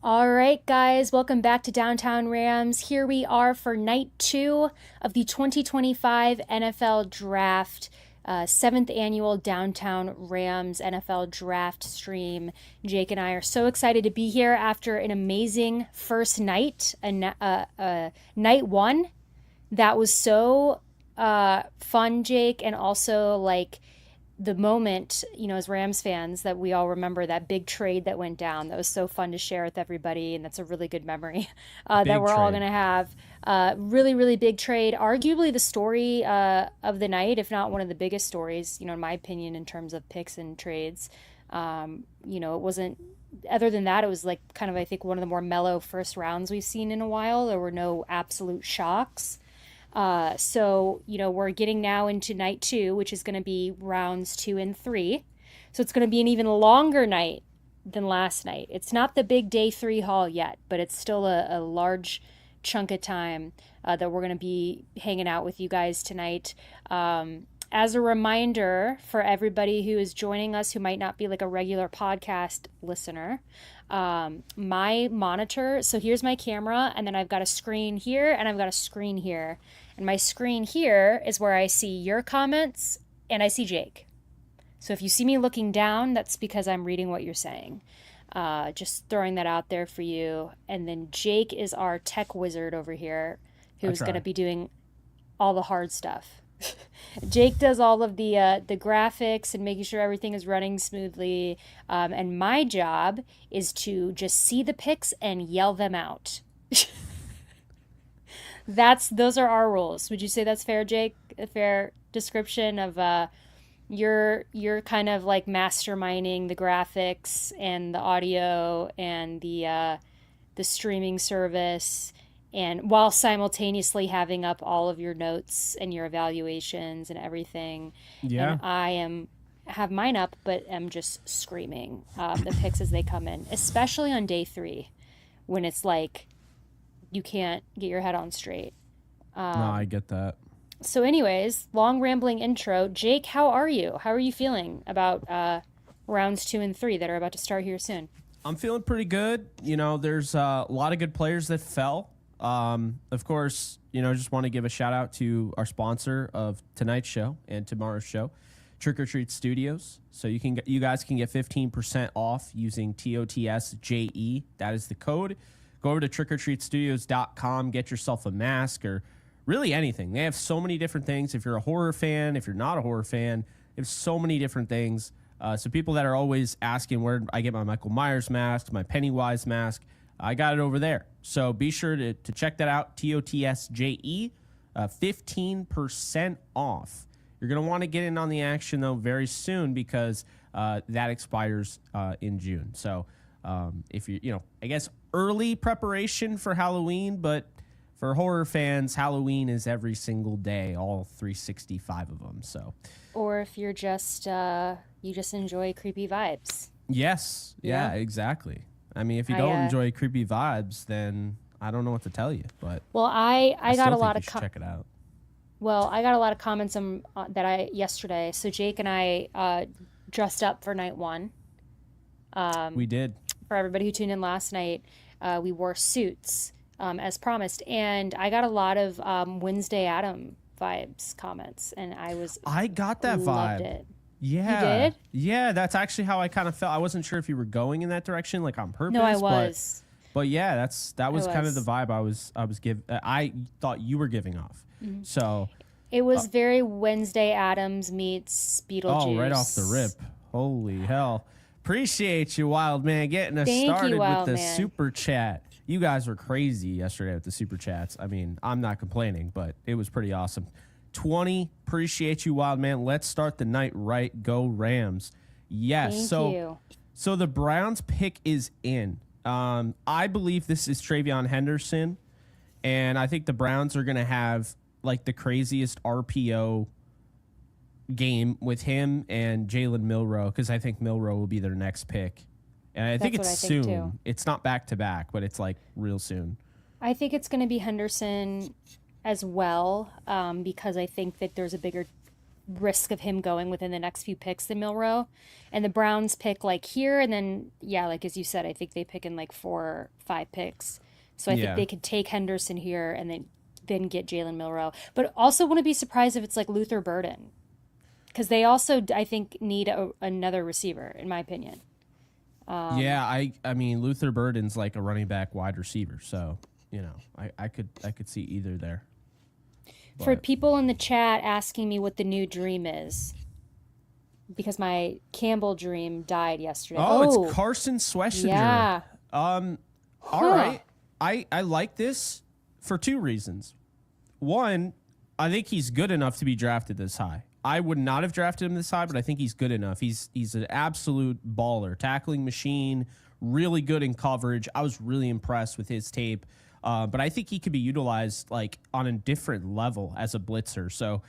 All right, guys, welcome back to Downtown Rams. Here we are for night 2 of the 2025 NFL Draft, 7th annual Downtown Rams NFL Draft stream. Jake and I are so excited to be here after an amazing first night, night 1. That was so fun, Jake, and also like the moment, as Rams fans, that we all remember that big trade that went down. That was so fun to share with everybody, and that's a really good memory that Big we're all trade. going to have. Really, really big trade. Arguably the story of the night, if not one of the biggest stories, in my opinion, in terms of picks and trades. It wasn't, other than that, it was like kind of, I think, one of the more mellow first rounds we've seen in a while. There were no absolute shocks. We're getting now into night 2, which is going to be rounds 2 and 3. So it's going to be an even longer night than last night. It's not the big day 3 haul yet, but it's still a large chunk of time that we're going to be hanging out with you guys tonight. As a reminder for everybody who is joining us who might not be like a regular podcast listener, my monitor, so here's my camera, and then I've got a screen here and I've got a screen here. And my screen here is where I see your comments and I see Jake. So if you see me looking down, that's because I'm reading what you're saying. Just throwing that out there for you. And then Jake is our tech wizard over here who's going to be doing all the hard stuff. Jake does all of the graphics and making sure everything is running smoothly. And my job is to just see the pics and yell them out. Those are our rules. Would you say that's fair, Jake? A fair description of you're kind of like masterminding the graphics and the audio and the streaming service, and while simultaneously having up all of your notes and your evaluations and everything. Yeah. And have mine up, but am just screaming the picks as they come in, especially on day 3 when it's like you can't get your head on straight. No, I get that. So anyways, long rambling intro. Jake, how are you? How are you feeling about rounds 2 and 3 that are about to start here soon? I'm feeling pretty good. There's a lot of good players that fell. Of course, just want to give a shout out to our sponsor of tonight's show and tomorrow's show, Trick or Treat Studios. So you guys can get 15% off using TOTSJE. That is the code. Go over to trickortreatstudios.com, get yourself a mask or really anything. They have so many different things. If you're a horror fan, if you're not a horror fan, they have so many different things. So people that are always asking where I get my Michael Myers mask, my Pennywise mask, I got it over there. So be sure to check that out, TOTSJE, 15% off. You're going to want to get in on the action, though, very soon because that expires in June. So if I guess early preparation for Halloween, but for horror fans, Halloween is every single day, all 365 of them. So, or if you're just you just enjoy creepy vibes. Yes, yeah, exactly. I mean, if you don't enjoy creepy vibes, then I don't know what to tell you. But I got a lot of check it out. Well, I got a lot of comments yesterday. So Jake and I dressed up for night 1. We did. For everybody who tuned in last night, we wore suits as promised, and I got a lot of Wednesday Adam vibes comments, and I got that loved vibe. It. Yeah, you did? Yeah, that's actually how I kind of felt. I wasn't sure if you were going in that direction, like on purpose. No, I was. But yeah, that was kind of the vibe I thought you were giving off. Mm-hmm. So it was very Wednesday Addams meets Beetlejuice. Oh, right off the rip! Holy hell! Appreciate you, Wild Man, getting us started with the super chat. You guys were crazy yesterday with the super chats. I mean, I'm not complaining, but it was pretty awesome. 20, appreciate you, Wild Man. Let's start the night right. Go Rams. Yes. Thank you. So the Browns pick is in. I believe this is Travion Henderson, and I think the Browns are going to have like the craziest RPO game with him and Jalen Milroe, because I think Milroe will be their next pick. And I think it's soon. Too. It's not back to back, but it's like real soon. I think it's going to be Henderson as well, because I think that there's a bigger risk of him going within the next few picks than Milroe. And the Browns pick like here, and then yeah, like as you said, I think they pick in like 4 or 5 picks. So I think Yeah. they could take Henderson here and then get Jalen Milroe. But also wouldn't be surprised if it's like Luther Burden, because they also I think need another receiver in my opinion. Yeah, I mean Luther Burden's like a running back wide receiver, so I could see either there. For But people in the chat asking me what the new dream is, because my Campbell dream died yesterday. it's Carson Schlesinger. Yeah. All right. I like this for 2 reasons. One, I think he's good enough to be drafted this high. I would not have drafted him this high, but I think he's good enough. He's an absolute baller, tackling machine, really good in coverage. I was really impressed with his tape. But I think he could be utilized like on a different level as a blitzer. So,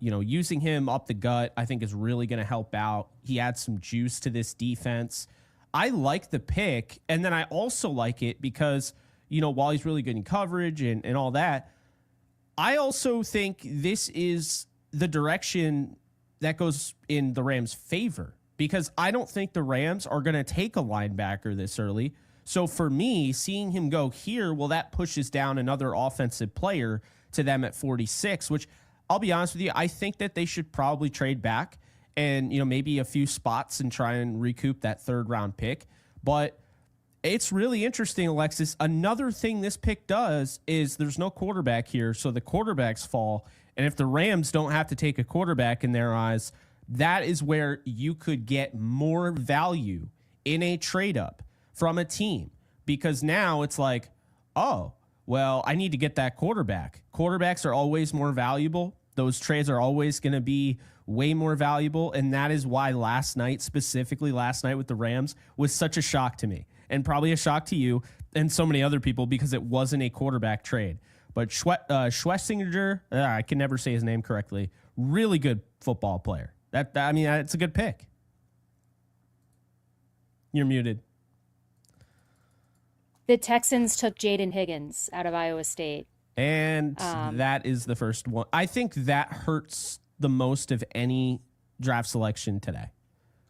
using him up the gut, I think is really going to help out. He adds some juice to this defense. I like the pick. And then I also like it because, while he's really good in coverage and all that, I also think this is the direction that goes in the Rams' favor, because I don't think the Rams are going to take a linebacker this early. So for me, seeing him go here, well, that pushes down another offensive player to them at 46, which I'll be honest with you, I think that they should probably trade back and, maybe a few spots and try and recoup that 3rd round pick. But it's really interesting, Alexis. Another thing this pick does is there's no quarterback here, so the quarterbacks fall. And if the Rams don't have to take a quarterback in their eyes, that is where you could get more value in a trade up from a team, because now it's like, oh, well, I need to get that quarterback. Quarterbacks are always more valuable. Those trades are always going to be way more valuable. And that is why specifically last night with the Rams, was such a shock to me, and probably a shock to you and so many other people, because it wasn't a quarterback trade. But Schlesinger, I can never say his name correctly, really good football player. It's a good pick. You're muted. The Texans took Jaden Higgins out of Iowa State. And that is the first one. I think that hurts the most of any draft selection today.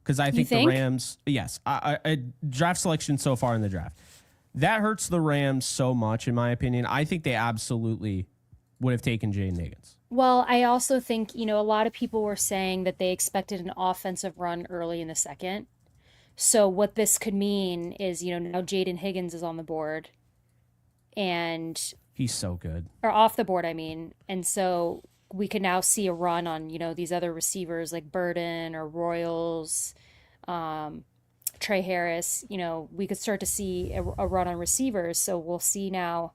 Because I think the Rams, yes, draft selection so far in the draft. That hurts the Rams so much, in my opinion. I think they absolutely would have taken Jaden Higgins. Well, I also think, a lot of people were saying that they expected an offensive run early in the second. So what this could mean is, now Jaden Higgins is on the board, and he's so good. Or off the board, I mean. And so we could now see a run on, these other receivers like Burden or Royals, Trey Harris. We could start to see a run on receivers. So we'll see now.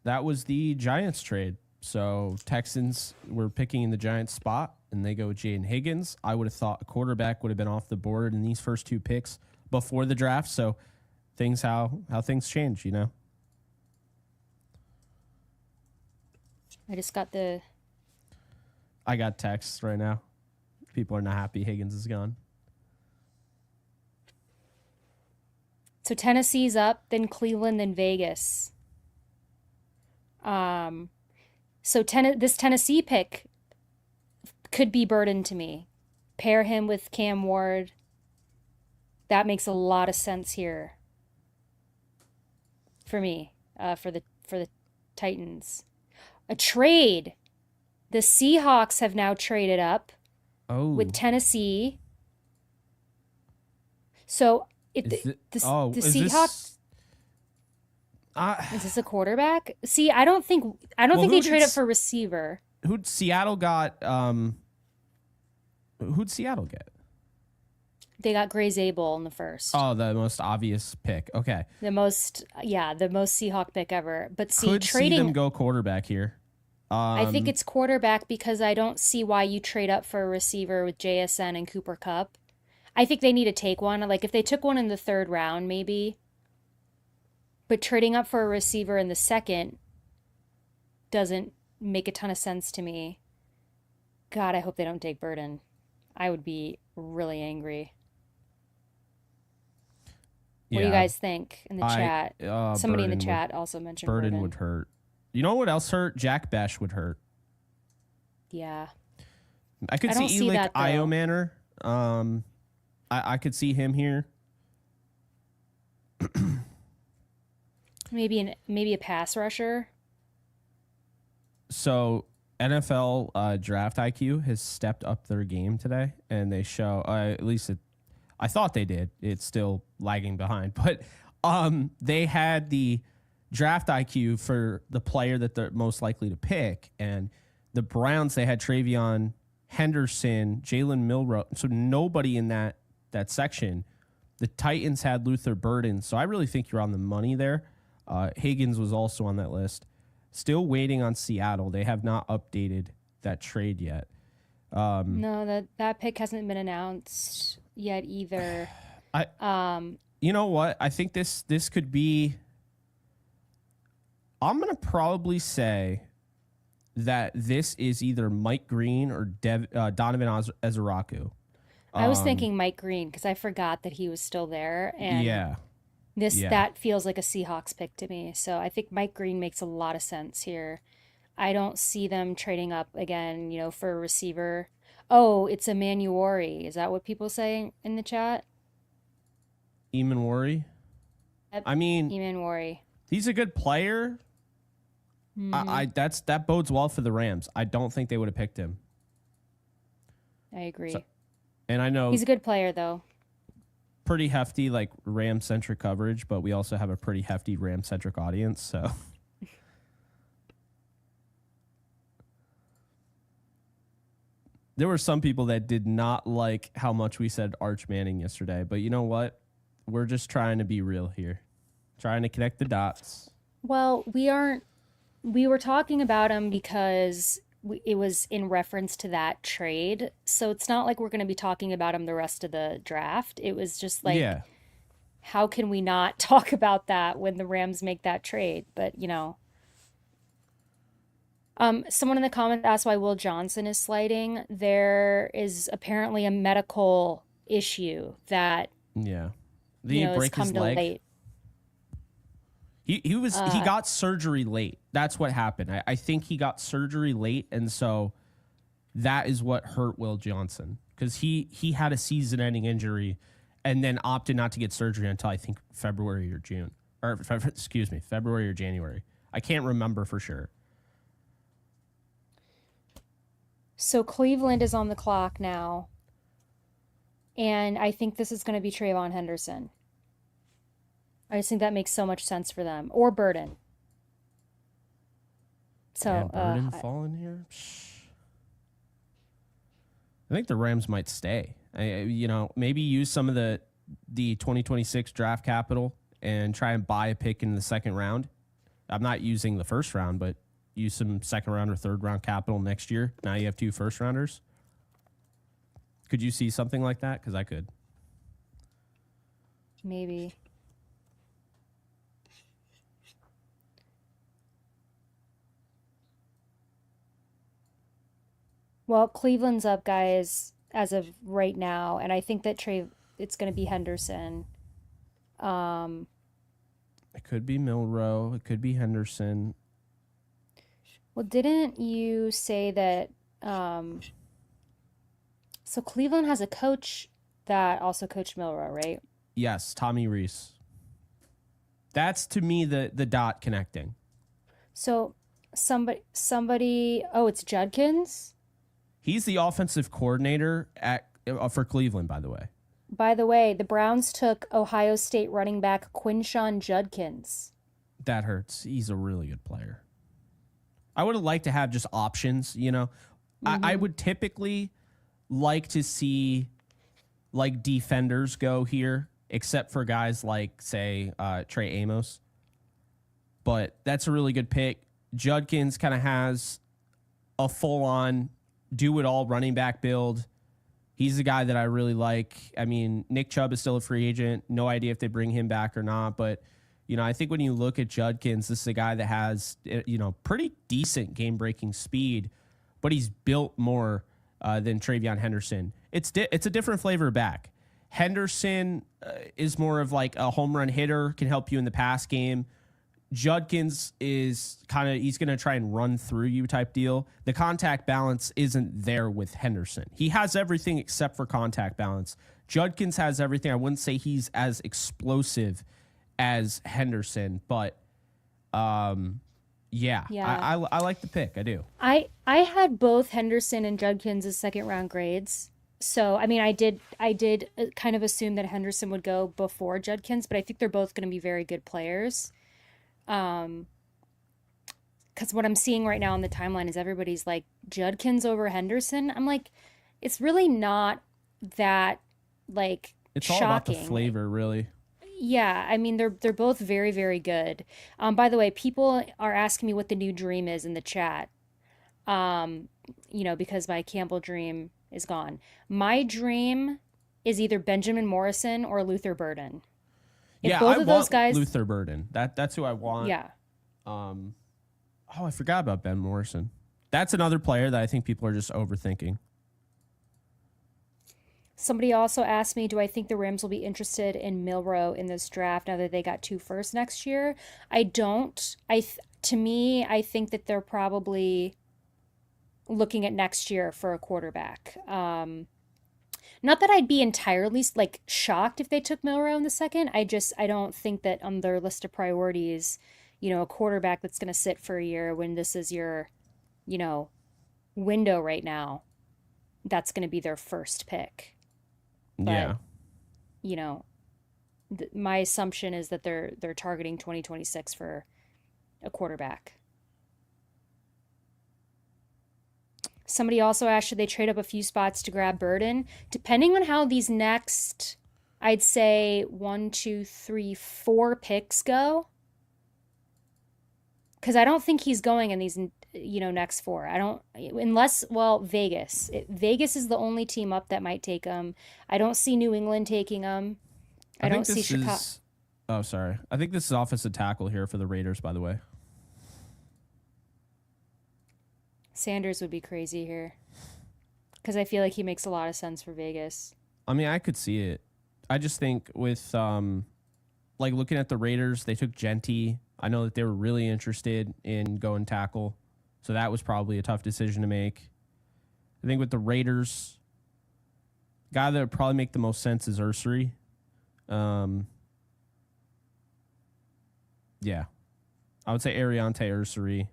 That was the Giants trade. So Texans were picking in the Giants spot, and they go with Jaden Higgins. I would have thought a quarterback would have been off the board in these first 2 picks before the draft. So how things change, I just got I got texts right now. People are not happy Higgins is gone. So Tennessee's up, then Cleveland, then Vegas. So this Tennessee pick could be Burden to me. Pair him with Cam Ward. That makes a lot of sense here for me, for the Titans. A trade. The Seahawks have now traded up with Tennessee. So the Seahawks. Is this a quarterback? See, I don't think they trade up for receiver. Who'd Seattle got? Who'd Seattle get? They got Gray Zabel in the first. Oh, the most obvious pick. Okay. The most Seahawk pick ever. But could trading see them go quarterback here. I think it's quarterback because I don't see why you trade up for a receiver with JSN and Cooper Kupp. I think they need to take one. Like if they took one in the 3rd round, maybe. But trading up for a receiver in the 2nd doesn't make a ton of sense to me. God, I hope they don't take Burden. I would be really angry. What do you guys think in the chat? Somebody in the chat also mentioned Burden would hurt. You know what else hurt? Jack Besh would hurt. Yeah. I could I see don't see Elick that, though. Iomanner. I could see him here. Maybe a pass rusher. So NFL draft IQ has stepped up their game today, and they show at least I thought they did. It's still lagging behind, but they had the draft IQ for the player that they're most likely to pick, and the Browns, they had Travion Henderson, Jalen Milroe, so nobody in that section. The Titans had Luther Burden, so I really think you're on the money there. Higgins was also on that list. Still waiting on Seattle. They have not updated that trade yet. No, that pick hasn't been announced yet either. You know what? I think this could be. I'm gonna probably say that this is either Mike Green or Donovan Ezeraku. I was thinking Mike Green because I forgot that he was still there, and Yeah. that feels like a Seahawks pick to me. So I think Mike Green makes a lot of sense here. I don't see them trading up again, for a receiver. Oh, it's a Manuori. Is that what people say in the chat? Eamon I mean, Manuori. he's a good player. That bodes well for the Rams. I don't think they would have picked him. I agree. And I know he's a good player, though. Pretty hefty, like Ram-centric coverage, but we also have a pretty hefty Ram-centric audience, so. There were some people that did not like how much we said Arch Manning yesterday, but you know what? We're just trying to be real here. Trying to connect the dots. Well, we were talking about him because it was in reference to that trade. So it's not like we're going to be talking about him the rest of the draft. It was just like, how can we not talk about that when the Rams make that trade? But, someone in the comments asked why Will Johnson is sliding. There is apparently a medical issue that, did he break his leg? Late. He got surgery late. That's what happened. I think he got surgery late, and so that is what hurt Will Johnson, because he had a season-ending injury and then opted not to get surgery until I think February or January. I can't remember for sure. So Cleveland is on the clock now, and I think this is going to be Trayvon Henderson. I just think that makes so much sense for them. Or Burden. So Burden fall in here? I think the Rams might stay. Maybe use some of the 2026 draft capital and try and buy a pick in the second round. I'm not using the first round, but use some second round or third round capital next year. Now you have 2 first rounders. Could you see something like that? Because I could. Maybe. Well, Cleveland's up, guys, as of right now, and I think that it's going to be Henderson. It could be Milroe. It could be Henderson. Well, didn't you say that? So Cleveland has a coach that also coached Milroe, right? Yes, Tommy Rees. That's to me the dot connecting. So somebody. Oh, it's Judkins. He's the offensive coordinator for Cleveland, by the way. By the way, the Browns took Ohio State running back Quinshon Judkins. That hurts. He's a really good player. I would have liked to have just options, I would typically like to see like defenders go here, except for guys like, say, Trey Amos. But that's a really good pick. Judkins kind of has a full-on do-it-all running back build. He's the guy that I really like. I mean, Nick Chubb is still a free agent. No idea if they bring him back or not. But, I think when you look at Judkins, this is a guy that has, pretty decent game-breaking speed, but he's built more than Travion Henderson. It's a different flavor back. Henderson is more of like a home run hitter, can help you in the pass game. Judkins is he's going to try and run through you type deal. The contact balance isn't there with Henderson. He has everything except for contact balance. Judkins has everything. I wouldn't say he's as explosive as Henderson, but yeah. I like the pick. I do. I had both Henderson and Judkins as second round grades. So, I mean, I did kind of assume that Henderson would go before Judkins, but I think they're both going to be very good players. Because what I'm seeing right now on the timeline is everybody's like Judkins over Henderson. I'm like, it's really not that like it's shocking. All about the flavor, really. Yeah, I mean they're both very, very good. By the way, people are asking me what the new dream is in the chat. Because my Campbell dream is gone. My dream is either Benjamin Morrison or Luther Burden. If both of those guys, Luther Burden. That's who I want. Yeah. I forgot about Ben Morrison. That's another player that I think people are just overthinking. Somebody also asked me, do I think the Rams will be interested in Milroe in this draft now that they got 2 firsts next year? I don't. To me, I think that they're probably looking at next year for a quarterback. Not that I'd be entirely like shocked if they took Milroe in the second. I don't think that on their list of priorities, a quarterback that's going to sit for a year when this is your, window right now, that's going to be their first pick. But, yeah. My assumption is that they're targeting 2026 for a quarterback. Somebody also asked, should they trade up a few spots to grab Burden? Depending on how these next, I'd say 1, 2, 3, 4 picks go. Because I don't think he's going in these, next 4. I don't, unless, Vegas. Vegas is the only team up that might take him. I don't see New England taking him. I don't see Chicago. Oh, sorry. I think this is offensive tackle here for the Raiders, by the way. Sanders would be crazy here because I feel like he makes a lot of sense for Vegas. I mean, I could see it. I just think with looking at the Raiders, they took Genty. I know that they were really interested in going tackle, so that was probably a tough decision to make. I think with the Raiders, guy that would probably make the most sense is Ursery. Yeah, I would say Ariante Ursery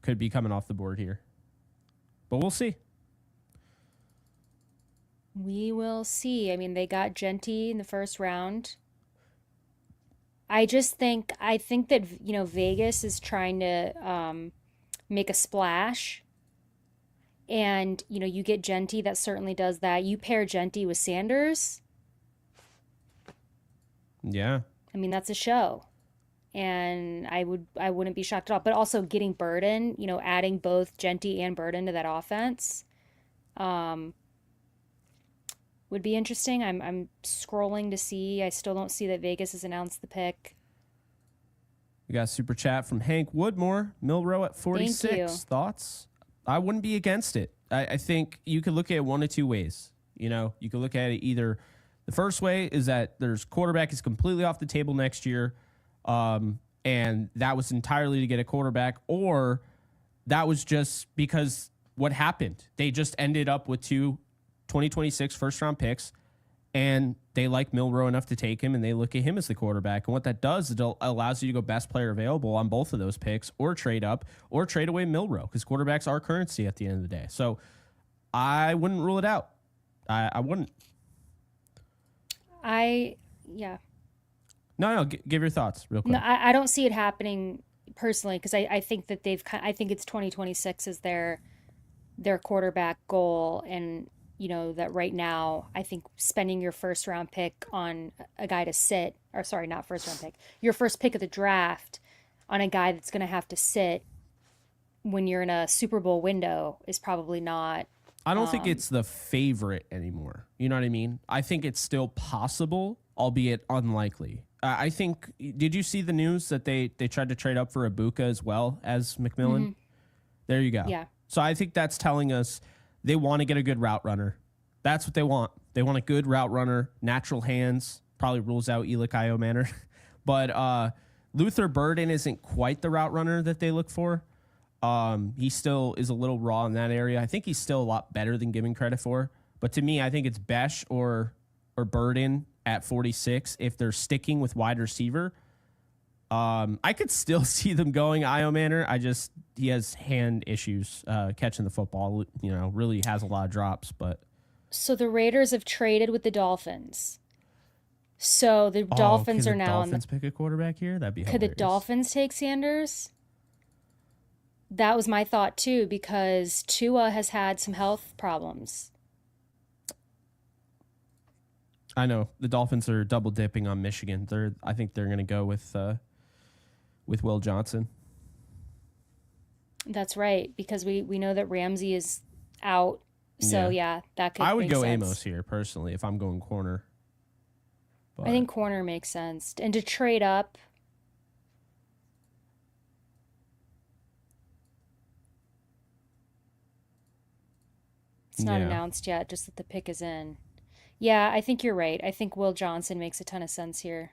could be coming off the board here. But we'll see. We will see. I mean, they got Genty in the first round. I think that, Vegas is trying to make a splash. And, you get Genty, that certainly does that. You pair Genty with Sanders. Yeah. I mean, that's a show. And I wouldn't be shocked at all. But also getting Burden, adding both Genty and Burden to that offense would be interesting. I'm scrolling to see. I still don't see that Vegas has announced the pick. We got a super chat from Hank Woodmore. Milroe at 46. Thoughts? I wouldn't be against it. I think you could look at it one of two ways. You could look at it either the first way is that there's quarterback is completely off the table next year. And that was entirely to get a quarterback, or that was just because what happened. They just ended up with 2 2026 first-round picks, and they like Milroe enough to take him, and they look at him as the quarterback. And what that does is it allows you to go best player available on both of those picks, or trade up, or trade away Milroe, because quarterbacks are currency at the end of the day. So I wouldn't rule it out. I wouldn't. Yeah. No, give your thoughts real quick. No, I don't see it happening personally because I think that I think it's 2026 is their quarterback goal, and that right now I think spending your first round pick on a guy to sit, or sorry, not first round pick, your first pick of the draft on a guy that's going to have to sit when you're in a Super Bowl window is probably not. I don't think it's the favorite anymore. You know what I mean? I think it's still possible, albeit unlikely. I think, did you see the news that they tried to trade up for Ibuka as well as McMillan? Mm-hmm. There you go. Yeah. So I think that's telling us they want to get a good route runner. That's what they want. They want a good route runner, natural hands, probably rules out Eli Manor. But Luther Burden isn't quite the route runner that they look for. He still is a little raw in that area. I think he's still a lot better than giving credit for. But to me, I think it's Besh or Burden at 46 if they're sticking with wide receiver. I could still see them going Io Manor. He has hand issues catching the football. Really has a lot of drops. But so the Raiders have traded with the Dolphins. So the Dolphins are now Dolphins pick a quarterback here. That'd be hilarious. Could the Dolphins take Sanders? That was my thought too, because Tua has had some health problems. I know the Dolphins are double dipping on Michigan. I think they're going to go with Will Johnson. That's right, because we know that Ramsey is out. So yeah, that could. I would go sense. Amos here personally if I'm going corner. But I think corner makes sense, and to trade up. It's not announced yet, just that the pick is in. Yeah, I think you're right. I think Will Johnson makes a ton of sense here.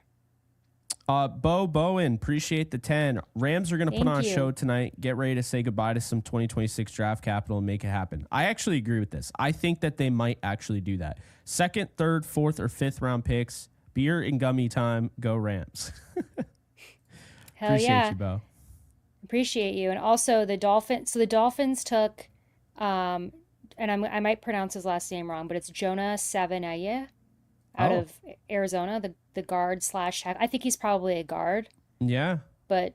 Bo Bowen, appreciate the 10. Rams are going to put on a show tonight. Get ready to say goodbye to some 2026 draft capital and make it happen. I actually agree with this. I think that they might actually do that. Second, third, fourth, or fifth round picks. Beer and gummy time. Go Rams. Hell appreciate you, Bo. Appreciate you. And also the Dolphins. So the Dolphins took, and I might pronounce his last name wrong, but it's Jonah Savanaye out of Arizona, the guard / I think he's probably a guard. Yeah. But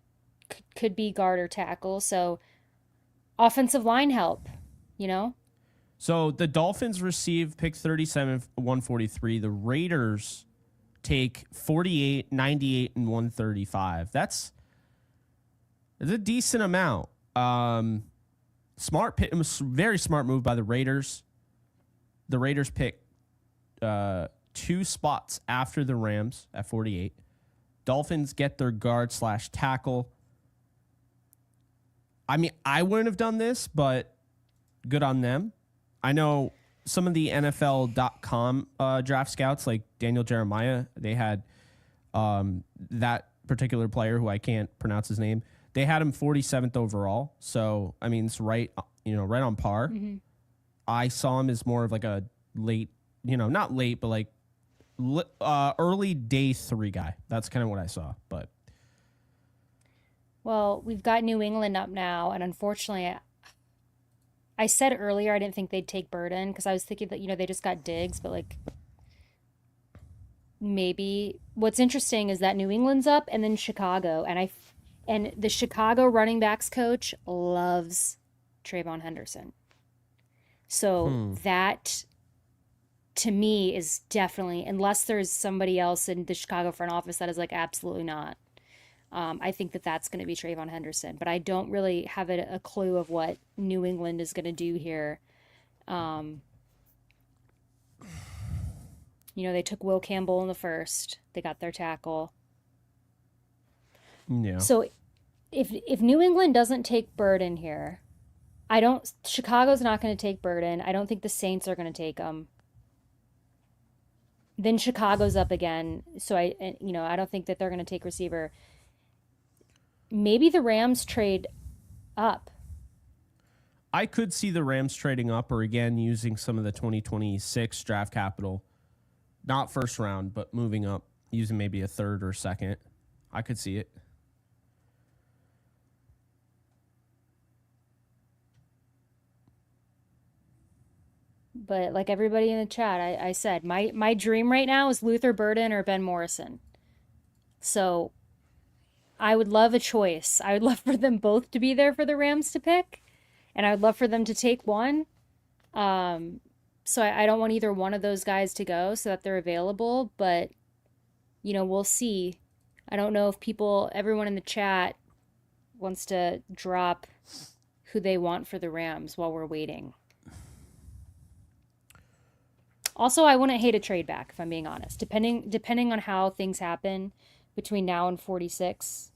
could be guard or tackle. So offensive line help, So the Dolphins receive pick 37, 143. The Raiders take 48, 98, and 135. That's a decent amount. Smart pick, very smart move by the Raiders. The Raiders pick 2 spots after the Rams at 48. Dolphins get their guard / tackle. I mean, I wouldn't have done this, but good on them. I know some of the NFL.com draft scouts, like Daniel Jeremiah, they had that particular player who I can't pronounce his name. They had him 47th overall. So, I mean, it's right on par. Mm-hmm. I saw him as more of like a late, not late, but like early day 3 guy. That's kind of what I saw. But well, we've got New England up now, and unfortunately, I said earlier I didn't think they'd take Burden because I was thinking that they just got Diggs, but like maybe. What's interesting is that New England's up, and then Chicago, and the Chicago running backs coach loves Trayvon Henderson. So that, to me, is definitely, unless there's somebody else in the Chicago front office that is like, absolutely not. I think that's going to be Trayvon Henderson. But I don't really have a clue of what New England is going to do here. They took Will Campbell in the first. They got their tackle. Yeah. So if New England doesn't take Burden here, Chicago's not going to take Burden. I don't think the Saints are going to take him. Then Chicago's up again. So I don't think that they're going to take receiver. Maybe the Rams trade up. I could see the Rams trading up or again using some of the 2026 draft capital. Not first round, but moving up, using maybe a third or second. I could see it. But like everybody in the chat, I said, my dream right now is Luther Burden or Ben Morrison. So I would love a choice. I would love for them both to be there for the Rams to pick. And I would love for them to take one. So I don't want either one of those guys to go so that they're available. But, we'll see. I don't know if everyone in the chat wants to drop who they want for the Rams while we're waiting. Also, I wouldn't hate a trade back, if I'm being honest. Depending on how things happen between now and 46.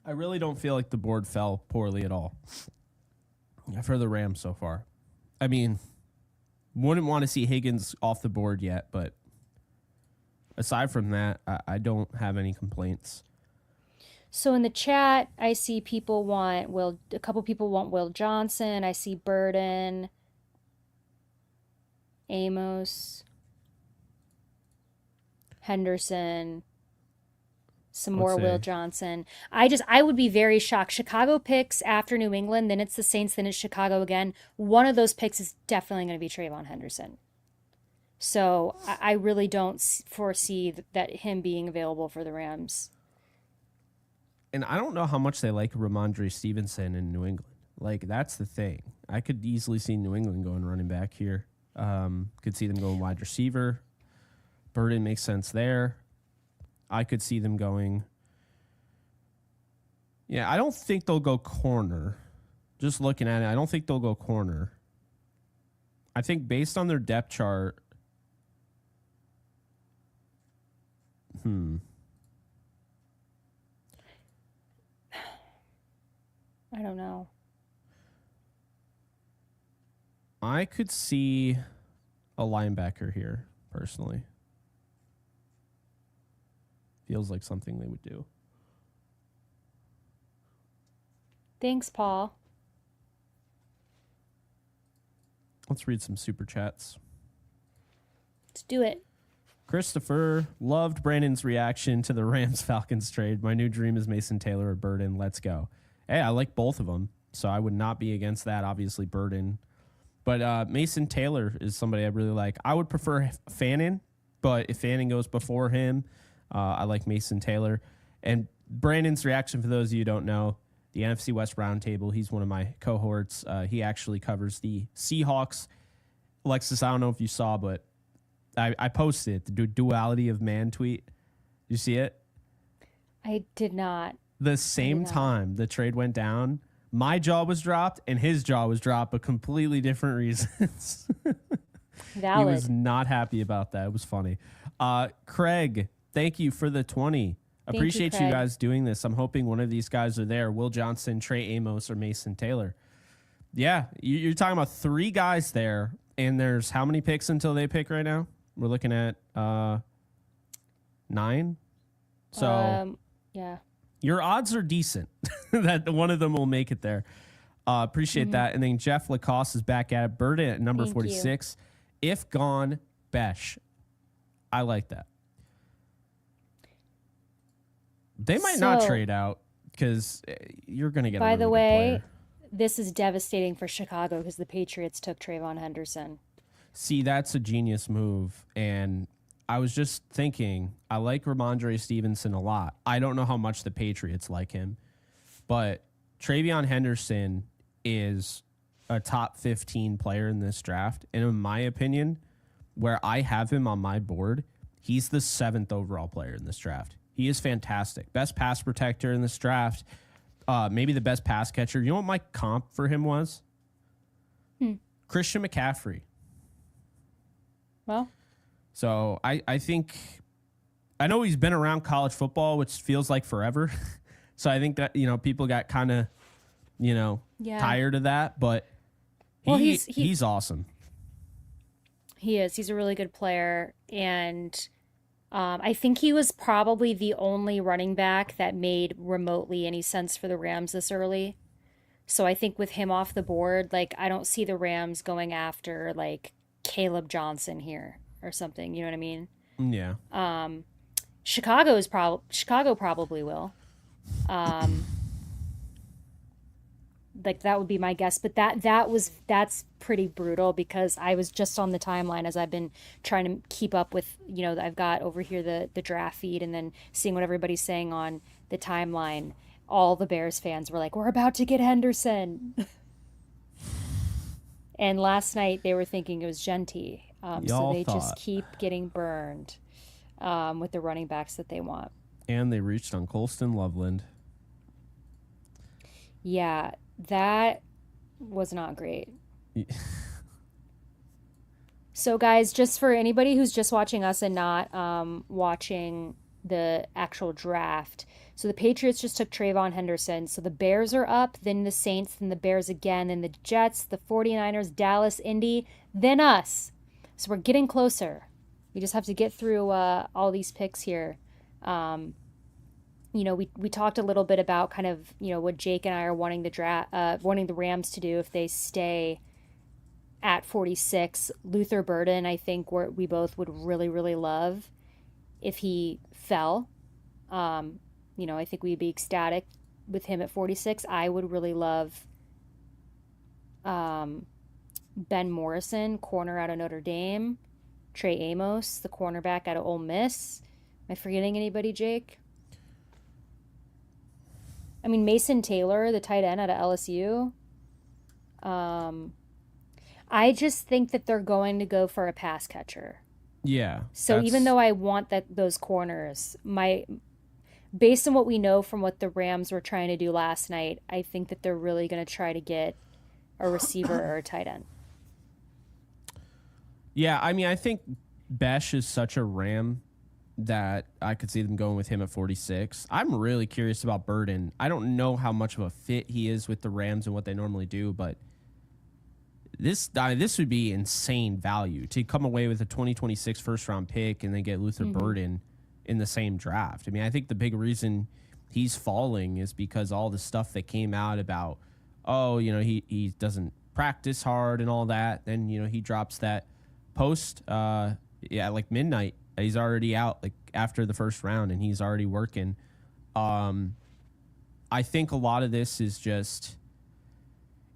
I really don't feel like the board fell poorly at all for the Rams so far. I mean, wouldn't want to see Higgins off the board yet, but aside from that, I don't have any complaints. So in the chat, I see a couple people want Will Johnson. I see Burden, Amos, Henderson, some more Will Johnson. I would be very shocked. Chicago picks after New England, then it's the Saints, then it's Chicago again. One of those picks is definitely going to be Trayvon Henderson. So I really don't foresee that him being available for the Rams. And I don't know how much they like Ramondre Stevenson in New England. Like, that's the thing. I could easily see New England going running back here. Could see them going wide receiver. Burden makes sense there. I could see them going. Yeah, I don't think they'll go corner. Just looking at it, I don't think they'll go corner. I think based on their depth chart. I don't know. I could see a linebacker here, personally. Feels like something they would do. Thanks, Paul. Let's read some super chats. Let's do it. Christopher loved Brandon's reaction to the Rams-Falcons trade. My new dream is Mason Taylor or Burden. Let's go. Hey, I like both of them, so I would not be against that. Obviously, Burden. But Mason Taylor is somebody I really like. I would prefer Fannin, but if Fannin goes before him, I like Mason Taylor. And Brandon's reaction, for those of you who don't know, the NFC West Roundtable, he's one of my cohorts. He actually covers the Seahawks. Alexis, I don't know if you saw, but I posted the duality of man tweet. Did you see it? I did not. The same time the trade went down, my jaw was dropped and his jaw was dropped, but completely different reasons. Valid. He was not happy about that. It was funny. Craig, thank you for the 20. Appreciate you guys doing this. I'm hoping one of these guys are there. Will Johnson, Trey Amos, or Mason Taylor. Yeah, you're talking about 3 guys there, and there's how many picks until they pick right now? We're looking at 9. So yeah. Your odds are decent that one of them will make it there. Appreciate that. And then Jeff Lacoste is back at it. Burden at number 46. If gone, Besh. I like that. They might not trade out because you're going to get a really good player. This is devastating for Chicago because the Patriots took Trayvon Henderson. See, that's a genius move. And I was just thinking, I like Ramondre Stevenson a lot. I don't know how much the Patriots like him, but Trayvon Henderson is a top 15 player in this draft. And in my opinion, where I have him on my board, he's the 7th overall player in this draft. He is fantastic. Best pass protector in this draft. Maybe the best pass catcher. You know what my comp for him was? Christian McCaffrey. Well, so I think, I know he's been around college football, which feels like forever. So I think that, people got kind of, tired of that, but he's awesome. He is. He's a really good player. And I think he was probably the only running back that made remotely any sense for the Rams this early. So I think with him off the board, I don't see the Rams going after Caleb Johnson here or something. You know what I mean? Yeah. Chicago probably will. That would be my guess, but that's pretty brutal because I was just on the timeline as I've been trying to keep up with, I've got over here the draft feed and then seeing what everybody's saying on the timeline. All the Bears fans were like, we're about to get Henderson. And last night they were thinking it was Genty. So they just keep getting burned with the running backs that they want. And they reached on Colston Loveland. Yeah, that was not great. So, guys, just for anybody who's just watching us and not watching the actual draft, so the Patriots just took Trayvon Henderson. So the Bears are up, then the Saints, then the Bears again, then the Jets, the 49ers, Dallas, Indy, then us. So we're getting closer. We just have to get through all these picks here. Um, we talked a little bit about kind of what Jake and I are wanting wanting the Rams to do if they stay at 46. Luther Burden, I think we both would really really love if he fell. I think we'd be ecstatic with him at 46. I would really love um, Ben Morrison, corner out of Notre Dame. Trey Amos, the cornerback out of Ole Miss. Am I forgetting anybody, Jake? I mean, Mason Taylor, the tight end out of LSU. Um, I just think that they're going to go for a pass catcher. Yeah, So even though I want those corners, based on what we know from what the Rams were trying to do last night, I think that they're really going to try to get a receiver or a tight end. Yeah, I mean, I think Besh is such a Ram that I could see them going with him at 46. I'm really curious about Burden. I don't know how much of a fit he is with the Rams and what they normally do, but this would be insane value to come away with a 2026 first-round pick and then get Luther Burden in the same draft. I mean, I think the big reason he's falling is because all the stuff that came out about, he doesn't practice hard and all that. Then, he drops that post, like midnight. He's already out like after the first round and he's already working. I think a lot of this is just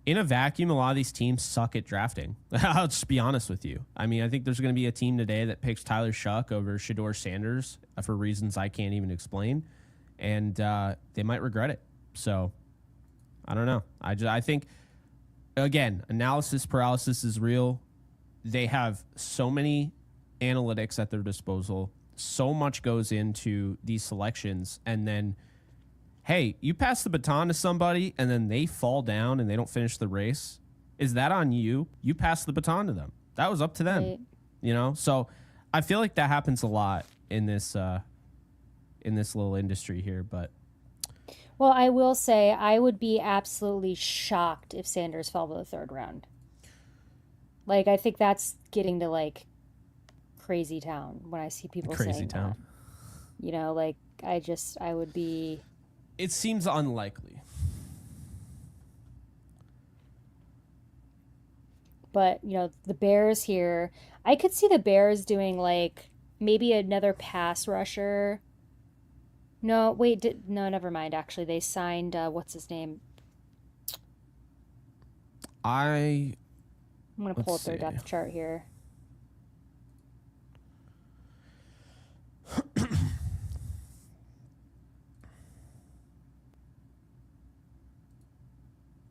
in a vacuum. A lot of these teams suck at drafting. I'll just be honest with you. I mean, I think there's going to be a team today that picks Tyler Shuck over Shador Sanders for reasons I can't even explain. And they might regret it. So I don't know. I think, again, analysis paralysis is real. They have so many analytics at their disposal. So much goes into these selections. And then, hey, you pass the baton to somebody and then they fall down and they don't finish the race. Is that on you? You pass the baton to them. That was up to them. Right. So I feel like that happens a lot in this little industry here. But well, I will say I would be absolutely shocked if Sanders fell to the third round. Like, I think that's getting to like crazy town when I see people saying that. I would be. It seems unlikely. But, the Bears here, I could see the Bears doing like maybe another pass rusher. No, wait, no, never mind. Actually, they signed, what's his name? I'm going to pull up their depth chart here.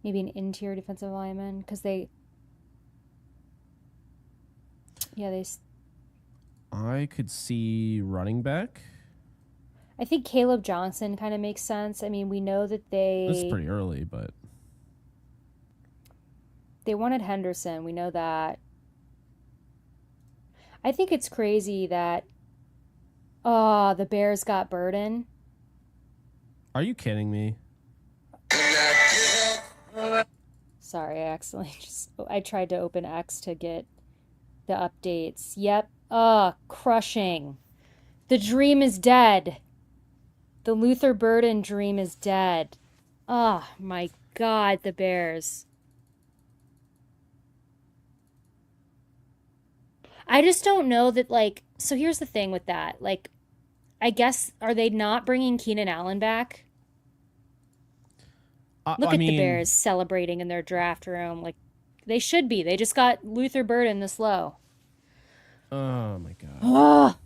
Maybe an interior defensive lineman because I could see running back. I think Caleb Johnson kind of makes sense. I mean, we know that This is pretty early, but they wanted Henderson. We know that. I think it's crazy that the Bears got Burden. Are you kidding me? Sorry, I tried to open X to get the updates. Yep. Crushing. The dream is dead. The Luther Burden dream is dead. Oh my God, the Bears. I just don't know that, like, so here's the thing with that. Like, I guess, are they not bringing Keenan Allen back? Look at the Bears celebrating in their draft room. Like, they should be. They just got Luther Burden this low. Oh, my God. Oh.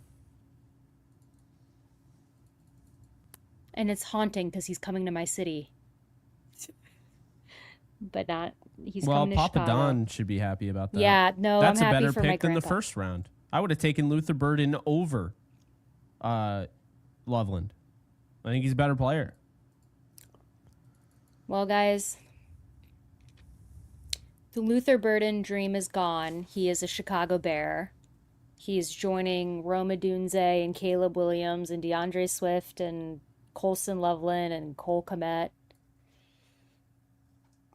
And it's haunting because he's coming to my city. But not, he's coming to Papa Chicago. Don should be happy about that. Yeah, no, That's I'm happy a better for my pick than the grandpa. first round. I would have taken Luther Burden over Loveland. I think he's a better player. Well, guys, the Luther Burden dream is gone. He is a Chicago Bear. He's joining Rome Odunze and Caleb Williams and DeAndre Swift and Colson Loveland and Cole Kmet.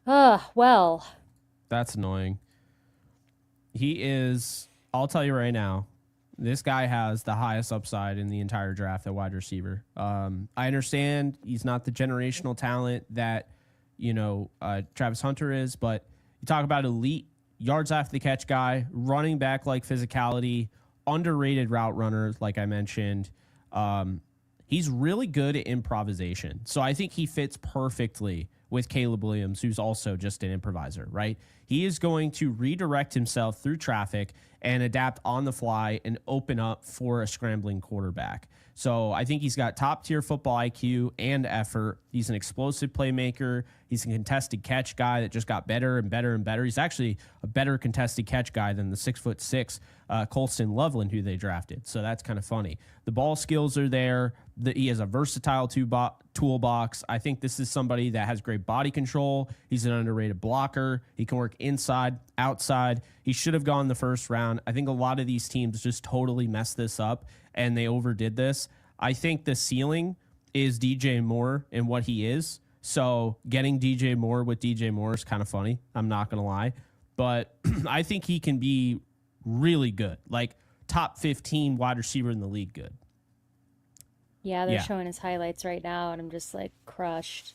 Well. That's annoying. He is, I'll tell you right now, This guy has the highest upside in the entire draft at wide receiver. I understand he's not the generational talent that, Travis Hunter is, but you talk about elite yards after the catch guy, running back like physicality, underrated route runner, like I mentioned. He's really good at improvisation. So I think he fits perfectly with Caleb Williams, who's also just an improviser, right? He is going to redirect himself through traffic and adapt on the fly and open up for a scrambling quarterback. So I think he's got top tier football IQ and effort. He's an explosive playmaker. He's a contested catch guy that just got better and better and better. He's actually a better contested catch guy than the 6'6" Colston Loveland, who they drafted. So that's kind of funny. The ball skills are there. He has a versatile toolbox. I think this is somebody that has great body control. He's an underrated blocker. He can work inside, outside. He should have gone the first round. I think a lot of these teams just totally messed this up and they overdid this. I think the ceiling is DJ Moore and what he is. So getting DJ Moore with DJ Moore is kind of funny. I'm not going to lie. But I think he can be really good, like top 15 wide receiver in the league good. Yeah, they're showing his highlights right now, and I'm just like crushed.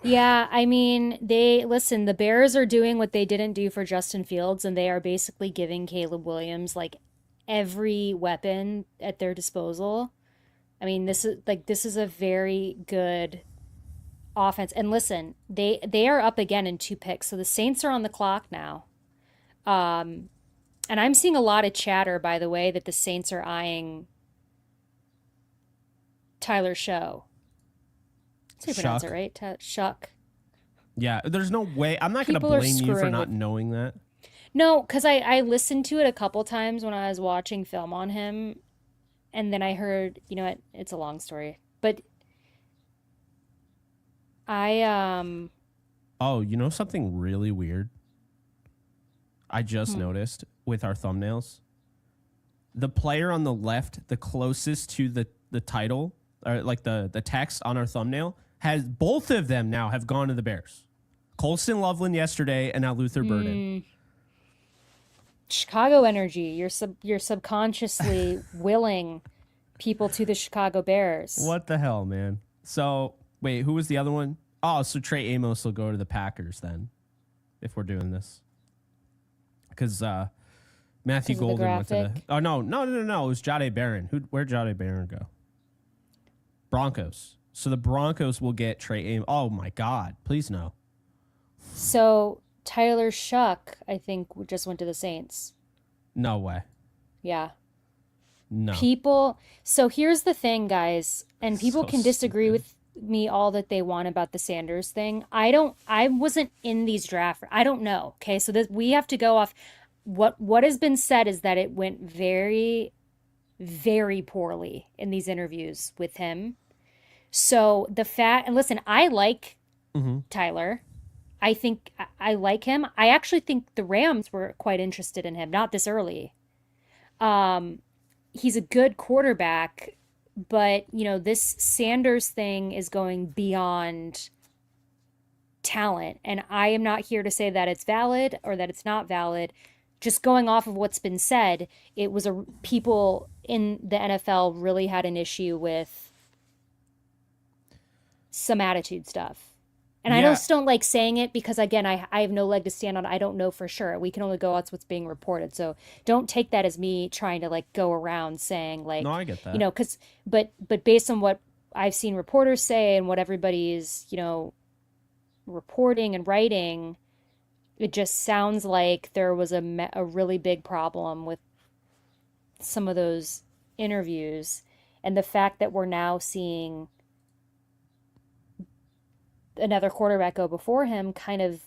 Yeah, I mean, the Bears are doing what they didn't do for Justin Fields, and they are basically giving Caleb Williams like every weapon at their disposal. I mean, this is a very good offense. And listen, they are up again in 2 picks. So the Saints are on the clock now. And I'm seeing a lot of chatter, by the way, that the Saints are eyeing Tyler Show. That's how you pronounce it, right? Shuck. Yeah, there's no way. I'm not going to blame you for not knowing that. No, because I listened to it a couple times when I was watching film on him, and then I heard, it's a long story, but Oh, something really weird? I just noticed with our thumbnails. The player on the left, the closest to the title, or like the text on our thumbnail, has both of them now have gone to the Bears. Colston Loveland yesterday, and now Luther Burden. Chicago energy. You're subconsciously willing people to the Chicago Bears. What the hell, man? So wait, who was the other one? Oh, so Trey Amos will go to the Packers then, if we're doing this. Because Matthew Golden went to the... Oh, no. It was Jahdae Barron. Where'd Jahdae Barron go? Broncos. So the Broncos will get Trey Amos. Oh, my God. Please no. So Tyler Shuck, I think, just went to the Saints. No way. Yeah. No. So here's the thing, guys, and people can disagree with me all that they want about the Sanders thing. I wasn't in these drafts. I don't know. Okay. So we have to go off what has been said is that it went very, very poorly in these interviews with him. So and listen, I like Tyler. I think I like him. I actually think the Rams were quite interested in him, not this early. He's a good quarterback. But, this Sanders thing is going beyond talent. And I am not here to say that it's valid or that it's not valid. Just going off of what's been said, it was people in the NFL really had an issue with some attitude stuff. And I just don't like saying it because, again, I have no leg to stand on. I don't know for sure. We can only go out what's being reported. So don't take that as me trying to, go around saying, No, I get that. But based on what I've seen reporters say and what everybody's, reporting and writing, it just sounds like there was a really big problem with some of those interviews. And the fact that we're now seeing another quarterback go before him kind of,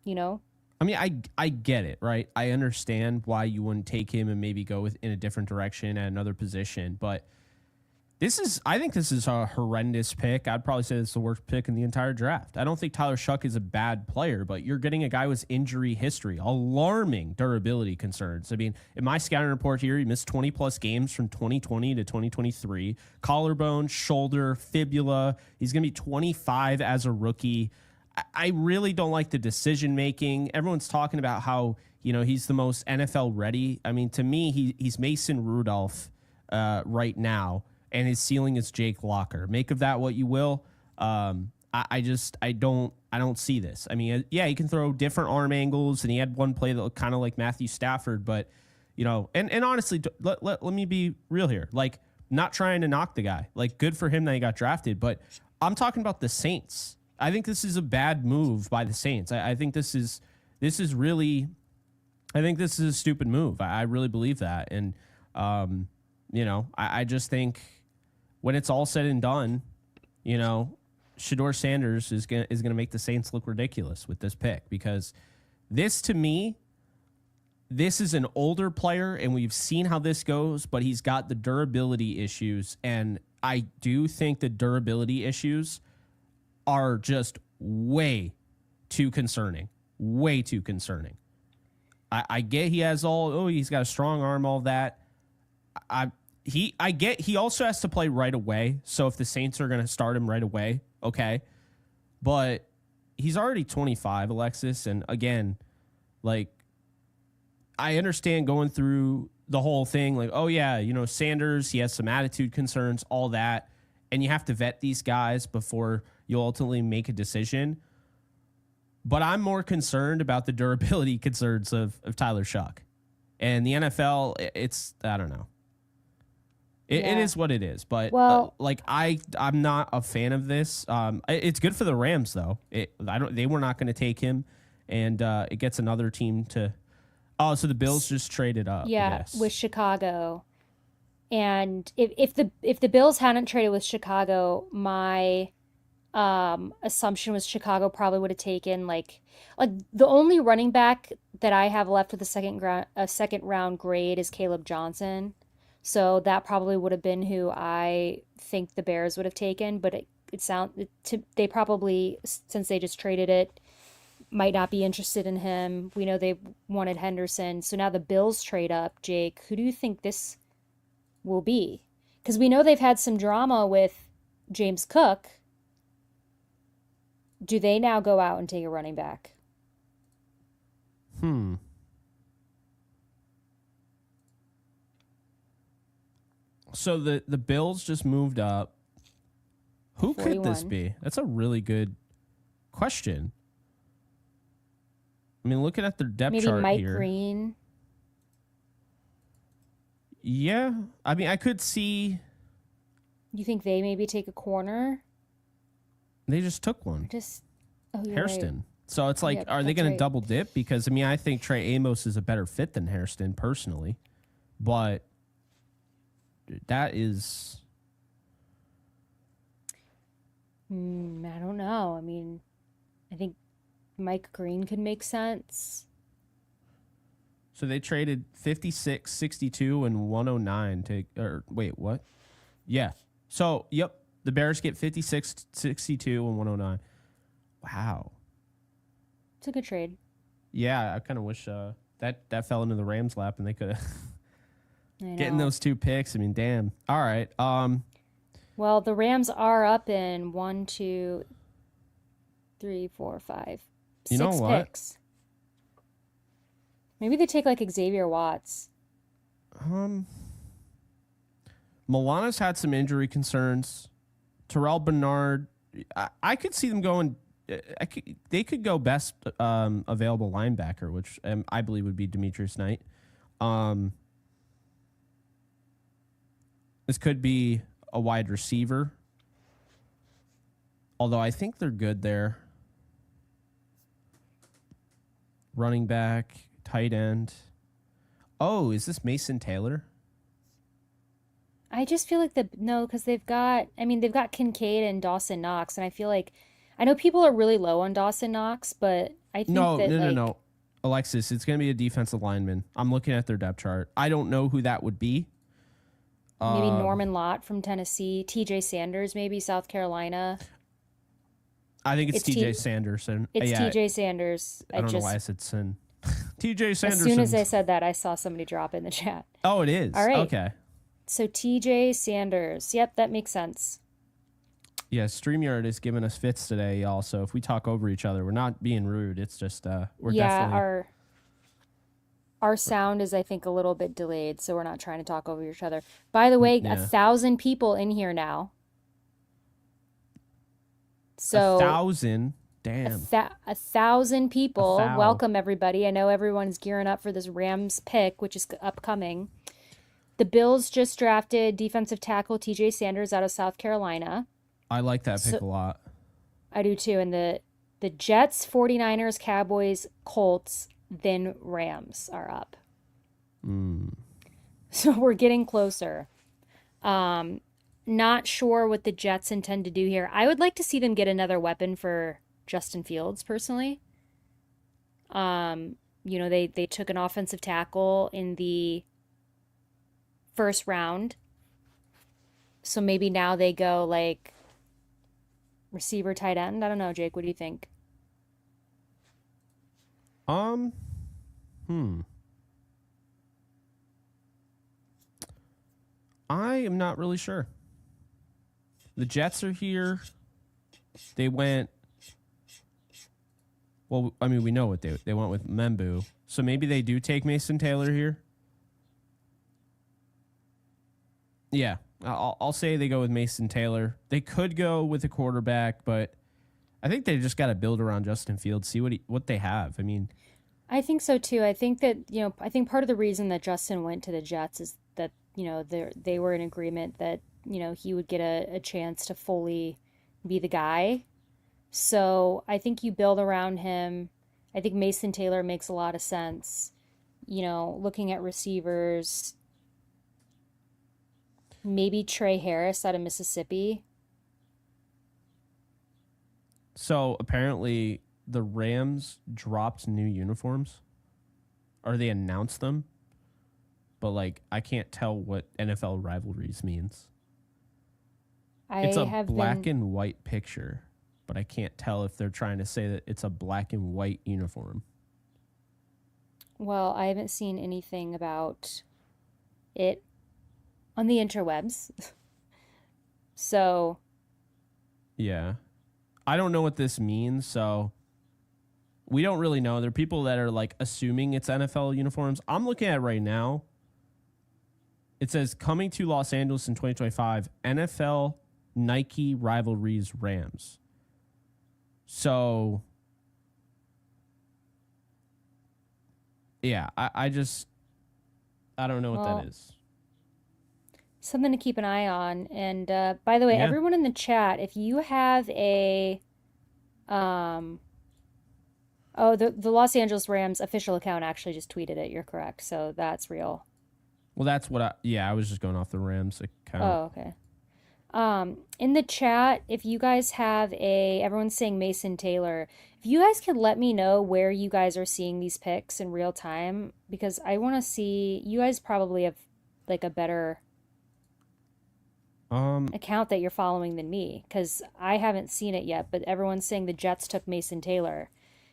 I mean, I get it, right? I understand why you wouldn't take him and maybe go in a different direction at another position, but I think this is a horrendous pick. I'd probably say it's the worst pick in the entire draft. I don't think Tyler Shuck is a bad player, but you're getting a guy with injury history, alarming durability concerns. I mean, in my scouting report here, he missed 20-plus games from 2020 to 2023. Collarbone, shoulder, fibula. He's going to be 25 as a rookie. I really don't like the decision making. Everyone's talking about how, he's the most NFL ready. I mean, to me, he's Mason Rudolph right now, and his ceiling is Jake Locker. Make of that what you will. I don't see this. I mean, yeah, he can throw different arm angles, and he had one play that looked kind of like Matthew Stafford, but and honestly, let me be real here. Like, not trying to knock the guy. Like, good for him that he got drafted, but I'm talking about the Saints. I think this is a bad move by the Saints. I think this is a stupid move. I really believe that, and I just think when it's all said and done, Shador Sanders is gonna make the Saints look ridiculous with this pick, because to me, this is an older player, and we've seen how this goes, but he's got the durability issues, and I do think the durability issues are just way too concerning. Way too concerning. I get he has he's got a strong arm, all that. I get he also has to play right away. So if the Saints are going to start him right away, okay. But he's already 25, Alexis. And again, like, I understand going through the whole thing, like, Sanders, he has some attitude concerns, all that. And you have to vet these guys before you ultimately make a decision. But I'm more concerned about the durability concerns of Tyler Shuck. And the NFL, I don't know. It is what it is. But I'm not a fan of this. It's good for the Rams, though. They were not going to take him, and it gets another team to. Oh, so the Bills just traded up. Yeah, with Chicago. And if the Bills hadn't traded with Chicago, my assumption was Chicago probably would have taken like the only running back that I have left with a second round grade is Caleb Johnson. So that probably would have been who I think the Bears would have taken, but they probably, since they just traded it, might not be interested in him. We know they wanted Henderson. So now the Bills trade up. Jake, who do you think this will be? Because we know they've had some drama with James Cook. Do they now go out and take a running back? So the Bills just moved up. Who 41. Could this be? That's a really good question. I mean, looking at their depth chart Mike here. Maybe Mike Green. Yeah. I mean, I could see. You think they maybe take a corner? They just took one. Hairston. Right. So it's like, are they going to double dip? Because, I mean, I think Trey Amos is a better fit than Hairston personally. But that is. I don't know. I mean, I think Mike Green could make sense. So they traded 56, 62, and 109 wait, what? Yeah. So, yep. The Bears get 56, 62, and 109. Wow. It's a good trade. Yeah, I kind of wish that fell into the Rams' lap and they could have getting those two picks. I mean, damn. All right. Well, the Rams are up in 1, 2, 3, 4, 5, 6 picks. Maybe they take like Xavier Watts. Milana's had some injury concerns. Terrell Bernard, I could see them going. They could go best available linebacker, which I believe would be Demetrius Knight. This could be a wide receiver, although I think they're good there. Running back, tight end. Oh, is this Mason Taylor? I just feel like because they've got Kincaid and Dawson Knox, and I feel like, I know people are really low on Dawson Knox, but I think no. Alexis, it's going to be a defensive lineman. I'm looking at their depth chart. I don't know who that would be. Maybe Norman Lott from Tennessee, TJ Sanders, maybe South Carolina. I think it's TJ Sanderson. It's TJ Sanders. I don't know why I said Sin. TJ Sanderson. As soon as I said that, I saw somebody drop in the chat. Oh, it is. All right. Okay. So TJ Sanders. Yep, that makes sense. Yeah, StreamYard is giving us fits today, y'all. So if we talk over each other, we're not being rude. It's just we're Yeah, definitely our sound is, I think, a little bit delayed, so we're not trying to talk over each other. By the way, yeah 1,000 people in here now. a So thousand. Damn, 1,000 a people. thou. Welcome, everybody. I know everyone's gearing up for this Rams pick, which is upcoming. The Bills just drafted defensive tackle TJ Sanders out of South Carolina. I like that pick So a lot. I do too. And the Jets, 49ers, Cowboys, Colts, then Rams are up. Mm. So we're getting closer. Not sure what the Jets intend to do here. I would like to see them get another weapon for Justin Fields, personally. They took an offensive tackle in the first round. So maybe now they go like receiver, tight end. I don't know, Jake. What do you think? Um, hmm. I am not really sure. The Jets are here. They went. Well, I mean, we know what they went with Membu. So maybe they do take Mason Taylor here. Yeah, I'll say they go with Mason Taylor. They could go with a quarterback, but I think they just got to build around Justin Fields, see what they have. I mean, I think so too. I think that, I think part of the reason that Justin went to the Jets is that, they were in agreement that, he would get a chance to fully be the guy. So I think you build around him. I think Mason Taylor makes a lot of sense. Looking at receivers, maybe Trey Harris out of Mississippi. so apparently the Rams dropped new uniforms, or they announced them, but like I can't tell what NFL rivalries means. I It's a have black been, and white picture, but I can't tell if they're trying to say that it's a black and white uniform. well, I haven't seen anything about it on the interwebs. So, Yeah. I don't know what this means, so we don't really know. There are people that are like assuming it's NFL uniforms. I'm looking at it right now. It says coming to Los Angeles in 2025, NFL Nike rivalries Rams. So yeah, I don't know what well, that is. something to keep an eye on. And by the way, Yeah. everyone in the chat, if you have um, the Los Angeles Rams official account actually just tweeted it. You're correct. So that's real. Well, that's what I was just going off the Rams account. Oh, okay. In the chat, if you guys have everyone's saying Mason Taylor. If you guys could let me know where you guys are seeing these picks in real time, because I want to see, you guys probably have like a better Um account that you're following than me, because I haven't seen it yet, but everyone's saying the Jets took Mason Taylor,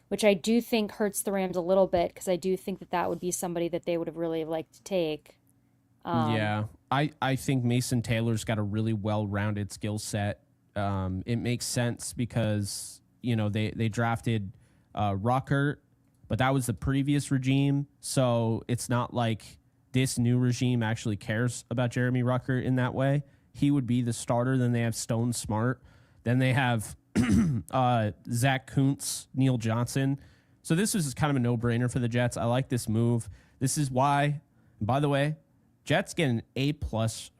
which I do think hurts the Rams a little bit, because I do think that that would be somebody that they would have really liked to take. Um, Yeah, I think Mason Taylor's got a really well-rounded skill set. It makes sense because they drafted Ruckert, but that was the previous regime, so it's not like this new regime actually cares about Jeremy Ruckert in that way. He would be the starter. Then they have Stone Smart. Then they have Zach Kuntz, Neil Johnson. So this is kind of a no-brainer for the Jets. I like this move. This is why, by the way, Jets get an A+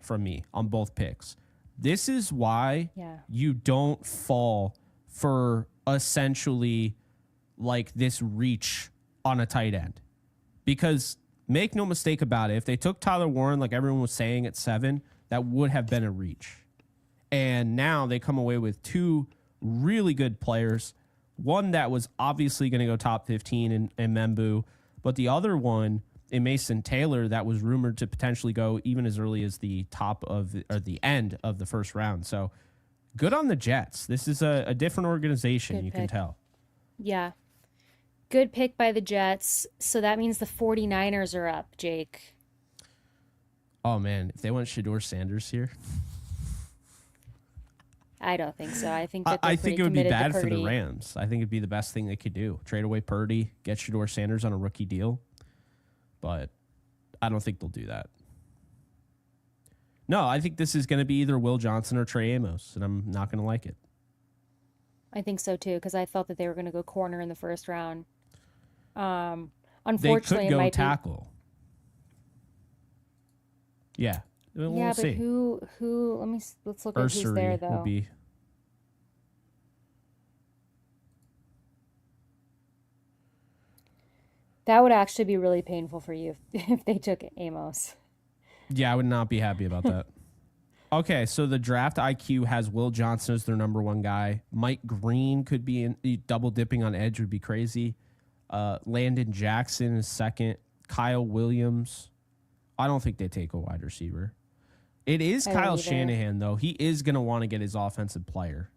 from me on both picks. This is why yeah. you don't fall for essentially like this reach on a tight end. Because make no mistake about it, if they took Tyler Warren, like everyone was saying, at 7, that would have been a reach. And now they come away with 2 really good players. One that was obviously going to go top 15 in Membu, but the other one in Mason Taylor that was rumored to potentially go even as early as the the end of the first round. So good on the Jets. This is a different organization, Good you can pick. tell. Yeah. Good pick by the Jets. So that means the 49ers are up, Jake. Oh man, if they went Shador Sanders here. I don't think so. I think that they're I pretty think it would be committed to bad for the Purdy. Rams. I think it'd be the best thing they could do. Trade away Purdy, get Shador Sanders on a rookie deal. But I don't think they'll do that. No, I think this is going to be either Will Johnson or Trey Amos, and I'm not going to like it. I think so too, because I thought that they were going to go corner in the first round. They Unfortunately, could it go might tackle. Yeah. be. We'll Yeah, but see. who? Let's look at who's there Ursary though. will be. That would actually be really painful for you if they took Amos. Yeah, I would not be happy about that. Okay, so the draft IQ has Will Johnson as their number one guy. Mike Green could be double dipping on edge would be crazy. Landon Jackson is second. Kyle Williams. I don't think they take a wide receiver. It is I don't Kyle either. Shanahan, though. He is going to want to get his offensive player.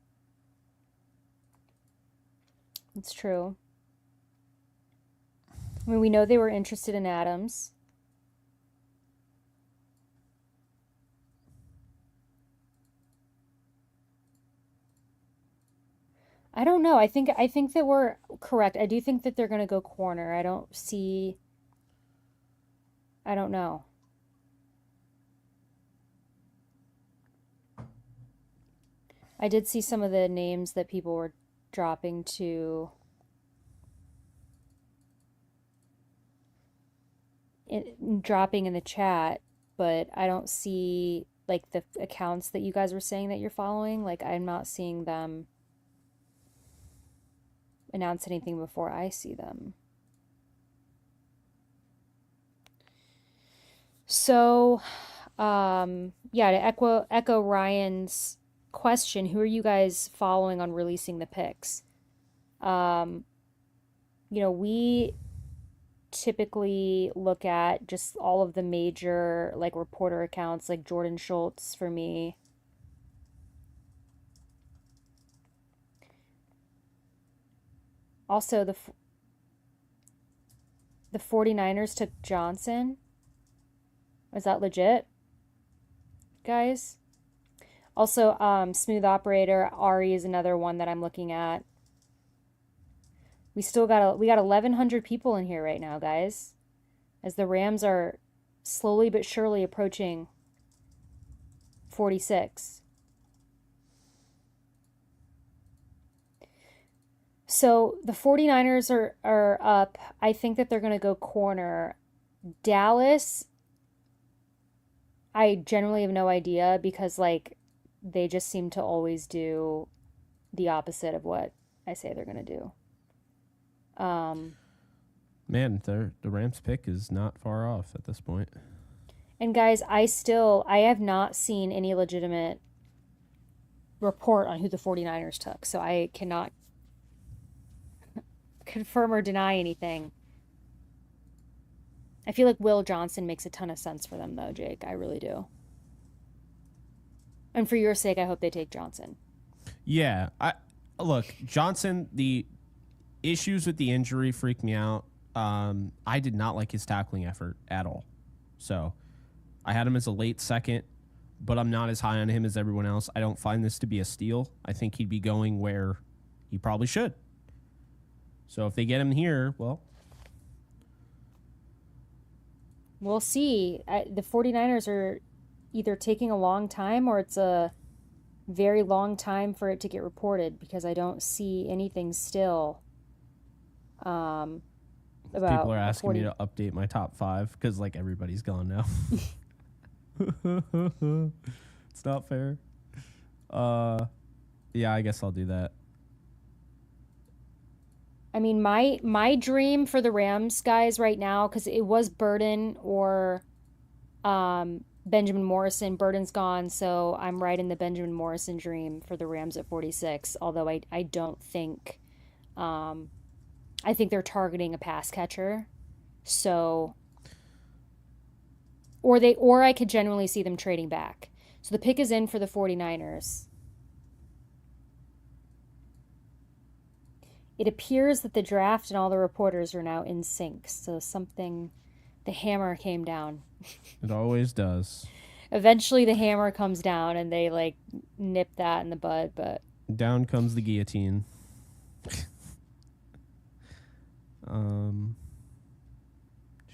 It's true. I mean, we know they were interested in Adams. I don't know. I think that we're correct. I do think that they're going to go corner. I don't know. I did see some of the names that people were dropping to dropping in the chat, but I don't see like the accounts that you guys were saying that you're following. Like I'm not seeing them announce anything before I see them. So, yeah, to echo Ryan's question, who are you guys following on releasing the picks? We typically look at just all of the major like reporter accounts, like Jordan Schultz for me. Also, the 49ers took Johnson. Is that legit, guys? Also, Smooth Operator, Ari is another one that I'm looking at. We got 1,100 people in here right now, guys, as the Rams are slowly but surely approaching 46. So the 49ers are up. I think that they're going to go corner. Dallas, I generally have no idea because, like, they just seem to always do the opposite of what I say they're going to do. Man, the Rams pick is not far off at this point. And guys, I have not seen any legitimate report on who the 49ers took, so I cannot confirm or deny anything. I feel like Will Johnson makes a ton of sense for them, though, Jake. I really do. And for your sake, I hope they take Johnson. Yeah, look, Johnson, the issues with the injury freaked me out. I did not like his tackling effort at all. So I had him as a late second, but I'm not as high on him as everyone else. I don't find this to be a steal. I think he'd be going where he probably should. So if they get him here, well, we'll see. The 49ers are either taking a long time or it's a very long time for it to get reported because I don't see anything still about people are asking me to update my top 5 because, like, everybody's gone now. It's not fair. Yeah, I guess I'll do that. I mean, my dream for the Rams guys right now, because it was Burden or Benjamin Morrison. Burden's gone, so I'm right in the Benjamin Morrison dream for the Rams at 46. Although I don't think, I think they're targeting a pass catcher, so or I could genuinely see them trading back. So the pick is in for the 49ers. It appears that the draft and all the reporters are now in sync. So the hammer came down. It always does. Eventually the hammer comes down and they like nip that in the bud, but Down comes the guillotine. Jalen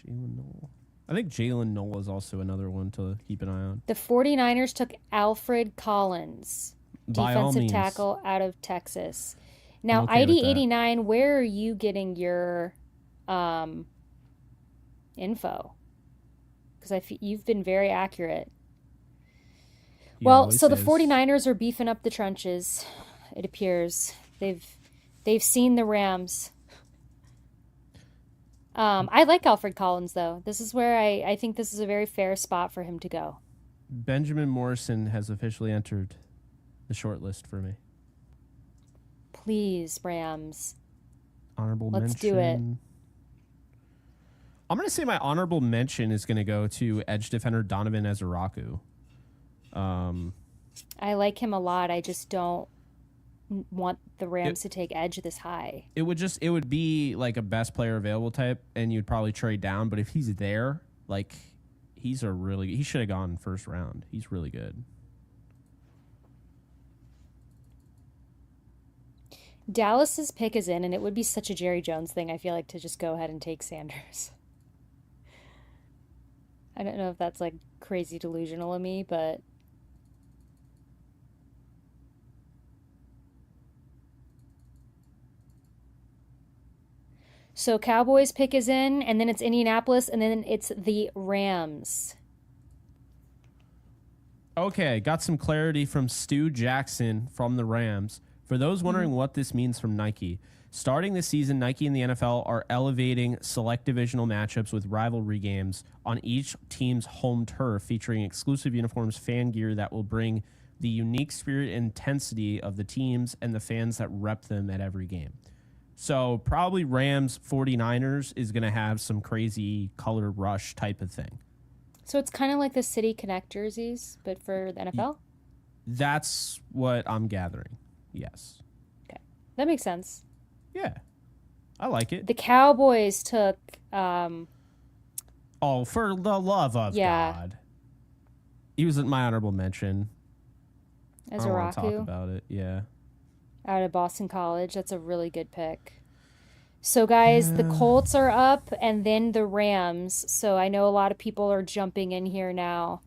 Noel. I think Jalen Noel is also another one to keep an eye on. the 49ers took Alfred Collins, By all defensive means. tackle out of Texas. I'm Now, okay with that. ID89, where are you getting your info? Because you've been very accurate. He Well, always so the is. 49ers are beefing up the trenches, it appears. They've seen the Rams. I like Alfred Collins, though. This is where I think this is a very fair spot for him to go. Benjamin Morrison has officially entered the short list for me. Please, Rams. Honorable Let's mention. do it. I'm going to say my honorable mention is going to go to edge defender Donovan Ezeraku. I like him a lot. I just don't want the Rams to take edge this high. It would be like a best player available type, and you'd probably trade down. But if he's there, like he should have gone first round. He's really good. Dallas's pick is in, and it would be such a Jerry Jones thing, I feel like, to just go ahead and take Sanders. I don't know if that's like crazy delusional of me, but so Cowboys pick is in, and then it's Indianapolis, and then it's the Rams. Okay, got some clarity from Stu Jackson from the Rams. For those wondering what this means from Nike, starting this season, Nike and the NFL are elevating select divisional matchups with rivalry games on each team's home turf, featuring exclusive uniforms, fan gear that will bring the unique spirit and intensity of the teams and the fans that rep them at every game. So probably Rams 49ers is going to have some crazy color rush type of thing. So it's kind of like the City Connect jerseys, but for the NFL? That's what I'm gathering. Yes. Okay. That makes sense. Yeah. I like it. The Cowboys took Oh, for the love of Yeah. God. He was my honorable mention. I don't want to talk Ezeraku about it. Yeah. out of Boston College. That's a really good pick. So, guys, the Colts are up, and then the Rams. So I know a lot of people are jumping in here now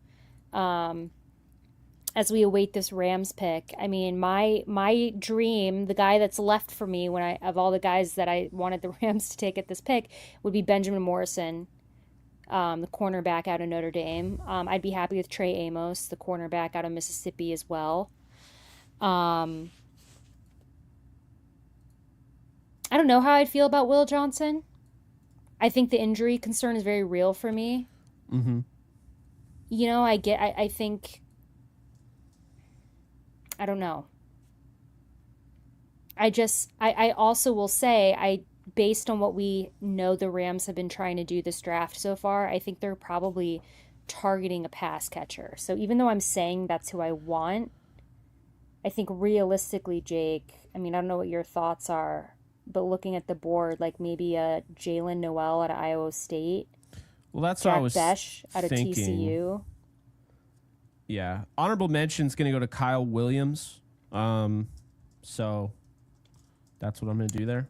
as we await this Rams pick. I mean, my dream, the guy that's left for me of all the guys that I wanted the Rams to take at this pick, would be Benjamin Morrison, the cornerback out of Notre Dame. I'd be happy with Trey Amos, the cornerback out of Mississippi as well. I don't know how I'd feel about Will Johnson. I think the injury concern is very real for me. Mm-hmm. You know, I think, I don't know. I also will say, based on what we know the Rams have been trying to do this draft so far, I think they're probably targeting a pass catcher. So even though I'm saying that's who I want, I think realistically, Jake, I mean, I don't know what your thoughts are, but looking at the board, like maybe a Jalen Noel out of Iowa State, Well, that's Jack what I was Besh out of thinking. TCU. Yeah. Honorable mention's going to go to Kyle Williams. So that's what I'm going to do there.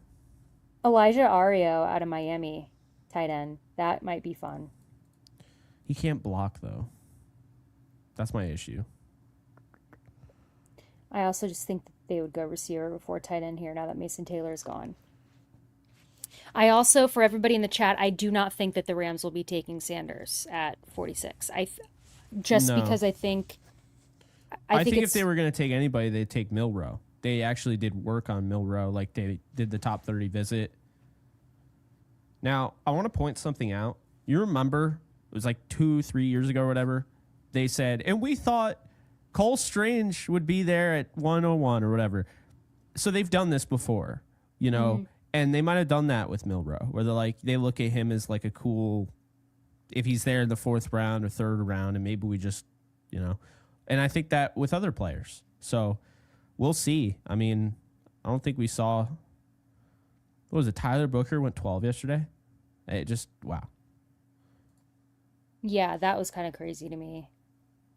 Elijah Ario out of Miami, tight end. That might be fun. He can't block, though. That's my issue. I also just think that they would go receiver before tight end here now that Mason Taylor is gone. I also, for everybody in the chat, I do not think that the Rams will be taking Sanders at 46. Because I think if they were going to take anybody, they'd take Milroe. They actually did work on Milroe, like they did the top 30 visit. Now, I want to point something out. You remember, it was like 2-3 years ago or whatever, they said, and we thought Cole Strange would be there at 101 or whatever. So they've done this before, you know, and they might have done that with Milroe, where they look at him as like a cool, if he's there in the 4th round or 3rd round, and maybe we just, you know, and I think that with other players. So we'll see. I mean, I don't think we saw, what was it, Tyler Booker went 12 yesterday? It just, wow. Yeah, that was kind of crazy to me.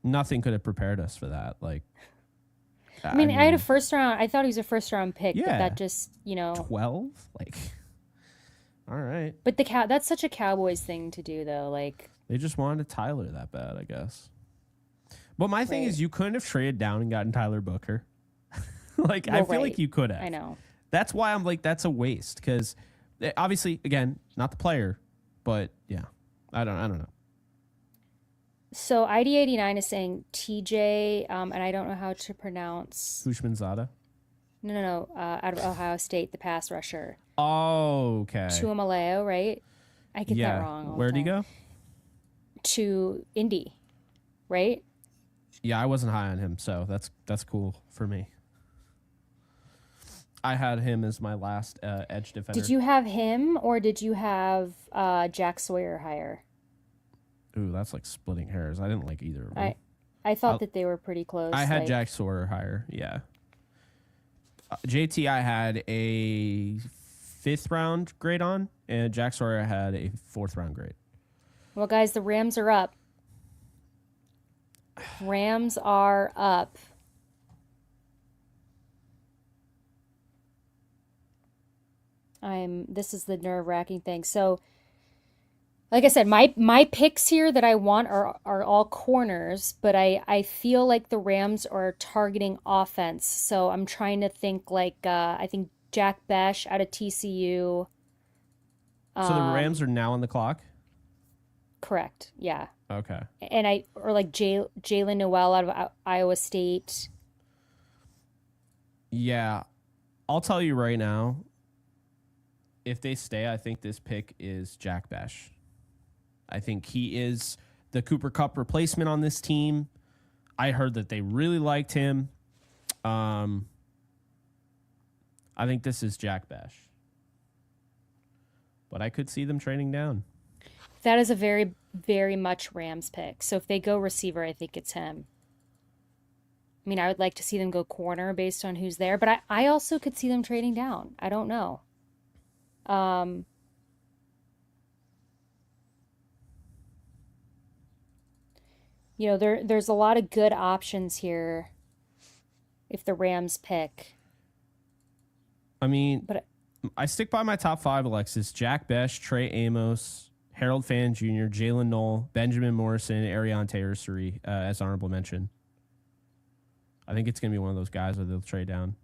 nothing could have prepared us for that. Like, I mean, I had a first round. I thought he was a first round pick, but Yeah. that just 12. Like, all right. But that's such a Cowboys thing to do, though. Like, They just wanted Tyler that bad, I guess. But my thing Right. is, you couldn't have traded down and gotten Tyler Booker. Like, I Well, feel right. like you could have. I know. That's why I'm like, that's a waste. Because obviously, again, not the player, but yeah, I don't know. So ID89 is saying TJ, and I don't know how to pronounce. Bushmanzada. No. Out of Ohio State, the pass rusher. Oh, okay. Tuamaleo, right? I get Yeah. that wrong. all the Where'd he time. go? To Indy, right? Yeah, I wasn't high on him, so that's cool for me. I had him as my last edge defender. Did you have him or did you have Jack Sawyer higher? Ooh, that's like splitting hairs. I didn't like either of them. I thought that they were pretty close. I had like- Jack Sawyer higher. Yeah. JT, I had a 5th round grade on, and Jack Sawyer had a 4th round grade. Well, guys, the Rams are up. Rams are up. This is the nerve-wracking thing. So, like I said, my picks here that I want are all corners, but I feel like the Rams are targeting offense. So I'm trying to think like I think Jack Besh out of TCU. So the Rams are now on the clock? Correct. Yeah. Okay. And Jalen Noel out of Iowa State. Yeah. I'll tell you right now, if they stay, I think this pick is Jack Besh. I think he is the Cooper Kupp replacement on this team. I heard that they really liked him. I think this is Jack Besh. But I could see them trading down. That is a very, very much Rams pick. So if they go receiver, I think it's him. I mean, I would like to see them go corner based on who's there, but I also could see them trading down. I don't know. There's a lot of good options here if the Rams pick. I mean, But I stick by my top 5, Alexis. Jack Besh, Trey Amos, Harold Fan Jr., Jalen Knoll, Benjamin Morrison, Ariane Taylor-Suri, as honorable mention. I think it's going to be one of those guys where they'll trade down.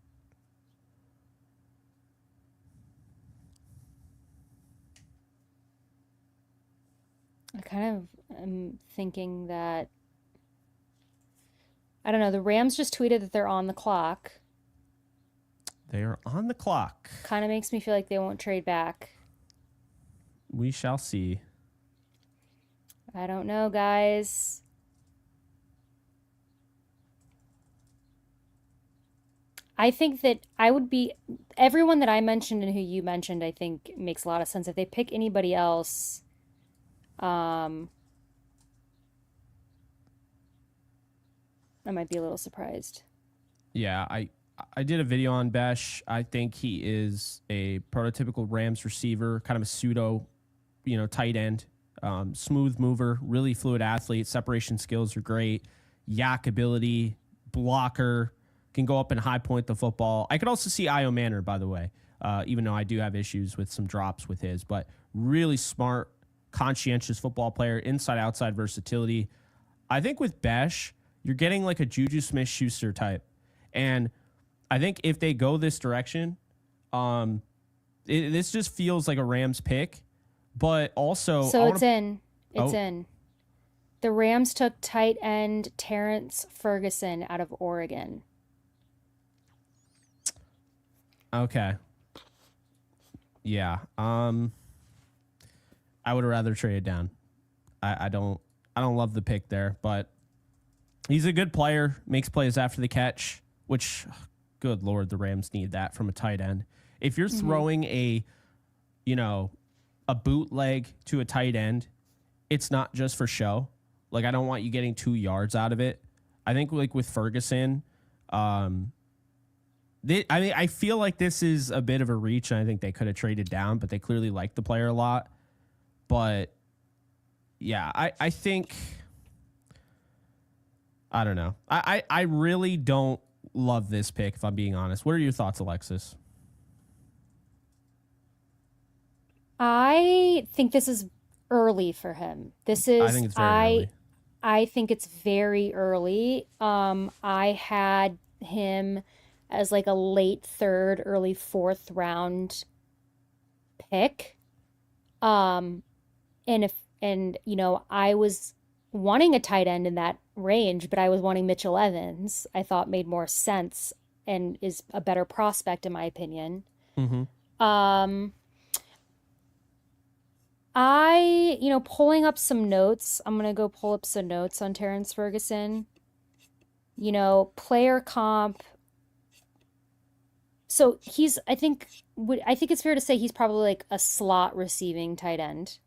I kind of am thinking that, I don't know, the Rams just tweeted that they're on the clock. They are on the clock. Kind of makes me feel like they won't trade back. We shall see. I don't know, guys. I think that everyone that I mentioned and who you mentioned, I think makes a lot of sense. If they pick anybody else, I might be a little surprised. Yeah, I did a video on Besh. I think he is a prototypical Rams receiver, kind of a pseudo, tight end, smooth mover, really fluid athlete. Separation skills are great. Yak ability, blocker, can go up and high point the football. I could also see Io Manor, by the way, even though I do have issues with some drops with his, but really smart, conscientious football player, inside-outside versatility. I think with Besh, you're getting like a Juju Smith-Schuster type. And I think if they go this direction, this just feels like a Rams pick, but also... So it's in. It's in. The Rams took tight end Terrence Ferguson out of Oregon. Okay. Yeah. I would rather trade it down. I don't love the pick there, but he's a good player, makes plays after the catch, which, good Lord, the Rams need that from a tight end. If you're throwing a bootleg to a tight end, it's not just for show. Like, I don't want you getting 2 yards out of it. I think like with Ferguson, I feel like this is a bit of a reach, and I think they could have traded down, but they clearly like the player a lot. But yeah, I think I don't know. I really don't love this pick, if I'm being honest. What are your thoughts, Alexis? I think this is early for him. This I is think it's very early. I think it's very early. I had him as like a late third, early fourth round pick. Um, and if and you know, I was wanting a tight end in that range, but I was wanting Mitchell Evans. I thought made more sense and is a better prospect in my opinion. Mm-hmm. Um, pulling up some notes. I'm gonna go pull up some notes on Terrence Ferguson. Player comp. So I think it's fair to say he's probably like a slot receiving tight end.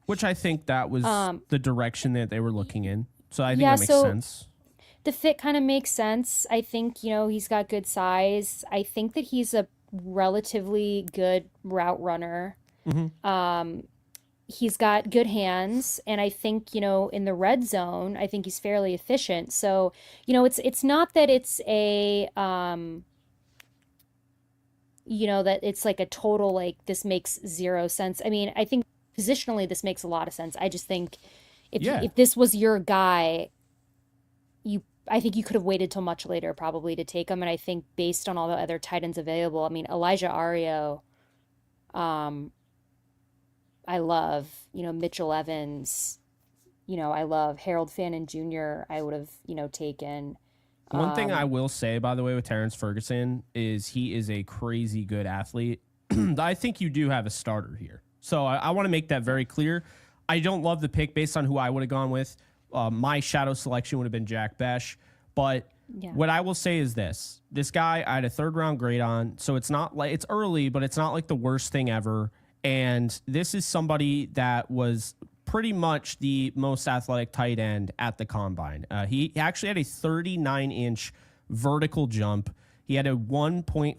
Which I think that was Um, the direction that they were looking in. So I think yeah, that makes so sense. the fit kind of makes sense. I think, he's got good size. I think that he's a relatively good route runner. Mm-hmm. Um, he's got good hands, and I think, in the red zone, I think he's fairly efficient. So, it's not that it's that it's like a total like this makes zero sense. I mean, I think positionally this makes a lot of sense. I just think Yeah. if this was your guy, I think you could have waited till much later probably to take him. And I think based on all the other tight ends available, I mean Elijah Ario, um, I love, Mitchell Evans, I love Harold Fannin Jr. I would have, taken. One thing I Um, will say, by the way, with Terrence Ferguson is he is a crazy good athlete. I think you do have a starter here. So I want to make that very clear. I don't love the pick based on who I would have gone with. My shadow selection would have been Jack Besh. But yeah. what I will say is this guy, I had a third round grade on. So it's not like it's early, but it's not like the worst thing ever. And this is somebody that was pretty much the most athletic tight end at the combine. He actually had a 39-inch vertical jump. He had a 1.55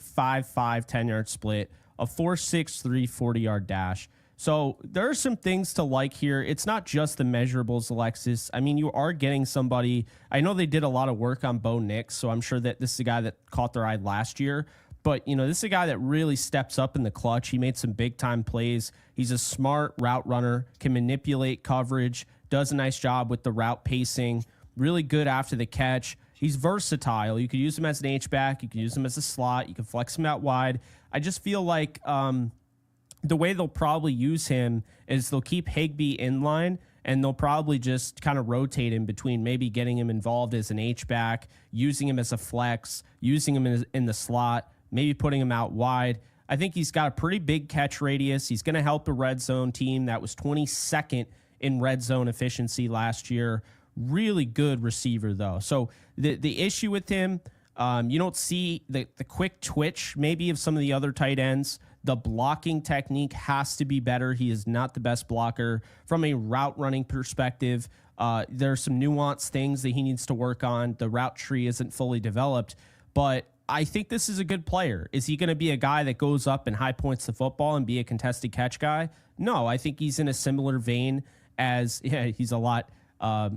10-yard split, a 4.63 40-yard dash. So there are some things to like here. It's not just the measurables, Alexis. I mean, you are getting somebody. I know they did a lot of work on Bo Nix, so I'm sure that this is a guy that caught their eye last year. But, this is a guy that really steps up in the clutch. He made some big time plays. He's a smart route runner, can manipulate coverage, does a nice job with the route pacing, really good after the catch. He's versatile. You could use him as an H-back. You could use him as a slot. You can flex him out wide. I just feel like the way they'll probably use him is they'll keep Higbee in line and they'll probably just kind of rotate him between maybe getting him involved as an H-back, using him as a flex, using him in the slot, maybe putting him out wide. I think he's got a pretty big catch radius. He's going to help a red zone team that was 22nd in red zone efficiency last year. Really good receiver, though. So the issue with him, you don't see the quick twitch maybe of some of the other tight ends. The blocking technique has to be better. He is not the best blocker. From a route running perspective, there are some nuanced things that he needs to work on. The route tree isn't fully developed, but I think this is a good player. Is he going to be a guy that goes up and high points the football and be a contested catch guy? No, I think he's in a similar vein as, he's a lot,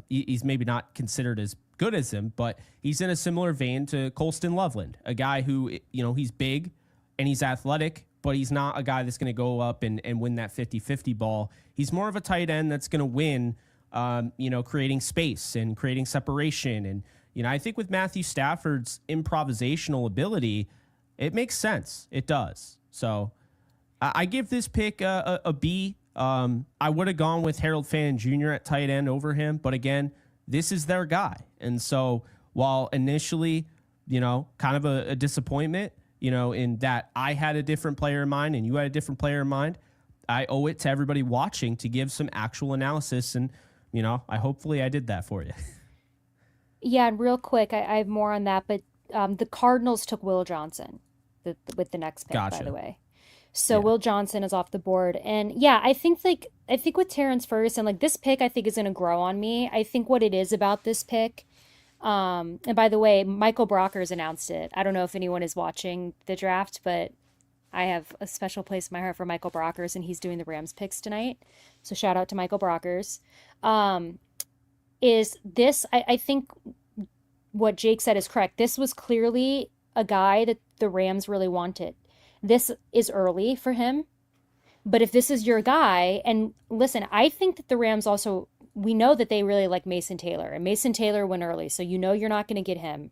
he's maybe not considered as good as him, but he's in a similar vein to Colston Loveland, a guy who, he's big and he's athletic, but he's not a guy that's going to go up and win that 50-50 ball. He's more of a tight end that's going to win, creating space and creating separation. And, I think with Matthew Stafford's improvisational ability, it makes sense. It does. So I give this pick a B. I would have gone with Harold Fannin Jr. at tight end over him. But again, this is their guy. And so while initially, kind of a disappointment, in that I had a different player in mind and you had a different player in mind, I owe it to everybody watching to give some actual analysis. And, hopefully I did that for you. Yeah, and real quick, I have more on that, but the Cardinals took Will Johnson with the next pick, by the Gotcha. way. So Yeah. Will Johnson is off the board. And yeah, I think with Terrence Ferguson, like this pick I think is gonna grow on me. I think what it is about this pick, and by the way, Michael Brockers announced it. I don't know if anyone is watching the draft, but I have a special place in my heart for Michael Brockers, and he's doing the Rams picks tonight. So shout out to Michael Brockers. Is this I think what Jake said is correct. This was clearly a guy that the Rams really wanted. This is early for him, but if this is your guy, and listen, I think that the Rams also, we know that they really like Mason Taylor, and Mason Taylor went early, so you know you're not going to get him.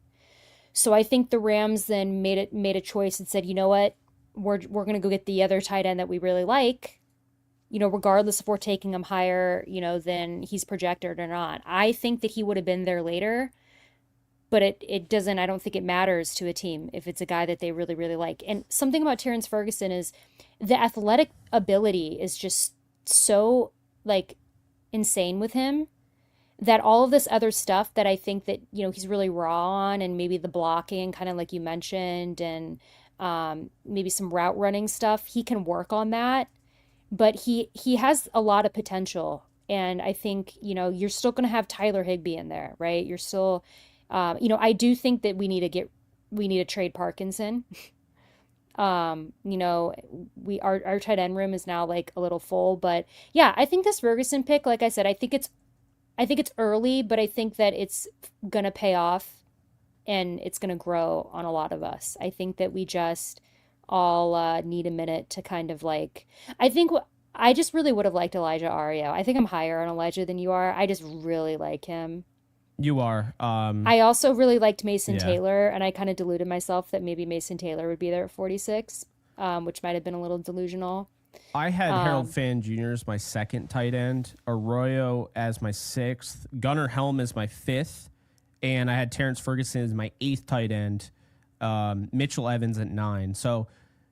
So I think the Rams then made a choice and said, you know what, we're going to go get the other tight end that we really like, regardless if we're taking him higher, than he's projected or not. I think that he would have been there later, but it doesn't, I don't think it matters to a team if it's a guy that they really, really like. And something about Terrence Ferguson is the athletic ability is just so like insane with him that all of this other stuff that I think that, he's really raw on, and maybe the blocking, kind of like you mentioned, and maybe some route running stuff, he can work on that. But he has a lot of potential. And I think, you're still going to have Tyler Higbee in there, right? You're still, I do think that we need to trade Parkinson. Our tight end room is now like a little full, but yeah, I think this Ferguson pick, like I said, I think it's early, but I think that it's gonna pay off and it's gonna grow on a lot of us. I think that we just all need a minute to kind of like. I think I just really would have liked Elijah Ario. I think I'm higher on Elijah than you are. I just really like him. You are. I also really liked Mason Yeah. Taylor, and I kind of deluded myself that maybe Mason Taylor would be there at 46, which might have been a little delusional. I had Harold Um, Fan Jr. as my second tight end, Arroyo as my sixth, Gunnar Helm as my fifth, and I had Terrence Ferguson as my eighth tight end, Mitchell Evans at 9. So,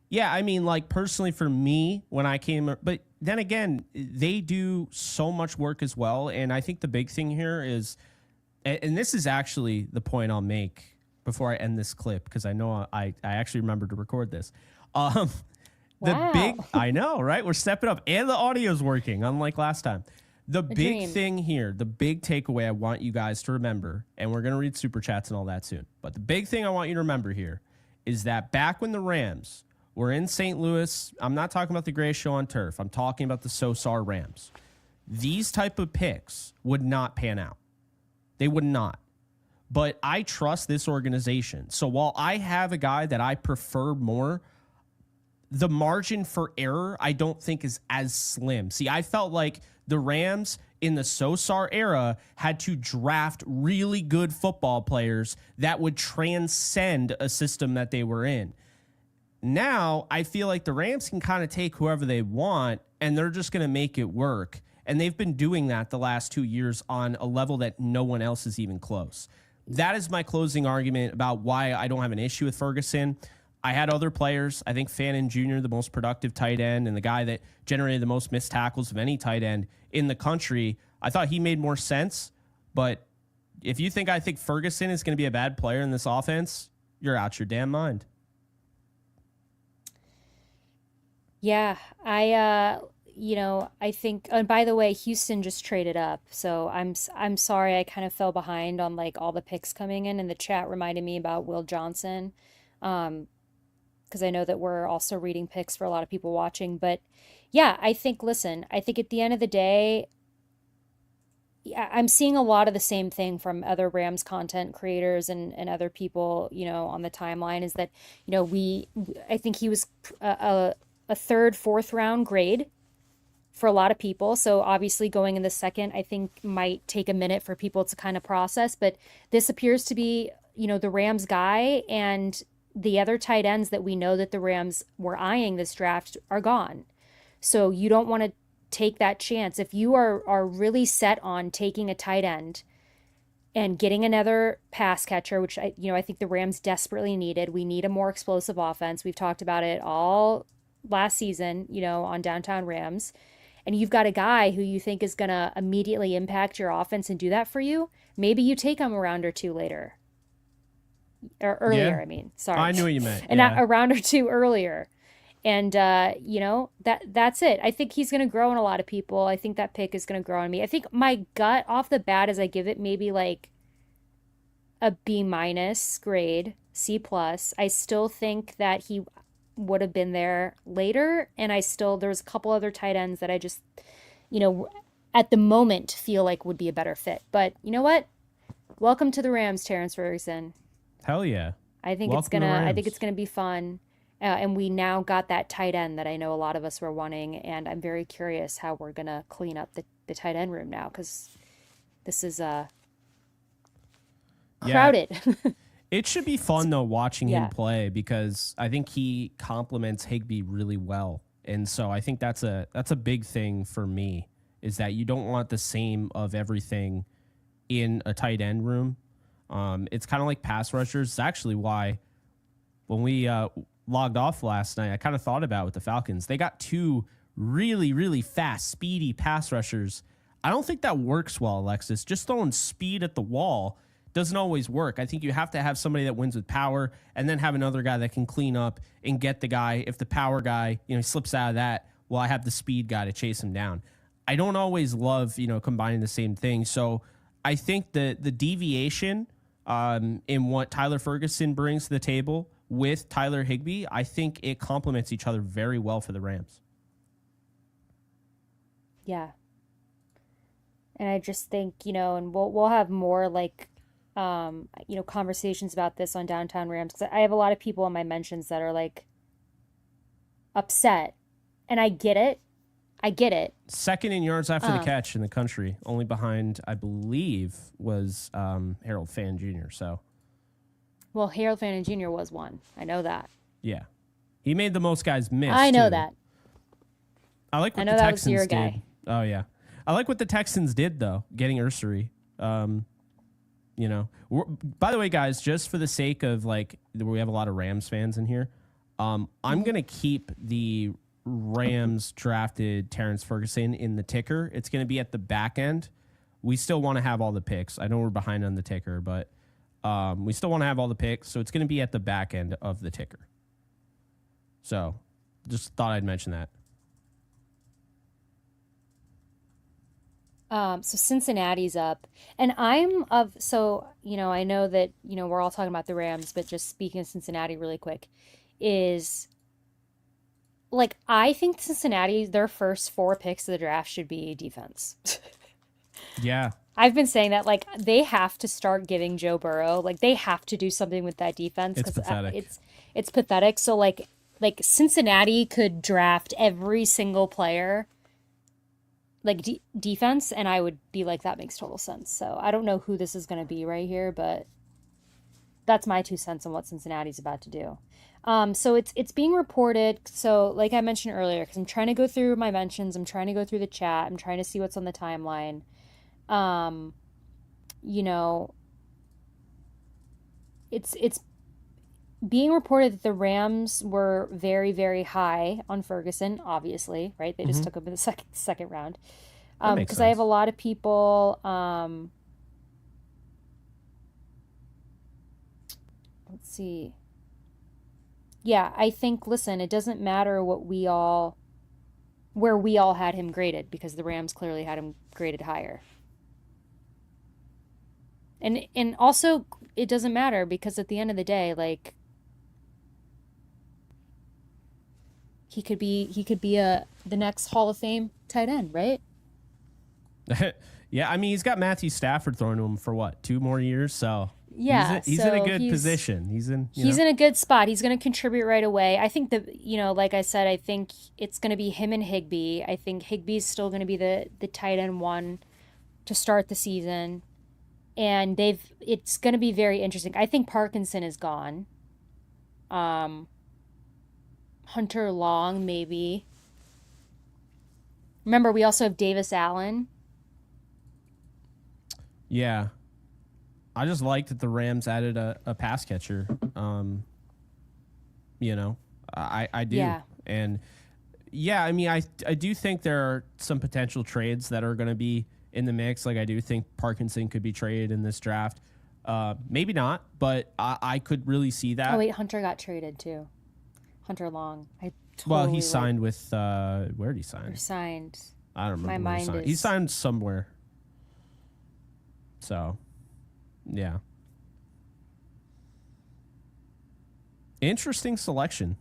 yeah, I mean, like personally for me, when I came, but then again, they do so much work as well. And I think the big thing here is, and this is actually the point I'll make before I end this clip, because I know I actually remembered to record this. Um, wow. I know, right? We're stepping up, and the audio's working, unlike last time. The A big dream. thing here, the big takeaway I want you guys to remember, and we're going to read super chats and all that soon, but the big thing I want you to remember here is that back when the Rams were in St. Louis, I'm not talking about the Gray Show on turf, I'm talking about the Sosar Rams. These type of picks would not pan out. They would not. But I trust this organization. So while I have a guy that I prefer more, the margin for error I don't think is as slim. See, I felt like the Rams in the Sosar era had to draft really good football players that would transcend a system that they were in. Now, I feel like the Rams can kind of take whoever they want and they're just going to make it work. And they've been doing that the last 2 years on a level that no one else is even close. That is my closing argument about why I don't have an issue with Ferguson. I had other players. I think Fannin Jr., the most productive tight end and the guy that generated the most missed tackles of any tight end in the country, I thought he made more sense. But if you think I think Ferguson is going to be a bad player in this offense, you're out your damn mind. Yeah, I think, and by the way, Houston just traded up. So I'm sorry I kind of fell behind on like all the picks coming in, and the chat reminded me about Will Johnson. Um, because I know that we're also reading picks for a lot of people watching, but yeah, listen, I think at the end of the day, I'm seeing a lot of the same thing from other Rams content creators and other people, on the timeline is that, I think he was a third, fourth round grade for a lot of people. So obviously going in the second, I think might take a minute for people to kind of process, but this appears to be, the Rams guy, and the other tight ends that we know that the Rams were eyeing this draft are gone. So you don't want to take that chance. If you are really set on taking a tight end and getting another pass catcher, which I think the Rams desperately needed. We need a more explosive offense. We've talked about it all last season, on Downtown Rams. And you've got a guy who you think is going to immediately impact your offense and do that for you. Maybe you take him a round or two later. Or earlier, Yeah, I mean, sorry. I knew what you meant. And not Yeah. a round or two earlier. And that's it. I think he's gonna grow on a lot of people. I think that pick is gonna grow on me. I think my gut off the bat is I give it maybe like a B minus grade, C plus. I still think that he would have been there later, and there's a couple other tight ends that I just, you know, at the moment feel like would be a better fit. But you know what? Welcome to the Rams, Terrence Ferguson. Hell yeah. Welcome to the I think it's Rams. gonna be fun. And we now got that tight end that I know a lot of us were wanting, and I'm very curious how we're gonna clean up the tight end room now because this is Yeah. crowded. It should be fun though watching him Yeah, play because I think he complements Higbee really well. And so I think that's a big thing for me is that you don't want the same of everything in a tight end room. It's kind of like pass rushers. It's actually why when we logged off last night, I kind of thought about with the Falcons. They got two really, really fast, speedy pass rushers. I don't think that works well, Alexis. Just throwing speed at the wall doesn't always work. I think you have to have somebody that wins with power and then have another guy that can clean up and get the guy. If the power guy, slips out of that, well, I have the speed guy to chase him down. I don't always love, combining the same thing. So I think the deviation in what Tyler Ferguson brings to the table with Tyler Higbee, I think it complements each other very well for the Rams. yeah. And I just think, and we'll have more like conversations about this on Downtown Rams because I have a lot of people in my mentions that are like upset, and I get it. I get it. Second in yards after the Um, catch in the country, only behind, I believe, was Harold Fan Jr. So, well, Harold Fannin Jr. was one. I know that. yeah. He made the most guys miss, I know too. that. I like I what know the that was your Texans guy. did. Oh, yeah. I like what the Texans did, though, getting Ursary. By the way, guys, just for the sake of, we have a lot of Rams fans in here, I'm going to keep the Rams drafted Terrence Ferguson in the ticker. It's going to be at the back end. We still want to have all the picks. I know we're behind on the ticker, but we still want to have all the picks. So it's going to be at the back end of the ticker. So just thought I'd mention that. So Cincinnati's up, and I know that we're all talking about the Rams, but just speaking of Cincinnati really quick, is like I think Cincinnati their first four picks of the draft should be defense. Yeah, I've been saying that like they have to start giving Joe Burrow like they have to do something with that defense it's because pathetic. it's pathetic. So like Cincinnati could draft every single player like defense, and I would be like that makes total sense. So I don't know who this is going to be right here, but that's my 2 cents on what Cincinnati's about to do. So it's being reported. So like I mentioned earlier, because I'm trying to go through my mentions, I'm trying to go through the chat, I'm trying to see what's on the timeline. Um, you know, it's being reported that the Rams were very very high on Ferguson. Obviously, right? They just Hmm. took him in the second round. That makes Because I have a sense. lot of people. Let's see. Yeah, I think. Listen, it doesn't matter where we all had him graded because the Rams clearly had him graded higher. And also it doesn't matter because at the end of the day, like he could be a the next Hall of Fame tight end, right? Yeah, I mean, he's got Matthew Stafford throwing to him for what, 2 more years? So Yeah, he's in a so good position. He's in, he's in a good spot. He's going to contribute right away. I think that, like I said, I think it's going to be him and Higbee. I think Higbee's still going to be the tight end one to start the season. And it's going to be very interesting. I think Parkinson is gone. Um, Hunter Long, maybe. Remember, we also have Davis Allen. Yeah. I just like that the Rams added a pass catcher. You know, I do. Yeah. And yeah, I mean, I do think there are some potential trades that are going to be in the mix. Like, I do think Parkinson could be traded in this draft. Maybe not, but I could really see Oh, that. wait, Hunter got traded too. Hunter Long. I Well, he totally signed with, where did he sign? resigned. I don't My remember where he mind signed. He is. signed somewhere. So, yeah. Interesting selection.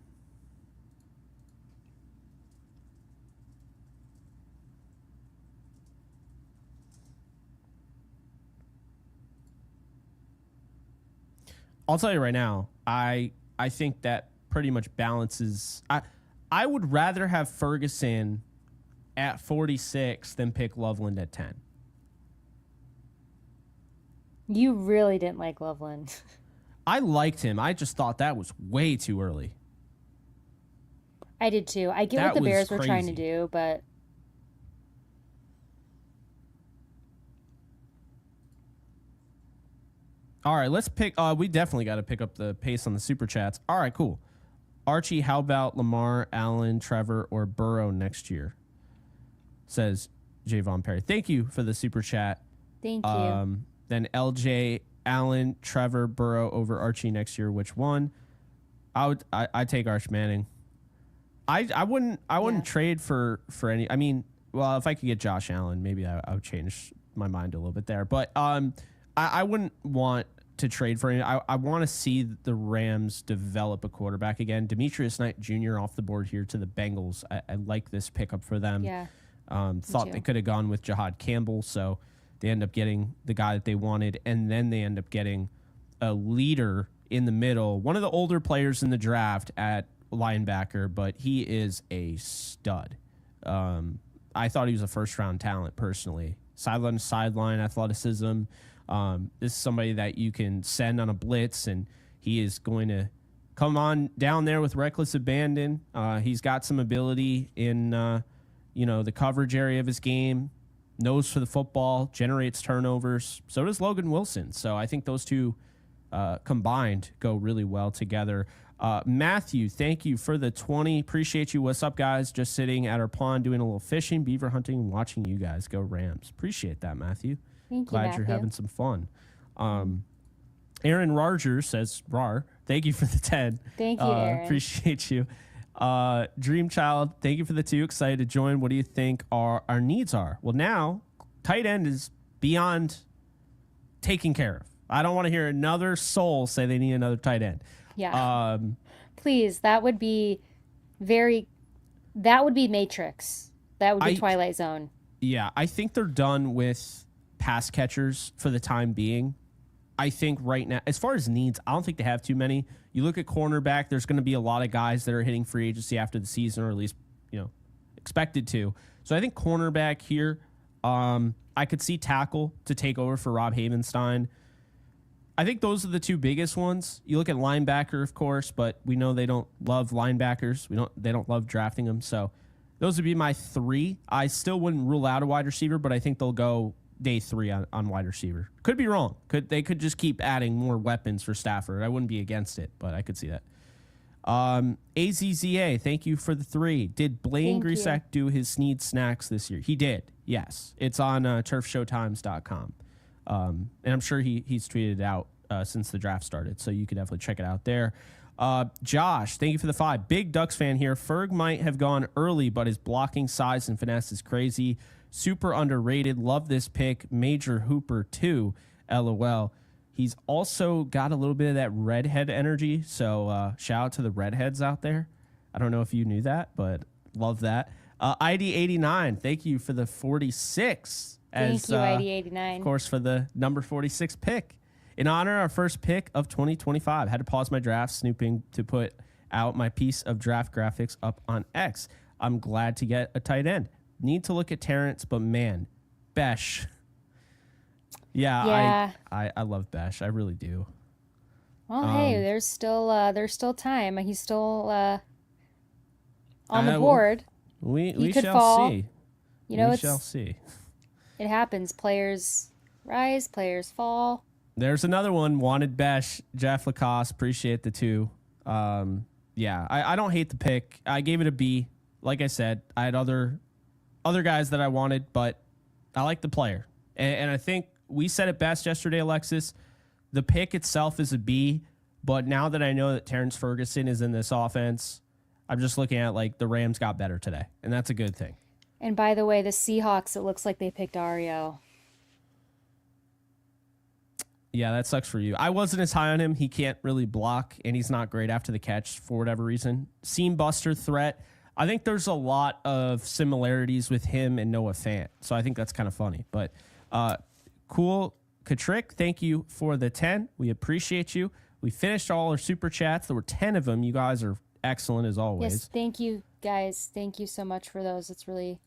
I'll tell you right now, I think that pretty much balances. I would rather have Ferguson at 46 than pick Loveland at 10. You really didn't like Loveland. I liked him. I just thought that was way too early. I did too. I get That what the was Bears were trying to crazy. do, but All right, let's pick. We definitely got to pick up the pace on the super chats. All right, cool. Archie, how about Lamar, Allen, Trevor, or Burrow next year? Says Javon Perry. Thank you for the super chat. thank you. Then LJ, Allen, Trevor, Burrow over Archie next year. Which one? I take Arch Manning. I wouldn't trade for any. I mean, well, if I could get Josh Allen, maybe I would change my mind a little bit there. But I wouldn't want to trade for any. I want to see the Rams develop a quarterback again. Demetrius Knight Jr. off the board here to the Bengals. I like this pickup for them. Yeah. Thought they could have gone with Jahad Campbell, so they end up getting the guy that they wanted, and then they end up getting a leader in the middle, one of the older players in the draft at linebacker, but he is a stud. I thought he was a first-round talent personally. Sideline to sideline athleticism. This is somebody that you can send on a blitz, and he is going to come on down there with reckless abandon. He's got some ability in the coverage area of his game, knows for the football, generates turnovers. So does Logan Wilson. So I think those two combined go really well together. Matthew, thank you for the 20. Appreciate you. What's up, guys? Just sitting at our pond doing a little fishing, beaver hunting, and watching you guys go Rams. Appreciate that, Matthew. Thank you, Glad Matthew. you're having some fun. Aaron Rogers says, "Rar, thank you for the 10." Thank you, Aaron. Appreciate you. Dream Child, thank you for the 2. Excited to join. What do you think our needs are? Well, now tight end is beyond taken care of. I don't want to hear another soul say they need another tight end. Yeah. Please, that would be Matrix. That would be Twilight Zone. Yeah, I think they're done with pass catchers for the time being. I think right now, as far as needs, I don't think they have too many. You look at cornerback, there's going to be a lot of guys that are hitting free agency after the season, or at least, expected to. So I think cornerback here, I could see tackle to take over for Rob Havenstein. I think those are the 2 biggest ones. You look at linebacker, of course, but we know they don't love linebackers. They don't love drafting them. So those would be my 3. I still wouldn't rule out a wide receiver, but I think they'll go day 3 on wide receiver. Could be wrong. They could just keep adding more weapons for Stafford. I wouldn't be against it, but I could see that. AZZA, thank you for the 3. Did Blaine Grisak do his Sneed snacks this year? He did. Yes. It's on turfshowtimes.com. And I'm sure he's tweeted it out since the draft started, so you could definitely check it out there. Josh, thank you for the 5. Big Ducks fan here. Ferg might have gone early, but his blocking size and finesse is crazy. Super underrated. Love this pick. Major Hooper too. LOL. He's also got a little bit of that redhead energy, so shout out to the redheads out there. I don't know if you knew that, but love that. ID89, thank you for the 46. Thank you, ID89. Of course, for the number 46 pick. In honor of our first pick of 2025, had to pause my draft snooping to put out my piece of draft graphics up on X. I'm glad to get a tight end. Need to look at Terrence, but man, Besh. Yeah. I love Besh. I really do. Well, hey, there's still time. He's still on the board. We could shall fall. see. We shall see. It happens. Players rise, players fall. There's another one. Wanted Besh, Jeff Lacoste. Appreciate the 2. I don't hate the pick. I gave it a B. Like I said, I had other guys that I wanted, but I like the player. And I think we said it best yesterday, Alexis. The pick itself is a B, but now that I know that Terrence Ferguson is in this offense, I'm just looking at the Rams got better today, and that's a good thing. And by the way, the Seahawks, it looks like they picked Ario. Yeah, that sucks for you. I wasn't as high on him. He can't really block, and he's not great after the catch for whatever reason. Seam buster threat. I think there's a lot of similarities with him and Noah Fant, so I think that's kind of funny. But cool. Katrick, thank you for the 10. We appreciate you. We finished all our super chats. There were 10 of them. You guys are excellent as always. Yes, thank you, guys. Thank you so much for those. It's really,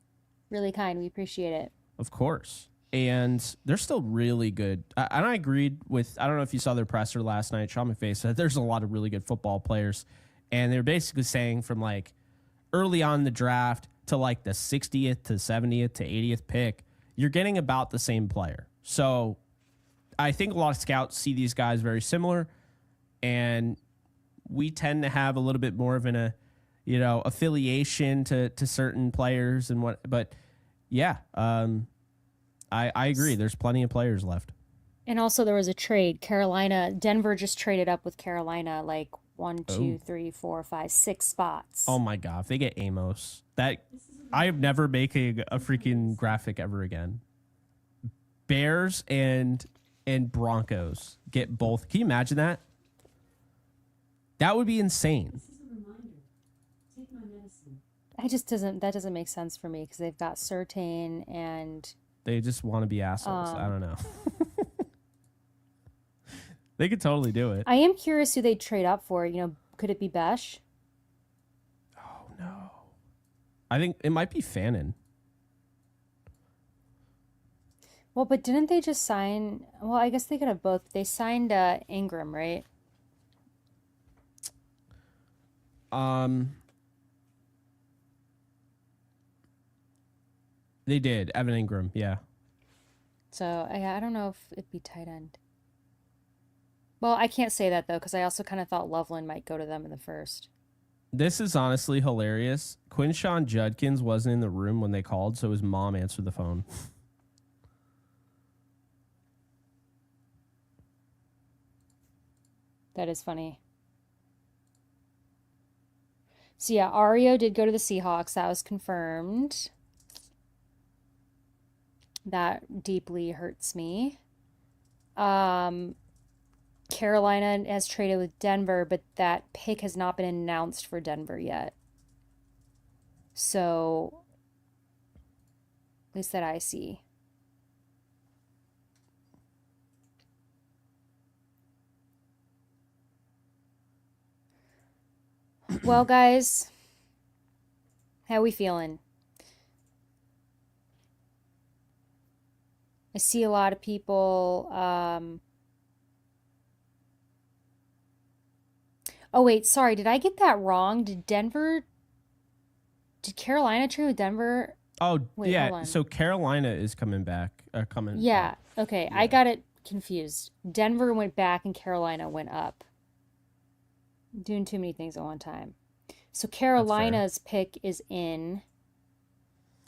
really kind. We appreciate it. Of course. And they're still really good. And I agreed with, I don't know if you saw their presser last night. Sean McVay said there's a lot of really good football players. And they're basically saying from like early on in the draft to like the 60th to 70th to 80th pick, you're getting about the same player. So I think a lot of scouts see these guys very similar. And we tend to have a little bit more of an, affiliation to certain players and what, but yeah, I agree. There's plenty of players left. And also there was a trade. Denver just traded up with Carolina like 1, 2, 3, 4, 5, 6 spots. Oh my God. If they get Amos, that I am never making a freaking graphic ever again. Bears and Broncos get both. Can you imagine that? That would be insane. That doesn't make sense for me because they've got Surtain and they just want to be assholes. I don't know. They could totally do it. I am curious who they'd trade up for. Could it be Besh? Oh no. I think it might be Fannin. Well, but didn't they just sign? Well, I guess they could have both. They signed Ingram, right? They did. Evan Ingram, yeah. So I don't know if it'd be tight end. Well, I can't say that though because I also kind of thought Loveland might go to them in the first. This is honestly hilarious. Quinshawn Judkins wasn't in the room when they called, so his mom answered the phone. That is funny. So yeah, Ario did go to the Seahawks. That was confirmed. That deeply hurts me. Carolina has traded with Denver, but that pick has not been announced for Denver yet. So, at least that I see. Well, guys, how we feeling? I see a lot of people. Oh, wait, sorry. Did I get that wrong? Did Carolina trade with Denver? Oh, Wait, yeah. So Carolina is coming back. Yeah. Okay. Yeah. I got it confused. Denver went back and Carolina went up. Doing too many things at one time. So Carolina's pick is in.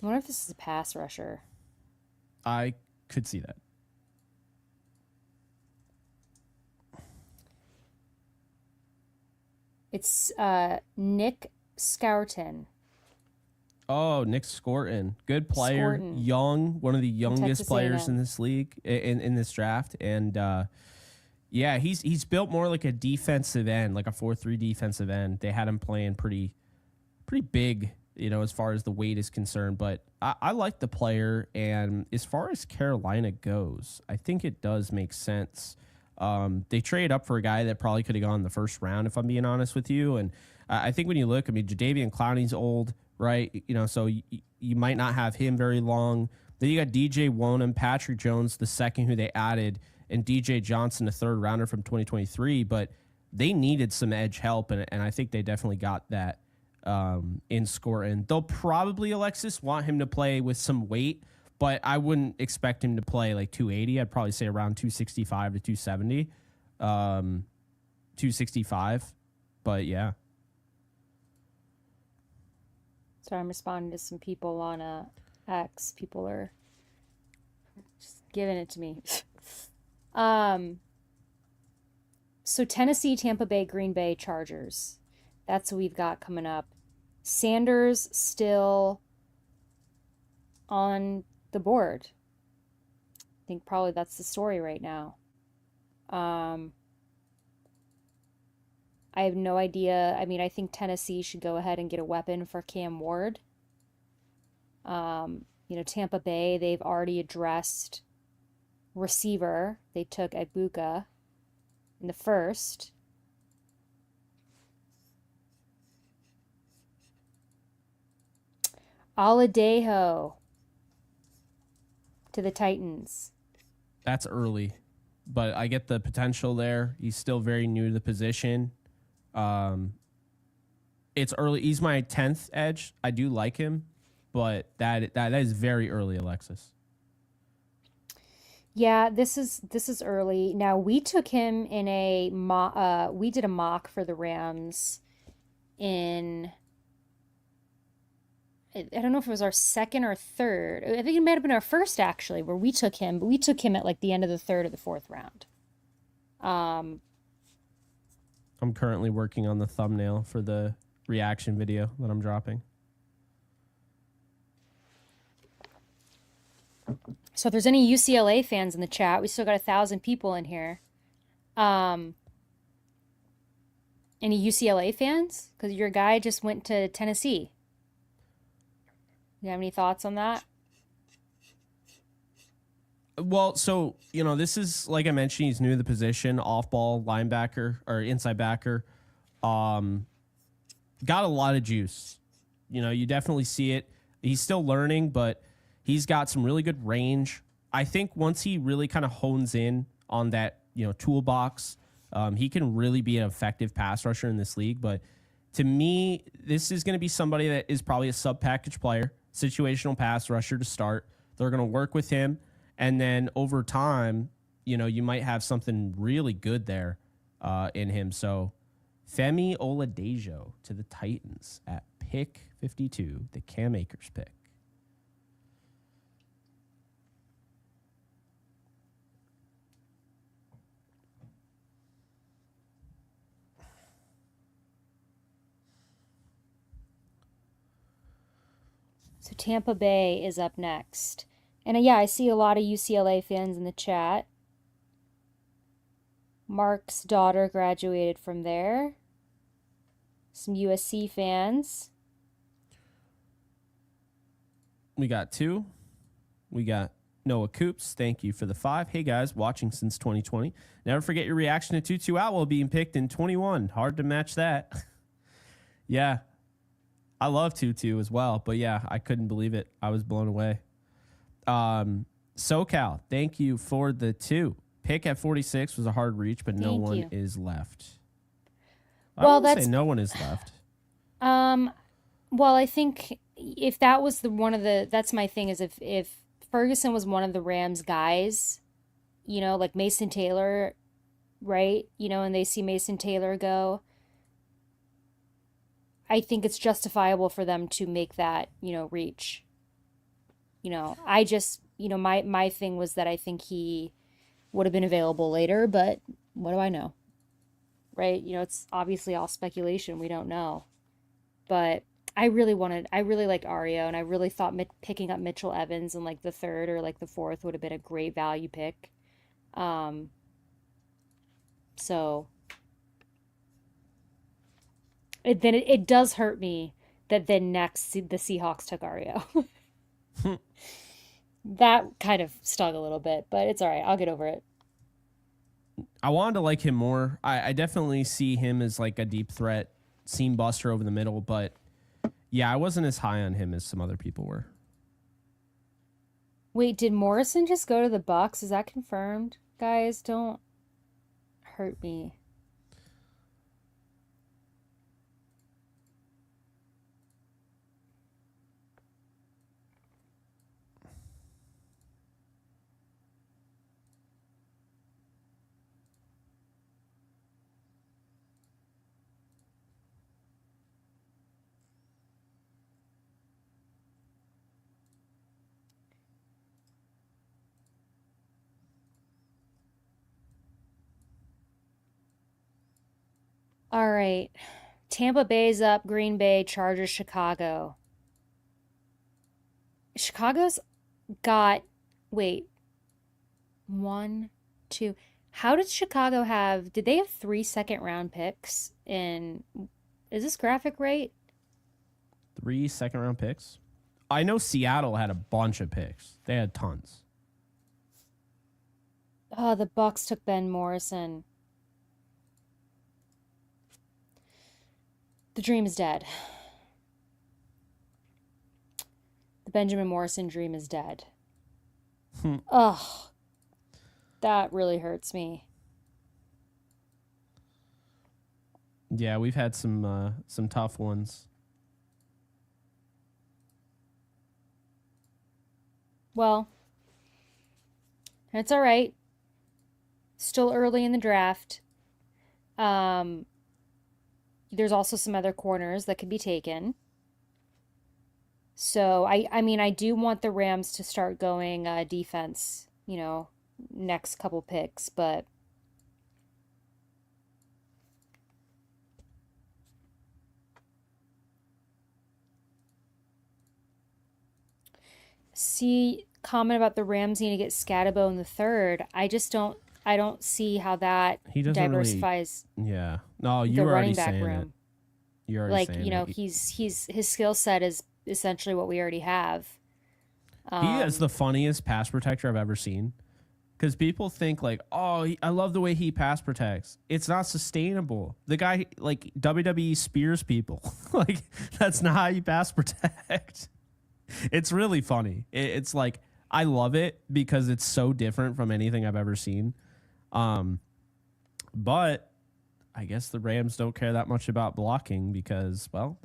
I wonder if this is a pass rusher. I could see that. It's Nick Scourton. Oh, Nick Scourton. Good player. Scourton. Young. One of the youngest Texas players A&M. in this league, in this draft. And yeah, he's built more like a defensive end, like a 4-3 defensive end. They had him playing pretty big, as far as the weight is concerned. But I like the player. And as far as Carolina goes, I think it does make sense. They trade up for a guy that probably could have gone in the first round, if I'm being honest with you. And I think when you look, Jadeveon Clowney's old, right? So you might not have him very long. Then you got DJ Wonham, Patrick Jones, the second who they added, and DJ Johnson, a third rounder from 2023. But they needed some edge help, and I think they definitely got that in scoring. They'll probably, Alexis, want him to play with some weight, but I wouldn't expect him to play like 280. I'd probably say around 265 to 270. 265. But yeah. Sorry, I'm responding to some people on X. People are just giving it to me. So Tennessee, Tampa Bay, Green Bay, Chargers. That's what we've got coming up. Sanders still on the board. I think probably that's the story right now. I have no idea. I think Tennessee should go ahead and get a weapon for Cam Ward. Tampa Bay, they've already addressed receiver. They took Ibuka in the first. Aladejo to the Titans. That's early, but I get the potential there. He's still very new to the position. It's early. He's my 10th edge. I do like him, but that is very early, Alexis. Yeah, this is early. Now we took him in a we did a mock for the Rams in I don't know if it was our second or third. I think it might have been our first actually, where we took him, but we took him at like the end of the third or the fourth round. Um, I'm currently working on the thumbnail for the reaction video that I'm dropping. so if there's any UCLA fans in the chat, we still got 1,000 people in here. Um, any UCLA fans? Because your guy just went to Tennessee. You have any thoughts on that? Well, so, this is, like I mentioned, he's new to the position, off-ball linebacker or inside backer. Got a lot of juice. You definitely see it. He's still learning, but he's got some really good range. I think once he really kind of hones in on that, toolbox, he can really be an effective pass rusher in this league. But to me, this is going to be somebody that is probably a sub-package player, situational pass rusher to start. They're going to work with him. And then over time, you might have something really good there in him. So Femi Oladejo to the Titans at pick 52, the Cam Akers pick. So Tampa Bay is up next. And yeah, I see a lot of UCLA fans in the chat. Mark's daughter graduated from there. Some USC fans. We got 2. We got Noah Coops. Thank you for the 5. Hey, guys, watching since 2020. Never forget your reaction to Tutu Atwell being picked in 21. Hard to match that. Yeah. I love Tutu as well. But, yeah, I couldn't believe it. I was blown away. SoCal, thank you for the 2. Pick at 46 was a hard reach, but no one is left. Well, I would say no one is left. Well, I think if that was that's my thing is if Ferguson was one of the Rams guys, like Mason Taylor, right? And they see Mason Taylor go, I think it's justifiable for them to make that, reach. I just, my thing was that I think he would have been available later, but what do I know? Right? It's obviously all speculation. We don't know. But I really liked Ario, and I really thought picking up Mitchell Evans in like the third or like the fourth would have been a great value pick. So it does hurt me that then next the Seahawks took Ario. That kind of stung a little bit, but it's all right. I'll get over it. I wanted to like him more. I definitely see him as like a deep threat, seam buster over the middle, but yeah, I wasn't as high on him as some other people were. Wait, did Morrison just go to the Bucs? Is that confirmed? Guys, don't hurt me. All right. Tampa Bay's up, Green Bay, Chargers, Chicago. Chicago's got, wait, 1, 2. How did Chicago did they have 3 second-round picks in, is this graphic right? 3 second-round picks? I know Seattle had a bunch of picks. They had tons. Oh, the Bucs took Ben Morrison. The dream is dead. The Benjamin Morrison dream is dead. Hmm. Ugh, that really hurts me. Yeah, we've had some tough ones. Well, it's all right. Still early in the draft. Um, there's also some other corners that could be taken. So I mean, I do want the Rams to start going defense, next couple picks, but see comment about the Rams need to get Scatabo in the third. I don't see how that He doesn't really. diversifies Yeah. No, you the were already running back saying it. room. You're already Like, saying it. he's his skill set is essentially what we already have. He is Um, the funniest pass protector I've ever seen. Because people think like, oh, I love the way he pass protects. It's not sustainable. The guy like WWE spears people. Like that's not how you pass protect. It's really funny. It's like I love it because it's so different from anything I've ever seen. But I guess the Rams don't care that much about blocking because, well,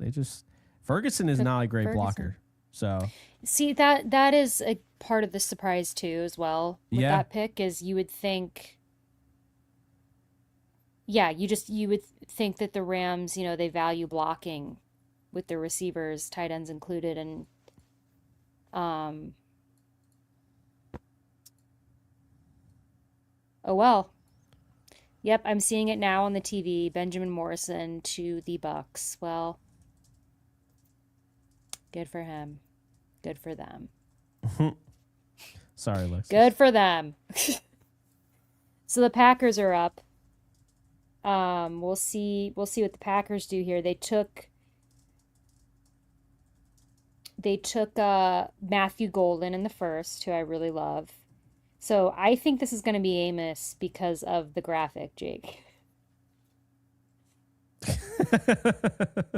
Ferguson is not a great Ferguson. blocker. So See, that is a part of the surprise too, as well, with yeah, that pick, is you would think, yeah, you would think that the Rams, they value blocking with their receivers, tight ends included, and um, oh well. Yep, I'm seeing it now on the TV. Benjamin Morrison to the Bucks. Well, good for him. Good for them. sorry, Alexis. Good for them. So the Packers are up. We'll see what the Packers do here. They took Matthew Golden in the first, who I really love. So I think this is going to be Amos because of the graphic, Jake.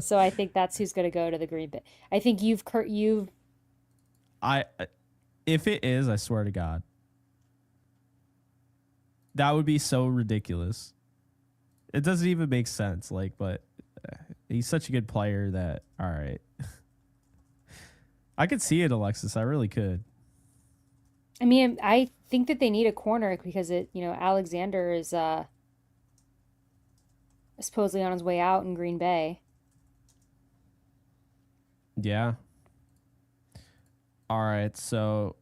So I think that's who's going to go to the Green Bay. I think you've I if it is, I swear to God, that would be so ridiculous. It doesn't even make sense. Like, but he's such a good player that all right, I could see it, Alexis. I really could. I mean, I think that they need a corner because Alexander is supposedly on his way out in Green Bay. Yeah. All right. So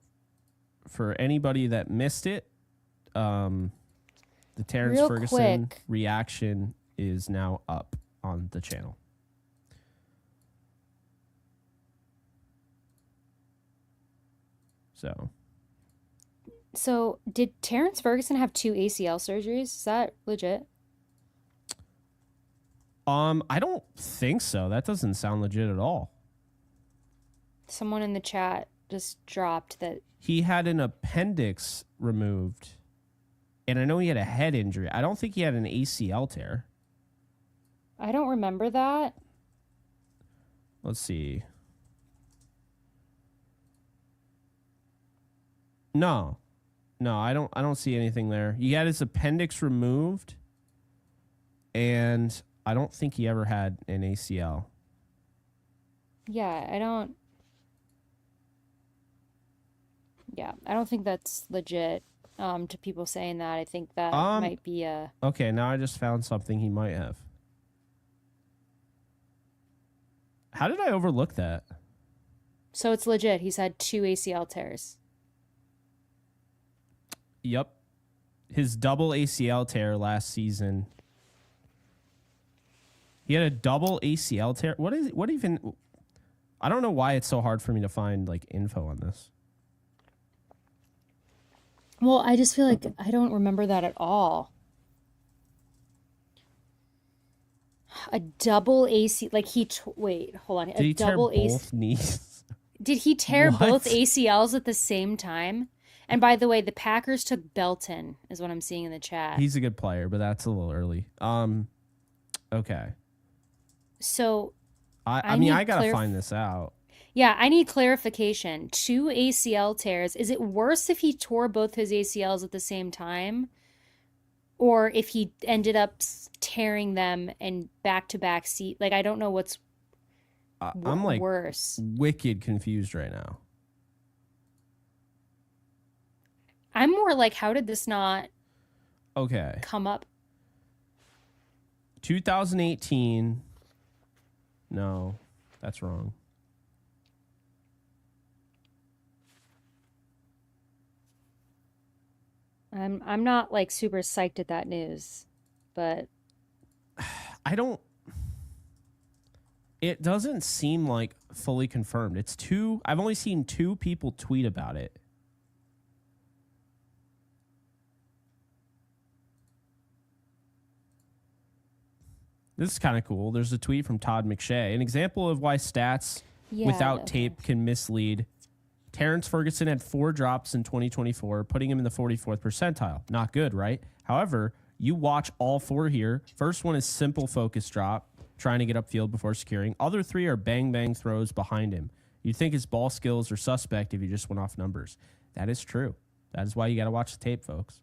for anybody that missed it, the Terrence Real Ferguson quick, reaction is now up on the channel. so did Terrence Ferguson have two ACL surgeries? Is that legit? I don't think so. That doesn't sound legit at all. Someone in the chat just dropped that. He had an appendix removed, and I know he had a head injury. I don't think he had an ACL tear. I don't remember that. Let's see. No, I don't see anything there. He had his appendix removed, and I don't think he ever had an ACL. Yeah, I don't. Yeah, I don't think that's legit. To people saying that, I think that might be a. Okay, now I just found something he might have. How did I overlook that? So it's legit. He's had two ACL tears. Yep. His double ACL tear last season. He had a double ACL tear. What even? I don't know why it's so hard for me to find like info on this. Well, I just feel like I don't remember that at all. A double AC, like wait, hold on. Did he tear double AC. both knees? Did he tear What? both ACLs at the same time? And by the way, the Packers took Belton, is what I'm seeing in the chat. He's a good player, but that's a little early. Okay. So I mean, I gotta find this out. Yeah, I need clarification. 2 ACL tears. Is it worse if he tore both his ACLs at the same time? Or if he ended up tearing them in back to back seat? Like, I don't know what's I'm like worse. wicked confused right now. I'm more like, how did this not Okay. come up? 2018. No, that's wrong. I'm not like super psyched at that news, but I don't. It doesn't seem like fully confirmed. It's two. I've only seen 2 people tweet about it. This is kind of cool. There's a tweet from Todd McShay. An example of why stats without okay. tape can mislead. Terrence Ferguson had 4 drops in 2024, putting him in the 44th percentile. Not good, right? However, you watch all 4 here. First one is simple focus drop, trying to get upfield before securing. Other 3 are bang-bang throws behind him. You'd think his ball skills are suspect if you just went off numbers. That is true. That is why you got to watch the tape, folks.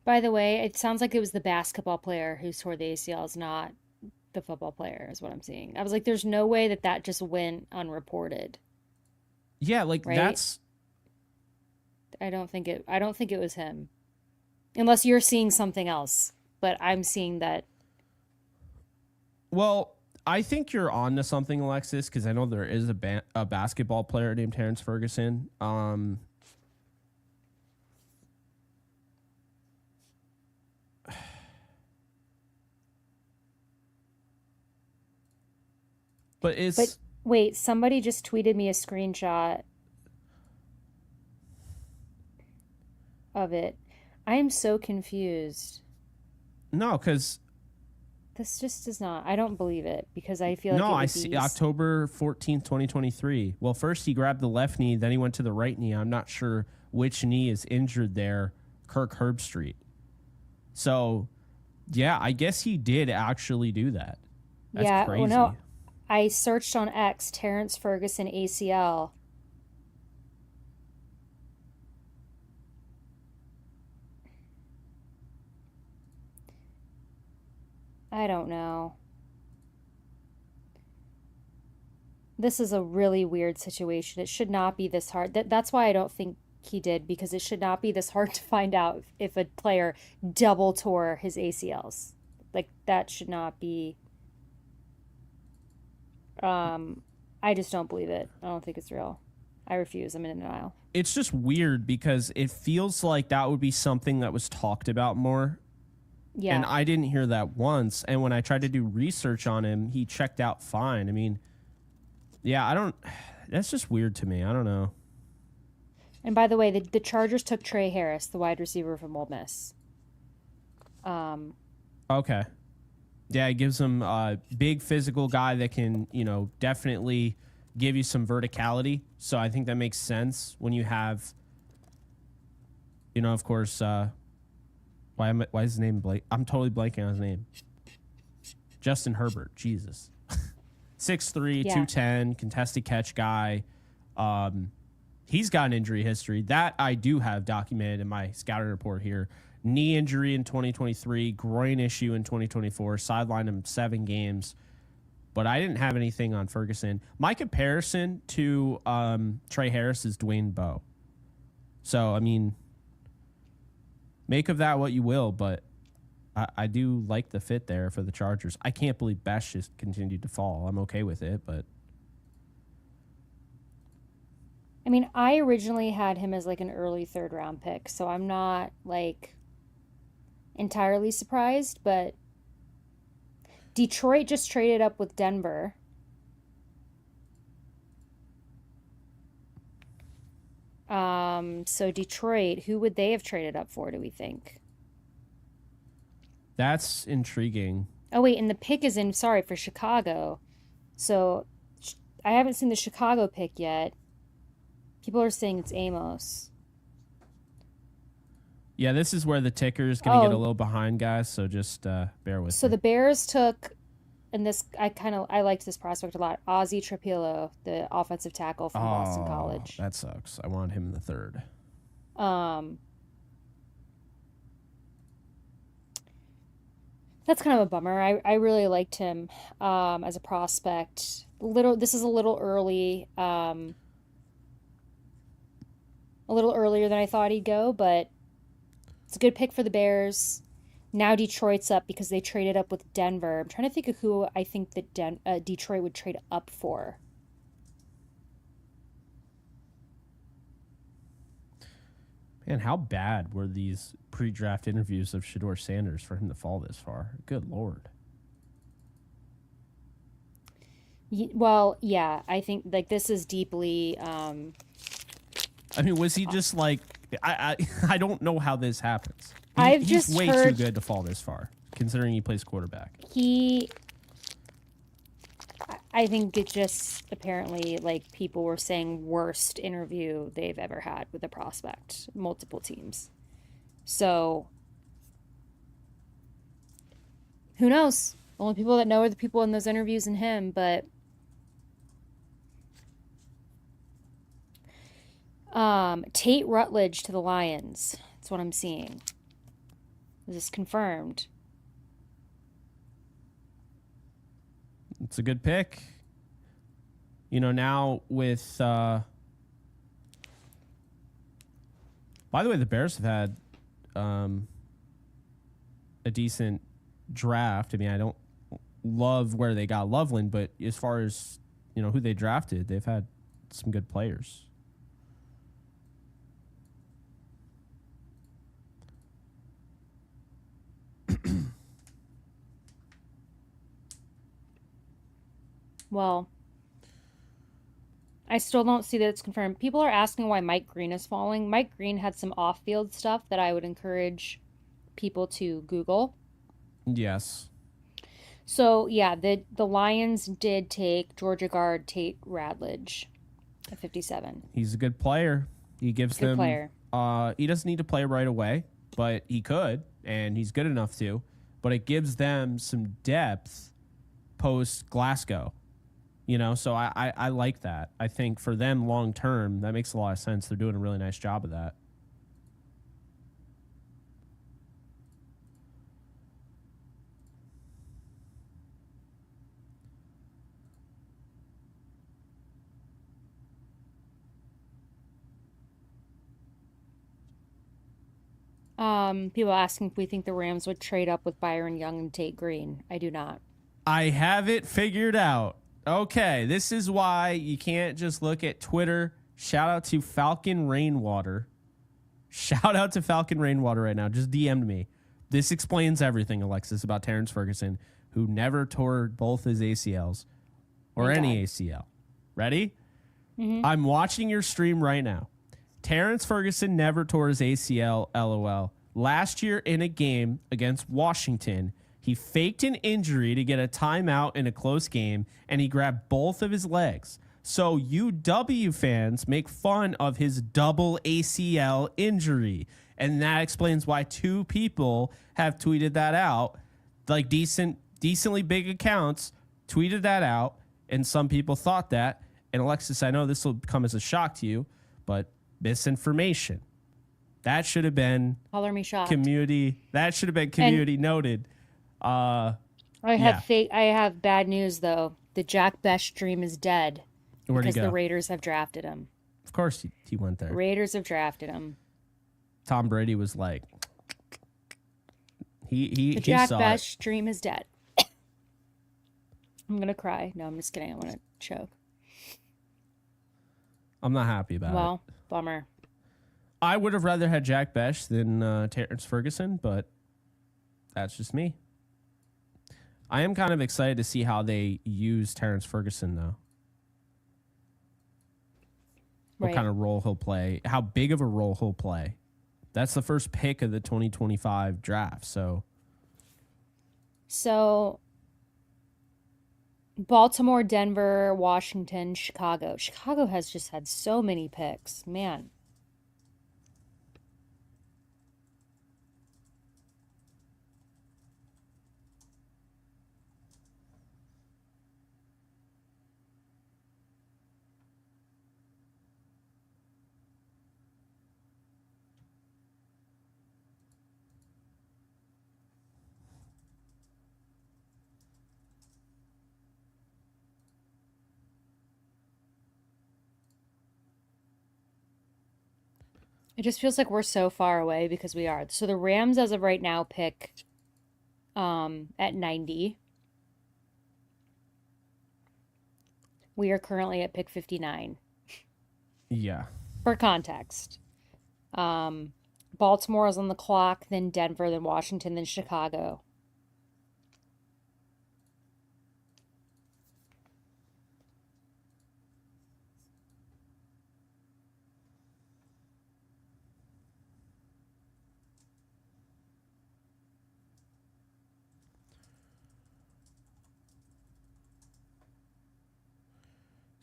By the way, it sounds like it was the basketball player who tore the ACLs, not the football player, is what I'm seeing. I was like, there's no way that that just went unreported, Yeah, like right? that's I don't think it was him. Unless you're seeing something else, but I'm seeing that. well. I think you're on to something, Alexis, because I know there is a basketball player named Terrence Ferguson. But But it's wait, somebody just tweeted me a screenshot of it. I am so confused. no, because This just does not. I don't believe it because I feel like no, it I would see be. October 14th, 2023. Well, first he grabbed the left knee, then he went to the right knee. I'm not sure which knee is injured there. Kirk Herbstreit. So, yeah, I guess he did actually do that. That's Yeah, well, crazy. no. I searched on X Terrence Ferguson ACL. I don't know. This is a really weird situation. It should not be this hard. That's why I don't think he did, because it should not be this hard to find out if a player double tore his ACLs. Like, that should not be. I just don't believe it. I don't think it's real. I refuse. I'm in denial. It's just weird because it feels like that would be something that was talked about more. And Yeah. I didn't hear that once. And when I tried to do research on him, he checked out fine. I mean, yeah, I don't. That's just weird to me. I don't know. And by the way, the Chargers took Trey Harris, the wide receiver from Ole Miss. Um, Okay. Yeah, it gives him a big physical guy that can, definitely give you some verticality. So I think that makes sense when you have, of course, why is his name blank? I'm totally blanking on his name. Justin Herbert. Jesus. 6'3", yeah. 210, contested catch guy. He's got an injury history. That I do have documented in my scouting report here. Knee injury in 2023, groin issue in 2024, sidelined him 7 games. But I didn't have anything on Ferguson. My comparison to Trey Harris is Dwayne Bowe. So, I mean, make of that what you will, but I do like the fit there for the Chargers. I can't believe Best just continued to fall. I'm okay with it, but I mean, I originally had him as like an early third round pick, so I'm not like entirely surprised, but Detroit just traded up with Denver. So Detroit, who would they have traded up for, do we think? that's intriguing. Oh wait, and the pick is in, sorry, for Chicago. So I haven't seen the Chicago pick yet. People are saying it's Amos. Yeah, this is where the ticker is going to get a Oh, little behind, guys, so just bear with so me. the Bears took and this I liked this prospect a lot. Ozzie Trapillo, the offensive tackle from Boston Oh, College. that sucks. I wanted him in the third. That's kind of a bummer. I really liked him as a prospect. This is a little early, a little earlier than I thought he'd go, but it's a good pick for the Bears. Now Detroit's up because they traded up with Denver. I'm trying to think of who I think that Detroit would trade up for. Man, how bad were these pre-draft interviews of Shador Sanders for him to fall this far? Good Lord. Well, yeah, I think like this is deeply. I mean, was he just like I don't know how this happens. He's way too good to fall this far, considering he plays quarterback. I think it just apparently like people were saying worst interview they've ever had with a prospect, multiple teams. So who knows? The only people that know are the people in those interviews and him, but Tate Rutledge to the Lions. That's what I'm seeing. Is this confirmed? It's a good pick. You know, now with by the way, the Bears have had a decent draft. I mean, I don't love where they got Loveland, but as far as, you know, who they drafted, they've had some good players. Well, I still don't see that it's confirmed. People are asking why Mike Green is falling. Mike Green had some off-field stuff that I would encourage people to Google. Yes. So, yeah, the Lions did take Georgia guard Tate Radledge at 57. He's a good player. He gives Good them player. He doesn't need to play right away, but he could, and he's good enough to. But it gives them some depth post Glasgow. You know, so I like that. I think for them long term, that makes a lot of sense. They're doing a really nice job of that. People asking if we think the Rams would trade up with Byron Young and Tate Green. I do not. I have it figured out. Okay, this is why you can't just look at Twitter. Shout out to Falcon Rainwater. Shout out to Falcon Rainwater right now. Just DM'd me. This explains everything, Alexis, about Terrence Ferguson, who never tore both his ACLs or any ACL. Ready? Mm-hmm. I'm watching your stream right now. Terrence Ferguson never tore his ACL, LOL. Last year in a game against Washington, he faked an injury to get a timeout in a close game, and he grabbed both of his legs. So UW fans make fun of his double ACL injury, and that explains why two people have tweeted that out. Like decently big accounts tweeted that out, and some people thought that. And Alexis, I know this will come as a shock to you, but misinformation. That should have been Color me shocked. Community. That should have been community noted. I have bad news though. The Jack Best dream is dead. Where'd he go? Because the Raiders have drafted him. Of course he went there. Raiders have drafted him. Tom Brady was like, the Jack Best dream is dead. I'm gonna cry. No, I'm just kidding. I want to choke. I'm not happy about it. Well, bummer. I would have rather had Jack Best than Terrence Ferguson, but that's just me. I am kind of excited to see how they use Terrence Ferguson, though. What kind of role he'll play, how big of a role he'll play. That's the first pick of the 2025 draft, so Baltimore, Denver, Washington, Chicago. Chicago has just had so many picks, man. It just feels like we're so far away because we are. So the Rams, as of right now, pick at 90. We are currently at pick 59. Yeah. For context, Baltimore is on the clock, then Denver, then Washington, then Chicago.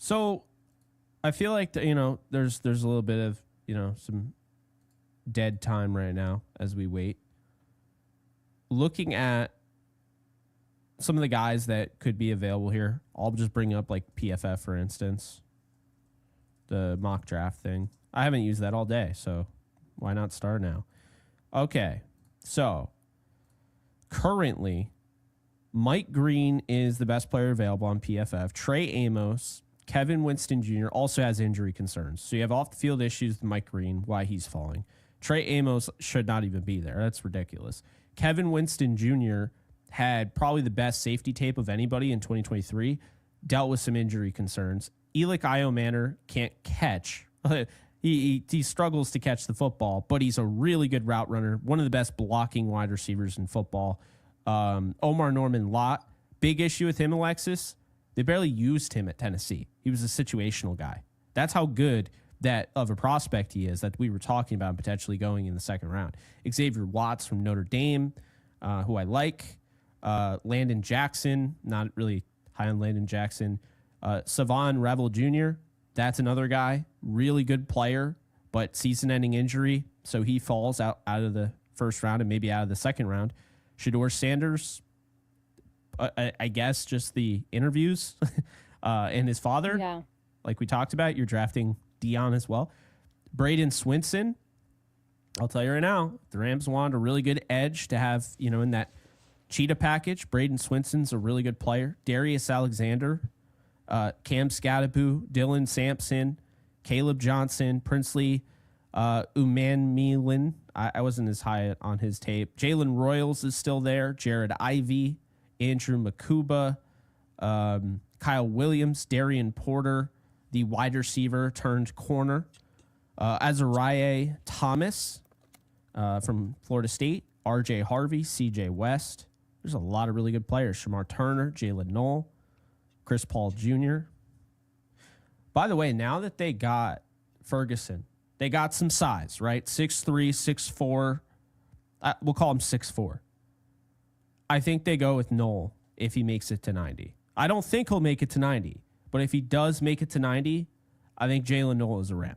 So I feel like there's a little bit of some dead time right now as we wait. Looking at some of the guys that could be available here, I'll just bring up like PFF for instance, the mock draft thing. I haven't used that all day, so why not start now? Okay, so currently, Mike Green is the best player available on PFF. Trey Amos, Kevin Winston Jr. also has injury concerns. So you have off the field issues with Mike Green, why he's falling. Trey Amos should not even be there. That's ridiculous. Kevin Winston Jr. had probably the best safety tape of anybody in 2023, dealt with some injury concerns. Elick Iomanor can't catch. He struggles to catch the football, but he's a really good route runner, one of the best blocking wide receivers in football. Omar Norman Lott, big issue with him, Alexis. They barely used him at Tennessee. He was a situational guy. That's how good that of a prospect he is that we were talking about potentially going in the second round. Xavier Watts from Notre Dame, who I like. Landon Jackson, not really high on Landon Jackson. Savon Revel Jr., that's another guy, really good player, but season-ending injury, so he falls out of the first round and maybe out of the second round. Shador Sanders, I guess just the interviews and his father, Yeah. like we talked about, you're drafting Dion as well. Braden Swinson, I'll tell you right now, the Rams wanted a really good edge to have, in that cheetah package. Braden Swinson's a really good player. Darius Alexander, Cam Scadaboo, Dylan Sampson, Caleb Johnson, Princely Umanmielen. I wasn't as high on his tape. Jalen Royals is still there. Jared Ivey, Andrew Makuba, Kyle Williams, Darian Porter, the wide receiver turned corner. Azariah Thomas from Florida State. RJ Harvey, CJ West. There's a lot of really good players. Shamar Turner, Jalen Knoll, Chris Paul Jr. By the way, now that they got Ferguson, they got some size, right? 6'3", 6'4". We'll call him 6'4". I think they go with Knoll if he makes it to 90. I don't think he'll make it to 90, but if he does make it to 90, I think Jalen Knoll is a Ram.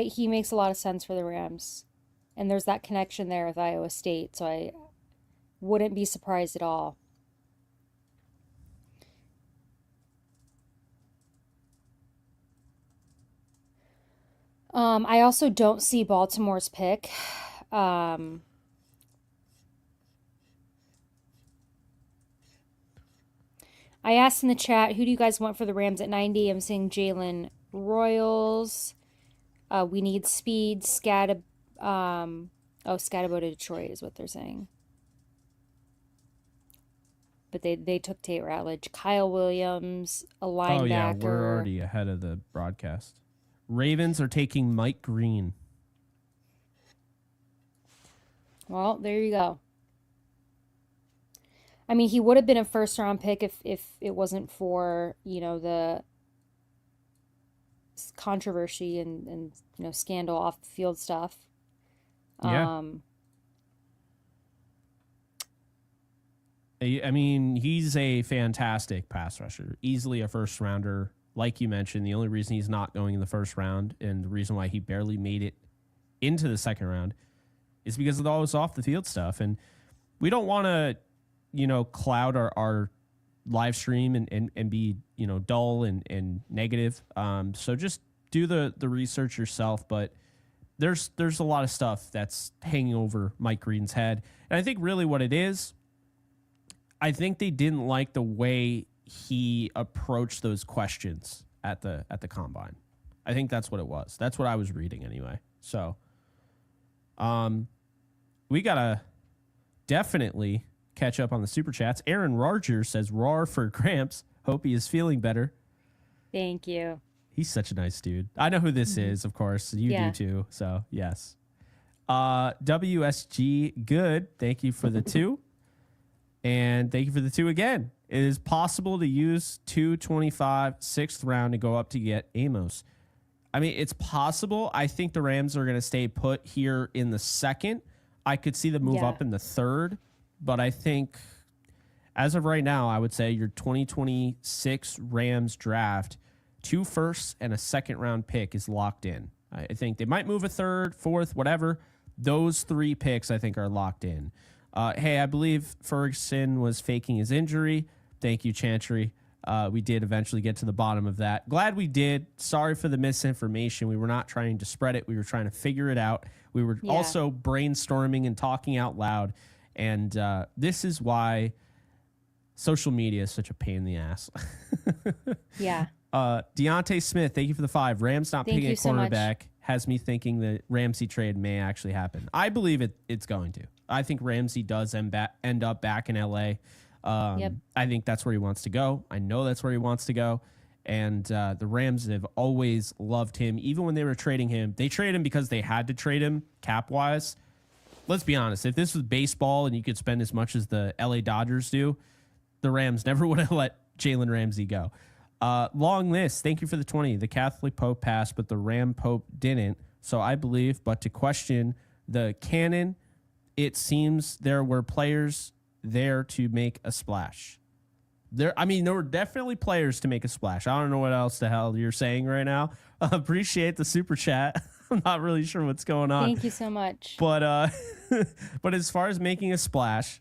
He makes a lot of sense for the Rams. And there's that connection there with Iowa State, so I wouldn't be surprised at all. I also don't see Baltimore's pick. I asked in the chat, who do you guys want for the Rams at 90? I'm seeing Jalen Royals. We need speed. Scatabo to Detroit is what they're saying. But they took Tate Ratledge. Kyle Williams, a linebacker. Oh, yeah, we're already ahead of the broadcast. Ravens are taking Mike Green. Well, there you go. I mean, he would have been a first-round pick if it wasn't for, the controversy and scandal off the field stuff. Yeah. I mean, he's a fantastic pass rusher, easily a first rounder. Like you mentioned, the only reason he's not going in the first round and the reason why he barely made it into the second round is because of all this off the field stuff. And we don't want to, cloud our live stream and be, dull and negative. So just do the research yourself. But there's a lot of stuff that's hanging over Mike Green's head. And I think really what it is, I think they didn't like the way he approached those questions at the combine. I think that's what it was. That's what I was reading anyway. So, we gotta definitely catch up on the super chats. Aaron Rogers says, "Roar for Gramps. Hope he is feeling better." Thank you. He's such a nice dude. I know who this is, of course. You do too. So yes. WSG good. Thank you for the 2. And thank you for the 2 again. It is possible to use 225 6th round to go up to get Amos. I mean, it's possible. I think the Rams are going to stay put here in the 2nd. I could see them move up in the 3rd. But I think as of right now, I would say your 2026 Rams draft, 2 firsts and a 2nd round pick is locked in. I think they might move a 3rd, 4th, whatever. Those 3 picks, I think, are locked in. Hey, I believe Ferguson was faking his injury. Thank you, Chantry. We did eventually get to the bottom of that. Glad we did. Sorry for the misinformation. We were not trying to spread it. We were trying to figure it out. We were also brainstorming and talking out loud. And this is why social media is such a pain in the ass. Yeah. Deontay Smith, thank you for the 5. Rams not picking a quarterback has me thinking the Ramsey trade may actually happen. I believe it's going to. I think Ramsey does end up back in LA. I think that's where he wants to go. I know that's where he wants to go. And the Rams have always loved him. Even when they were trading him, they traded him because they had to trade him cap-wise. Let's be honest. If this was baseball and you could spend as much as the LA Dodgers do, the Rams never would have let Jalen Ramsey go. Long list. Thank you for the 20. The Catholic Pope passed, but the Ram Pope didn't. So I believe, but to question the canon, it seems there were players there to make a splash. There were definitely players to make a splash. I don't know what else the hell you're saying right now. Appreciate the super chat. I'm not really sure what's going on. Thank you so much. But but as far as making a splash,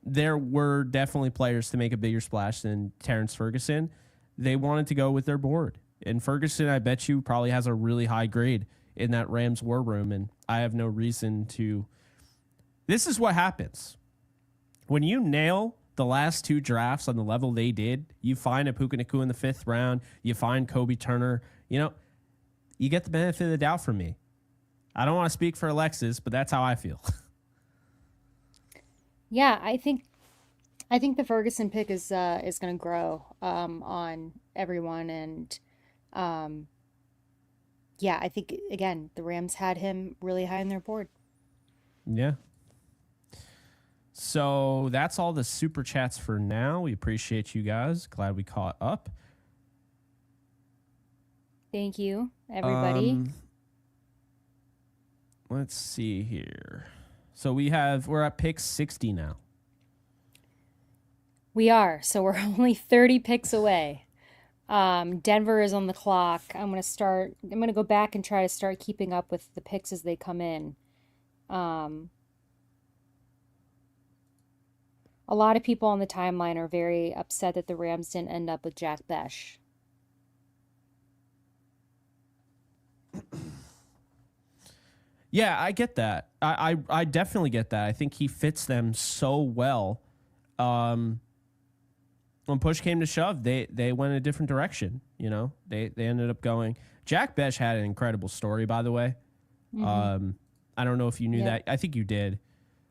there were definitely players to make a bigger splash than Terrence Ferguson. They wanted to go with their board. And Ferguson, I bet you, probably has a really high grade in that Rams war room. And I have no reason to. This is what happens. When you nail the last 2 drafts on the level they did, you find a Puka Nacua in the 5th round, you find Kobe Turner, you get the benefit of the doubt from me. I don't want to speak for Alexis, but that's how I feel. Yeah, I think the Ferguson pick is going to grow on everyone, and I think again the Rams had him really high on their board. Yeah. So that's all the super chats for now. We appreciate you guys. Glad we caught up. Thank you, everybody. Let's see here. So we're at pick 60 now. We are. So we're only 30 picks away. Denver is on the clock. I'm going to go back and try to start keeping up with the picks as they come in. A lot of people on the timeline are very upset that the Rams didn't end up with Jack Besh. Yeah, I get that. I definitely get that. I think he fits them so well. When push came to shove, they went a different direction. They ended up going. Jack Besh had an incredible story, by the way. Mm-hmm. I don't know if you knew that. I think you did.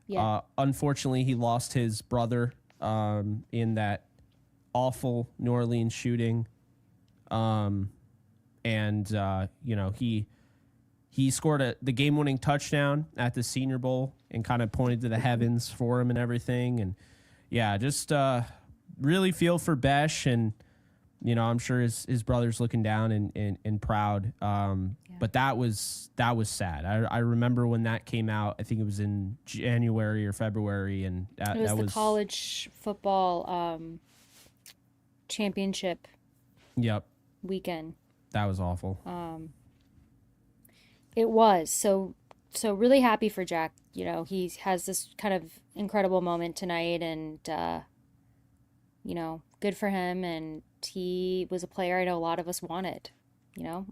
Yeah. Unfortunately, he lost his brother in that awful New Orleans shooting. He scored the game-winning touchdown at the Senior Bowl and kind of pointed to the heavens for him and everything. And yeah, just really feel for Besh, and I'm sure his brother's looking down and proud. But that was sad. I remember when that came out. I think it was in January or February, and it was the college football championship. Yep. Weekend. That was awful. It was so really happy for Jack. He has this kind of incredible moment tonight, and good for him. And he was a player I know a lot of us wanted,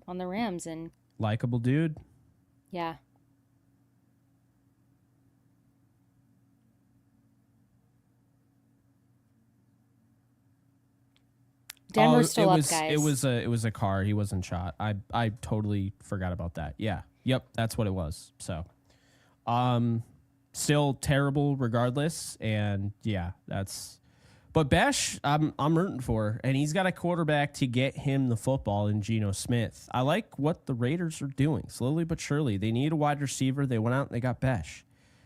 on the Rams. And likable dude. Yeah. Denver's it still up, was guys. it was a car. He wasn't shot. I totally forgot about that. Yeah. Yep, that's what it was. So, still terrible regardless, and yeah, that's. But Besh, I'm rooting for, and he's got a quarterback to get him the football in Geno Smith. I like what the Raiders are doing, slowly but surely. They need a wide receiver. They went out and they got Besh.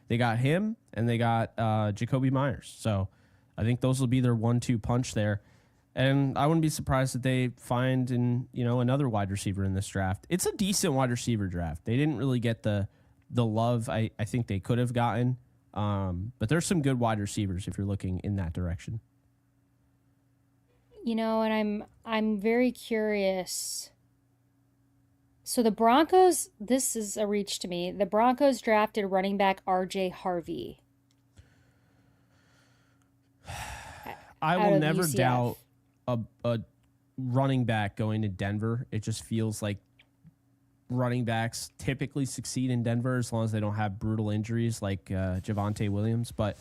They got him, and they got Jacoby Myers. So I think those will be their 1-2 punch there. And I wouldn't be surprised if they find another wide receiver in this draft. It's a decent wide receiver draft. They didn't really get the love I think they could have gotten. But there's some good wide receivers if you're looking in that direction. And I'm very curious. So the Broncos, this is a reach to me. The Broncos drafted running back RJ Harvey I out will of never UCF. doubt a running back going to Denver. It just feels like running backs typically succeed in Denver as long as they don't have brutal injuries like Javonte Williams. But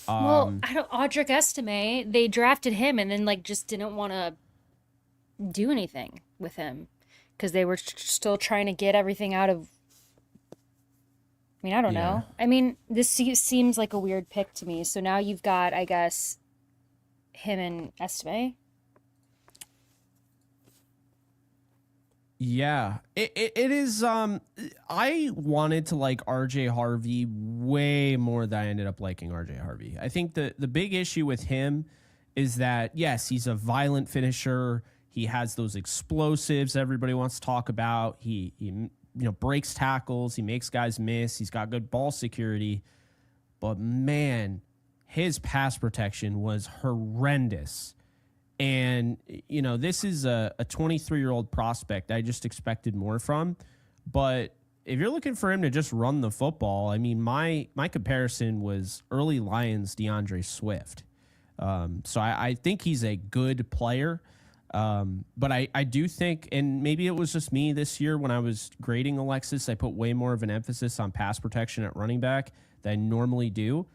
Well, I don't Audric Estime, they drafted him and then just didn't want to do anything with him because they were still trying to get everything out of. I don't yeah. know. This seems like a weird pick to me. So now you've got, I guess, him and Estime. Yeah, it is. I wanted to like RJ Harvey way more than I ended up liking RJ Harvey. I think the big issue with him is that, yes, he's a violent finisher. He has those explosives everybody wants to talk about. He breaks tackles. He makes guys miss. He's got good ball security. But man, his pass protection was horrendous. And, this is a 23-year-old prospect I just expected more from. But if you're looking for him to just run the football, my comparison was early Lions DeAndre Swift. So I think he's a good player. But I do think, and maybe it was just me this year when I was grading Alexis, I put way more of an emphasis on pass protection at running back than I normally do.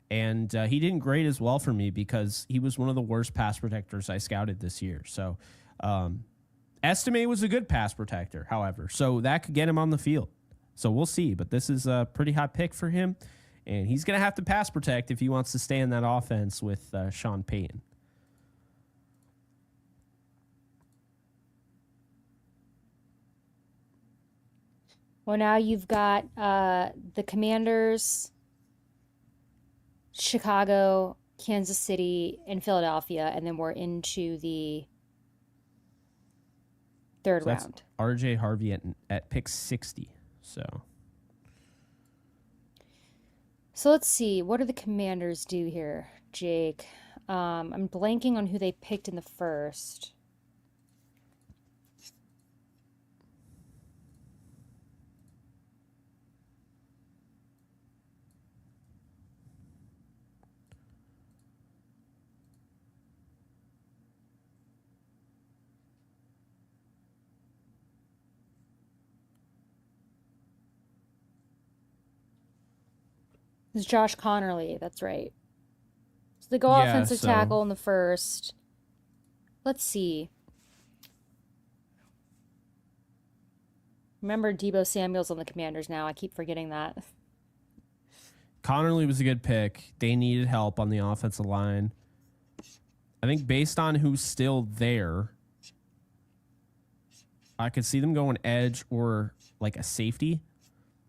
And he didn't grade as well for me because he was one of the worst pass protectors I scouted this year. So Estime was a good pass protector, however. So that could get him on the field. So we'll see. But this is a pretty hot pick for him. And he's going to have to pass protect if he wants to stay in that offense with Sean Payton. Well, now you've got the Commanders, Chicago, Kansas City, and Philadelphia, and then we're into the third So that's round. RJ Harvey at pick 60. So let's see. What do the Commanders do here, Jake? I'm blanking on who they picked in the first. It's Josh Connerly. That's right. So they go Yeah, offensive tackle in the first. Let's see. Remember Debo Samuel's on the Commanders now. I keep forgetting that. Connerly was a good pick. They needed help on the offensive line. I think based on who's still there, I could see them going edge or like a safety.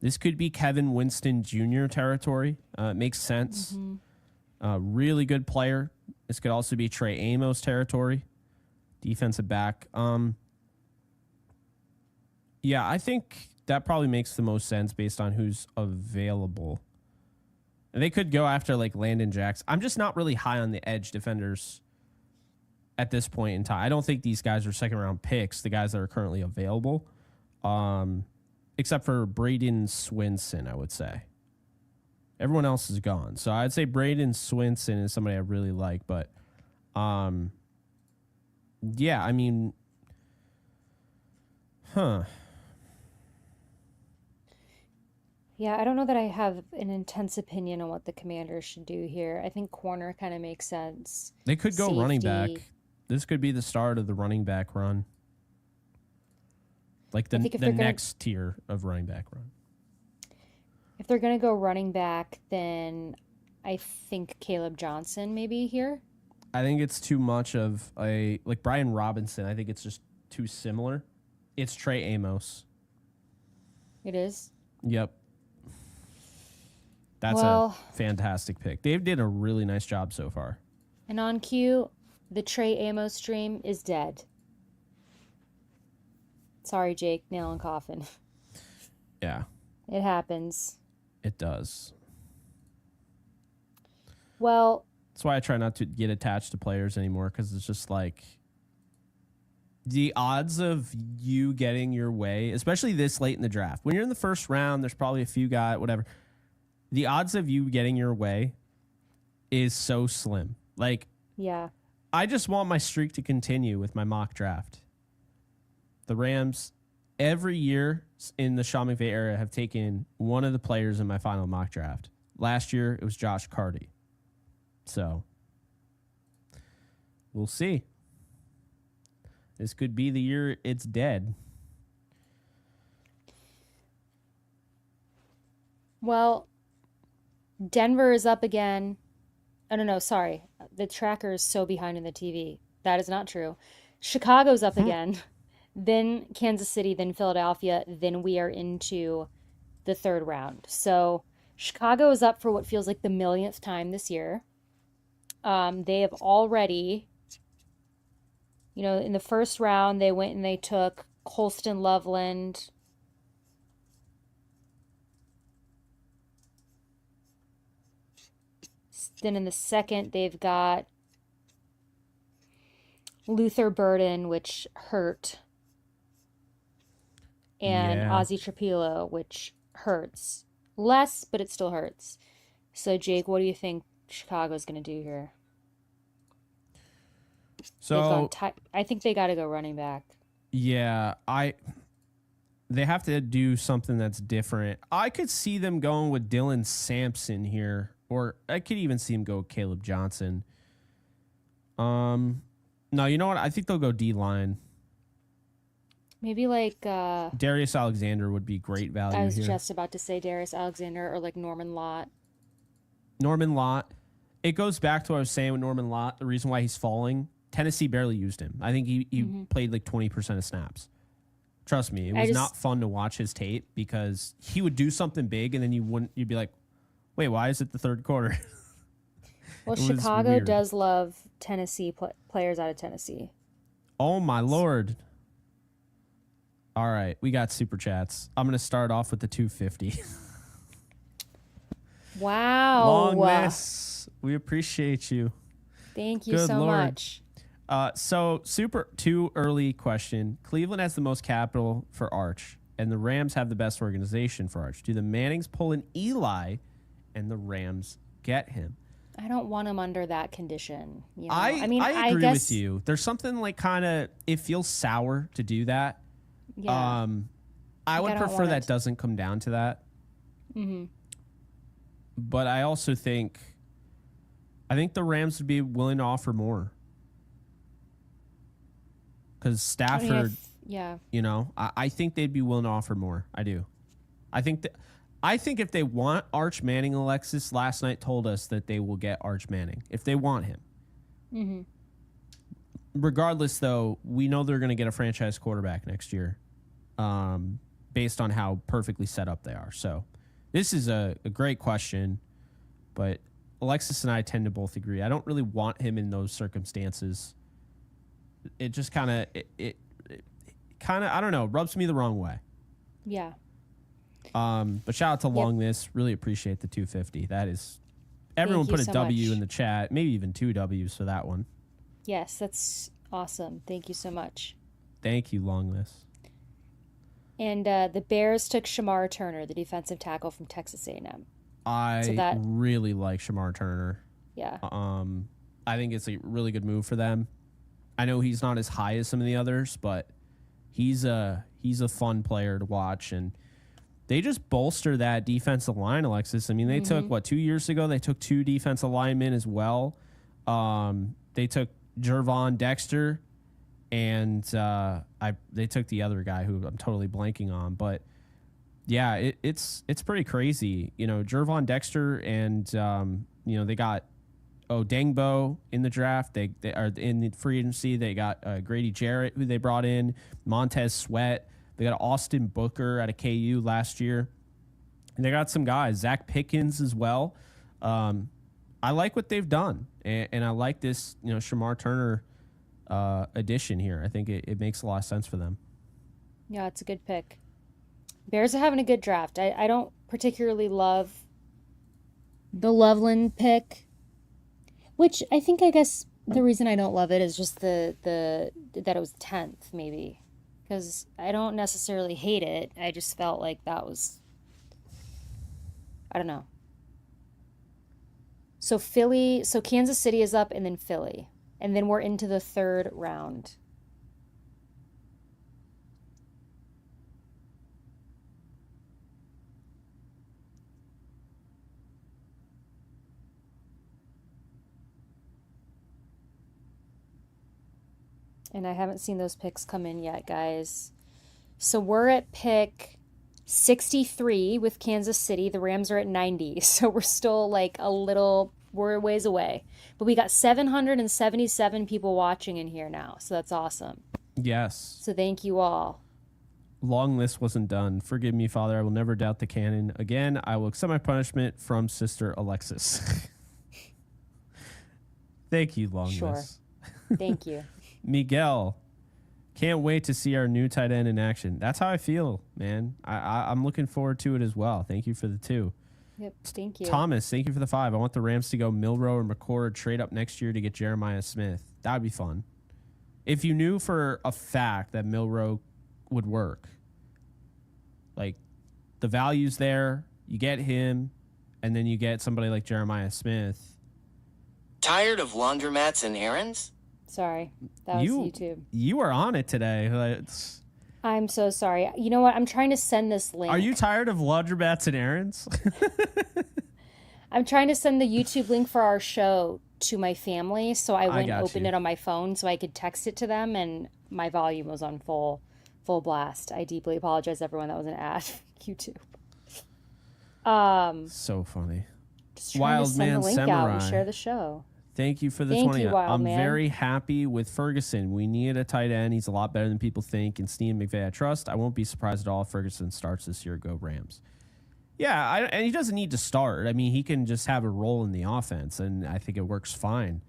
This could be Kevin Winston Jr. territory. It makes sense. Really good player. This could also be Trey Amos territory. Defensive back. Yeah, I think that probably makes the most sense based on who's available. And they could go after like Landon Jackson. I'm just not really high on the edge defenders at this point in time. I don't think these guys are second round picks, the guys that are currently available. Except for Braden Swinson, I would say. Everyone else is gone. So I'd say Braden Swinson is somebody I really like, but yeah, Yeah, I don't know that I have an intense opinion on what the Commanders should do here. I think corner kind of makes sense. They could go running back. Safety. This could be the start of the running back run. Like the next tier of running back run. If they're going to go running back, then I think Caleb Johnson maybe here. I think it's too much of like Brian Robinson. I think it's just too similar. It's Trey Amos. It is? Yep. That's a fantastic pick. Dave did a really nice job so far. And on cue, the Trey Amos stream is dead. Sorry, Jake, nail and coffin. Yeah. It happens. It does. Well, that's why I try not to get attached to players anymore, because it's just like the odds of you getting your way, especially this late in the draft. When you're in the first round, there's probably a few guys, whatever. The odds of you getting your way is so slim. Like, yeah. I just want my streak to continue with my mock draft. The Rams, every year in the Sean McVay era, have taken one of the players in my final mock draft. Last year, it was Josh Carty. So, we'll see. This could be the year it's dead. Well, Denver is up again. Oh, no, sorry. The tracker is so behind in the TV. That is not true. Chicago's up again. Then Kansas City, then Philadelphia. Then we are into the third round. So Chicago is up for what feels like the millionth time this year. They have already, in the first round, they went and they took Colston Loveland. Then in the second, they've got Luther Burden, which hurt. And Ozzie Trapilo, which hurts. Less, but it still hurts. So, Jake, what do you think Chicago's going to do here? So I think they got to go running back. Yeah, they have to do something that's different. I could see them going with Dylan Sampson here, or I could even see him go with Caleb Johnson. No, you know what? I think they'll go D-line. Maybe like Darius Alexander would be great value here. I was just about to say Darius Alexander or like Norman Lott. Norman Lott. It goes back to what I was saying with Norman Lott. The reason why he's falling, Tennessee barely used him. I think he played like 20% of snaps. Trust me, it was not fun to watch his tape because he would do something big and then you'd be like, wait, why is it the third quarter? Well, Chicago does love Tennessee players out of Tennessee. Oh, my Lord. All right, we got super chats. I'm going to start off with the 250. Wow. Long miss. We appreciate you. Thank you so much. So, super too early question. Cleveland has the most capital for Arch, and the Rams have the best organization for Arch. Do the Mannings pull an Eli, and the Rams get him? I don't want him under that condition. I agree with you. There's something like kind of, it feels sour to do that. Yeah. I would prefer that doesn't come down to that. Mm-hmm. But I also think the Rams would be willing to offer more. Because Stafford, I think they'd be willing to offer more. I do. I think if they want Arch Manning, Alexis last night told us that they will get Arch Manning if they want him. Mm-hmm. Regardless, though, we know they're going to get a franchise quarterback next year, based on how perfectly set up they are. So this is a great question, but Alexis and I tend to both agree. I don't really want him in those circumstances. It just kind of, I don't know, rubs me the wrong way. Yeah. But shout out to Long Miss. Really appreciate the 250. That is, everyone put a W in the chat, maybe even 2 W's for that one. Yes, that's awesome. Thank you so much. Thank you, Long Miss. And the Bears took Shamar Turner, the defensive tackle from Texas A&M. I really like Shamar Turner. Yeah. I think it's a really good move for them. I know he's not as high as some of the others, but he's a fun player to watch, and they just bolster that defensive line, Alexis. I mean, they took 2 years ago? They took 2 defensive linemen as well. They took Gervon Dexter, and they took the other guy who I'm totally blanking on, but yeah, it's pretty crazy. Gervon Dexter and they got Dengbo in the draft. They are in the free agency. They got Grady Jarrett, who they brought in, Montez Sweat. They got Austin Booker out of KU last year, and they got some guys, Zach Pickens as well. I like what they've done, and I like this Shamar Turner addition here. I think it makes a lot of sense for them. Yeah, it's a good pick. Bears are having a good draft. I don't particularly love the Loveland pick, which I guess the reason I don't love it is just the that it was 10th maybe, because I don't necessarily hate it. I just felt like that was, I don't know. So Kansas City is up and then Philly, and then we're into the third round. And I haven't seen those picks come in yet, guys. So we're at pick 63 with Kansas City. The Rams are at 90. So we're still we're a ways away. But we got 777 people watching in here now. So that's awesome. Yes. So thank you all. Long list wasn't done. Forgive me, Father. I will never doubt the canon. Again, I will accept my punishment from Sister Alexis. Thank you, long list. Thank you. Miguel, can't wait to see our new tight end in action. That's how I feel, man. I'm looking forward to it as well. Thank you for the 2. Yep, thank you. Thomas, thank you for the 5. I want the Rams to go Milroe or McCord trade up next year to get Jeremiah Smith. That would be fun. If you knew for a fact that Milroe would work, like the value's there, you get him, and then you get somebody like Jeremiah Smith. Tired of laundromats and errands? Sorry, that was YouTube. You are on it today. I'm so sorry. You know what? I'm trying to send this link. Are you tired of laundromats and errands? I'm trying to send the YouTube link for our show to my family, so I went and opened it on my phone so I could text it to them, and my volume was on full blast. I deeply apologize, everyone. That was an ad. YouTube. So funny. Just trying to send the link out and share the show. Thank you for the 20. I'm very happy with Ferguson. We needed a tight end. He's a lot better than people think. And Steve McVay, I trust. I won't be surprised at all if Ferguson starts this year. Go Rams. Yeah, and he doesn't need to start. I mean, he can just have a role in the offense, and I think it works fine.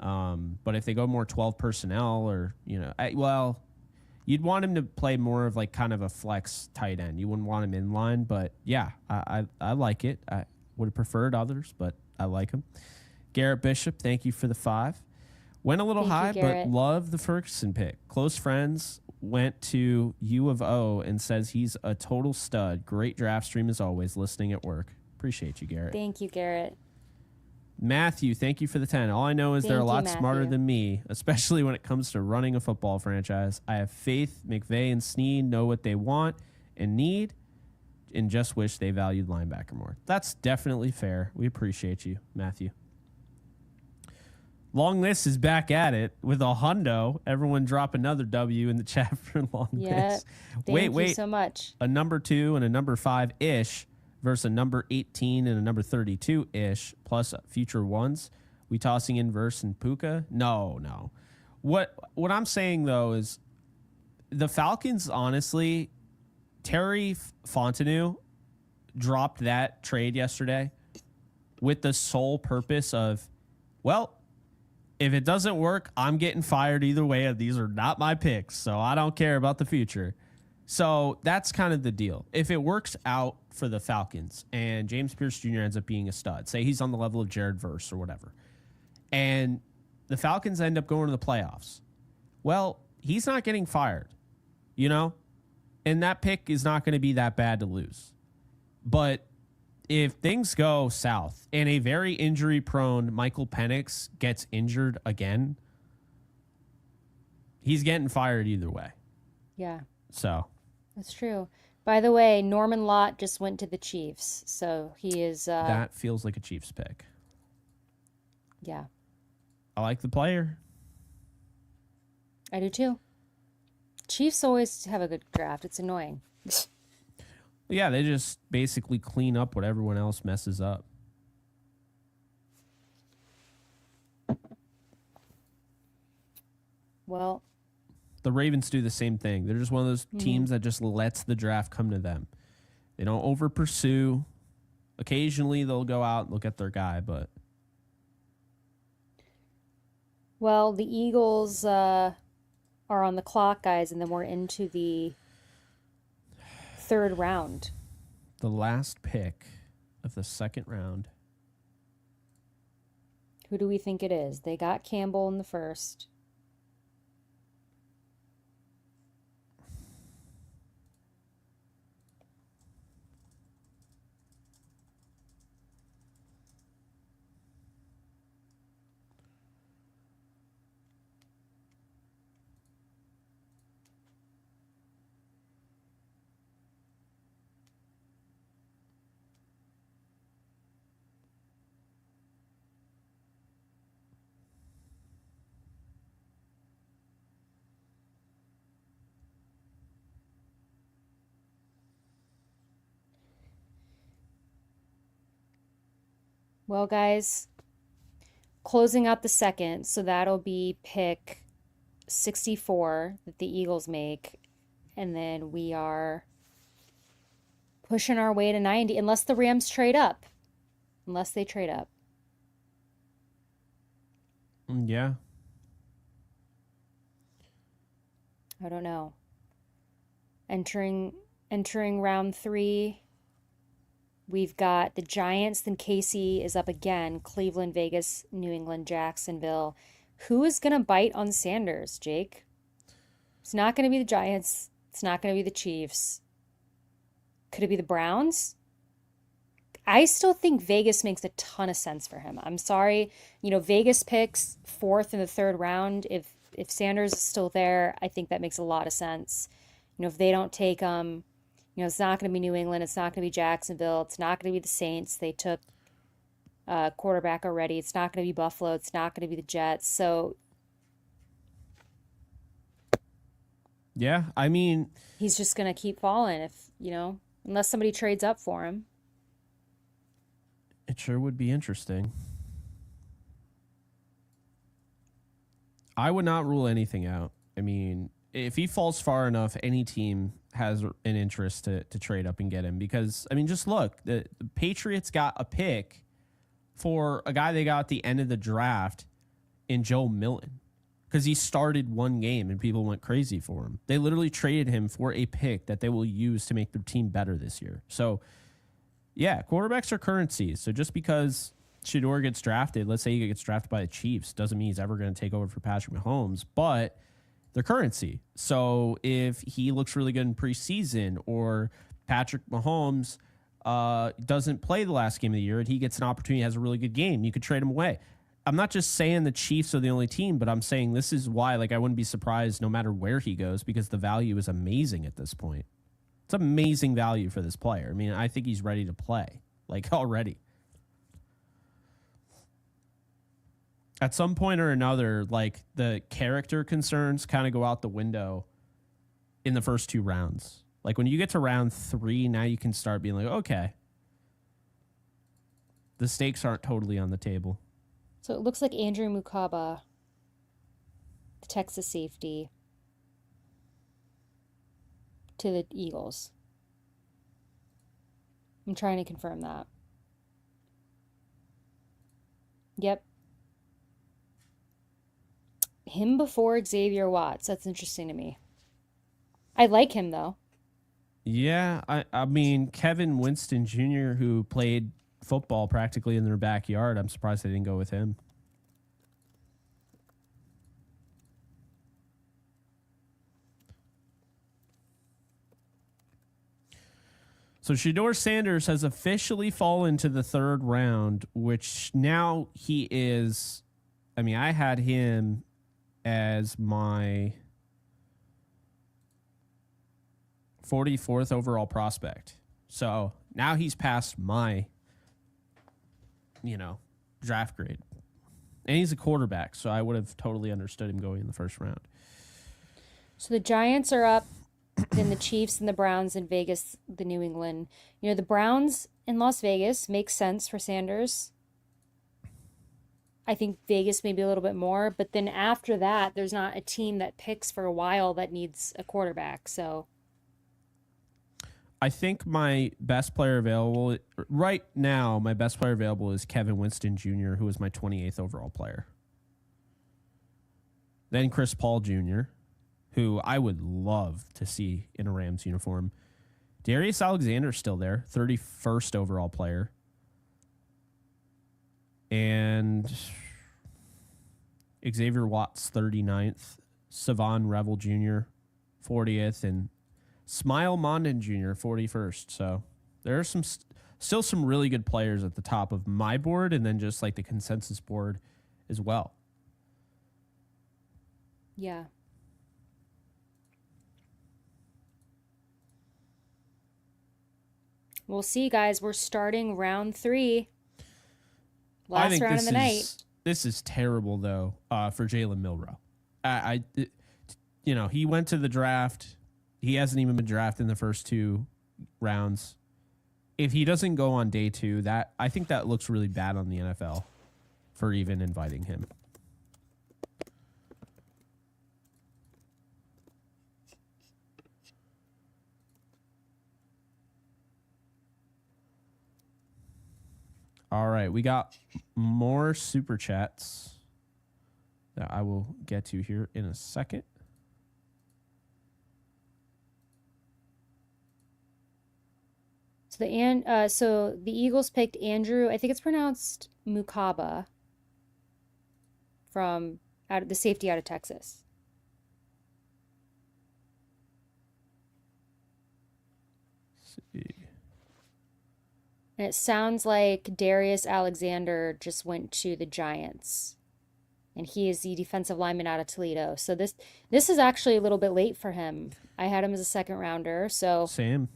But if they go more 12 personnel or, you'd want him to play more of like kind of a flex tight end. You wouldn't want him in line. But, yeah, I like it. I would have preferred others, but I like him. Garrett Bishop, thank you for the 5. Went a little high, but love the Ferguson pick. Close friends went to U of O and says he's a total stud. Great draft stream as always, listening at work. Appreciate you, Garrett. Thank you, Garrett. Matthew, thank you for the 10. All I know is they're a lot smarter than me, especially when it comes to running a football franchise. I have faith McVay and Snead know what they want and need, and just wish they valued linebacker more. That's definitely fair. We appreciate you, Matthew. Long List is back at it with a hundo. Everyone drop another W in the chat for Long List. Thank you so much. A number 2 and a number 5-ish versus a number 18 and a number 32-ish plus future ones. We tossing in Verse and Puka? No. What I'm saying, though, is the Falcons, honestly, Terry Fontenot dropped that trade yesterday with the sole purpose of, well, if it doesn't work, I'm getting fired either way, and these are not my picks, so I don't care about the future. So that's kind of the deal. If it works out for the Falcons and James Pierce Jr. ends up being a stud, say he's on the level of Jared Verse or whatever, and the Falcons end up going to the playoffs, well, he's not getting fired, and that pick is not going to be that bad to lose. But if things go south and a very injury-prone Michael Penix gets injured again, he's getting fired either way. Yeah. So. That's true. By the way, Norman Lott just went to the Chiefs, so he is... that feels like a Chiefs pick. Yeah. I like the player. I do too. Chiefs always have a good draft. It's annoying. Yeah, they just basically clean up what everyone else messes up. Well, The Ravens do the same thing. They're just one of those teams that just lets the draft come to them. They don't over pursue. Occasionally they'll go out and look at their guy, but well, the Eagles are on the clock, guys, and then we're into the third round. the last pick of the second round. Who do we think it is? They got Campbell in the first. Well, guys, closing out the second, so that'll be pick 64 that the Eagles make. And then we are pushing our way to 90, unless the Rams trade up. Unless they trade up. Yeah. I don't know. Entering round 3, we've got the Giants, then Casey is up again. Cleveland, Vegas, New England, Jacksonville. Who is going to bite on Sanders, Jake? It's not going to be the Giants. It's not going to be the Chiefs. Could it be the Browns? I still think Vegas makes a ton of sense for him. I'm sorry. Vegas picks 4th in the 3rd round. If Sanders is still there, I think that makes a lot of sense. If they don't take him, it's not going to be New England. It's not going to be Jacksonville. It's not going to be the Saints. They took a quarterback already. It's not going to be Buffalo. It's not going to be the Jets. So, yeah, I mean, he's just going to keep falling unless somebody trades up for him. it sure would be interesting. I would not rule anything out. I mean, if he falls far enough, any team has an interest to trade up and get him. Because, I mean, just look, the Patriots got a pick for a guy they got at the end of the draft in Joe Milton because he started one game and people went crazy for him. They literally traded him for a pick that they will use to make their team better this year. So, yeah, quarterbacks are currency. So just because Shador gets drafted, let's say he gets drafted by the Chiefs, doesn't mean he's ever going to take over for Patrick Mahomes, but they're currency. So if he looks really good in preseason or Patrick Mahomes doesn't play the last game of the year and he gets an opportunity, has a really good game, you could trade him away. I'm not just saying the Chiefs are the only team, but I'm saying this is why, I wouldn't be surprised no matter where he goes because the value is amazing at this point. It's amazing value for this player. I mean, I think he's ready to play, already. At some point or another, the character concerns kind of go out the window in the first 2 rounds. When you get to round 3, now you can start being okay, the stakes aren't totally on the table. So it looks like Andrew Mukaba, the Texas safety, to the Eagles. I'm trying to confirm that. Yep. Him before Xavier Watts. That's interesting to me. I like him, though. Yeah, I mean, Kevin Winston Jr., who played football practically in their backyard, I'm surprised they didn't go with him. So Shador Sanders has officially fallen to the 3rd round, which now he is, I had him as my 44th overall prospect. So now he's past my, draft grade. And he's a quarterback, so I would have totally understood him going in the 1st round. So the Giants are up, then the Chiefs and the Browns in Vegas, the New England. You know, the Browns in Las Vegas makes sense for Sanders. I think Vegas maybe a little bit more, but then after that, there's not a team that picks for a while that needs a quarterback. So I think my best player available right now, my best player available is Kevin Winston Jr., who was my 28th overall player. Then Chris Paul Jr., who I would love to see in a Rams uniform. Darius Alexander's still there, 31st overall player. And Xavier Watts, 39th. Savon Revel Jr., 40th. And Smile Mondin Jr., 41st. So there are still some really good players at the top of my board and then just like the consensus board as well. yeah. We'll see, guys. We're starting round 3. Last round of the night. This is terrible, though, for Jalen Milroe. He went to the draft. He hasn't even been drafted in the first 2 rounds. If he doesn't go on day 2, I think that looks really bad on the NFL for even inviting him. All right, we got more super chats that I will get to here in a second. So the Eagles picked Andrew, I think it's pronounced Mukaba, from the safety out of Texas. Let's see. And it sounds like Darius Alexander just went to the Giants. And he is the defensive lineman out of Toledo. So this is actually a little bit late for him. I had him as a second rounder, so Same.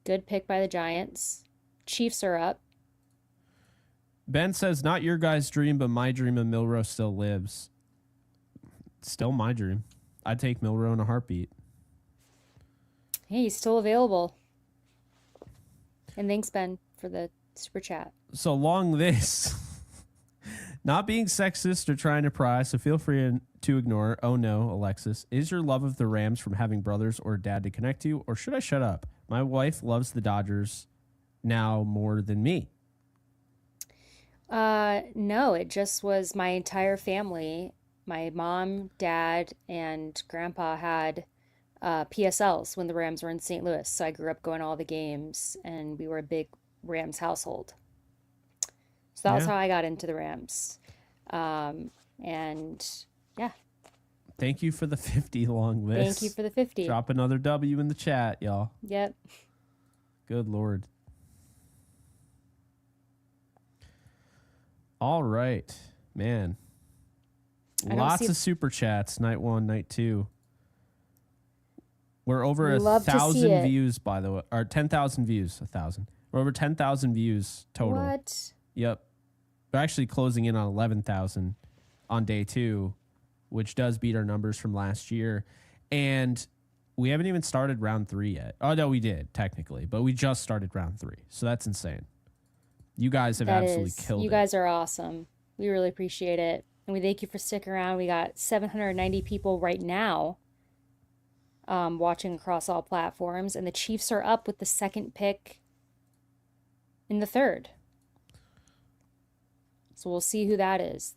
Good pick by the Giants. Chiefs are up. Ben says, not your guy's dream, but my dream of Milroe still lives. Still my dream. I'd take Milroe in a heartbeat. Hey, he's still available. And thanks, Ben, for the super chat. So long this. Not being sexist or trying to pry, so feel free to ignore. Oh no, Alexis. Is your love of the Rams from having brothers or dad to connect to, or should I shut up? My wife loves the Dodgers now more than me. No, it just was my entire family. My mom, dad, and grandpa had PSLs when the Rams were in St. Louis. So I grew up going to all the games, and we were a big Rams household. So that was how I got into the Rams. And yeah. Thank you for the 50 long list. Thank you for the 50. Drop another W in the chat, y'all. Yep. Good Lord. All right, man. Lots of super chats. Night 1, night 2. We're over 1,000 views, by the way, or 10,000 views. 1,000. We're over 10,000 views total. What? Yep. We're actually closing in on 11,000 on day 2, which does beat our numbers from last year. And we haven't even started round 3 yet. Oh, no, we did, technically. But we just started round 3. So that's insane. You guys have absolutely killed it. You guys are awesome. We really appreciate it. And we thank you for sticking around. We got 790 people right now watching across all platforms. And the Chiefs are up with the second pick in the 3rd. So we'll see who that is.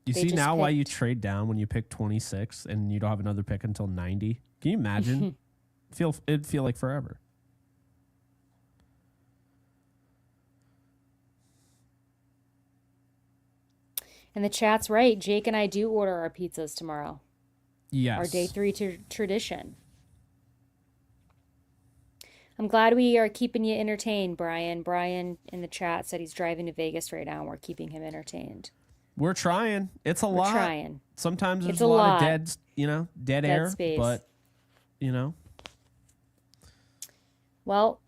You see now why you trade down when you pick 26 and you don't have another pick until 90? Can you imagine? It'd feel like forever. And the chat's right. Jake and I do order our pizzas tomorrow. Yes. Our day 3 tradition. I'm glad we are keeping you entertained, Brian. Brian in the chat said he's driving to Vegas right now and we're keeping him entertained. We're trying. It's a lot. We're trying. Sometimes there's a lot of dead air, space. But, Well,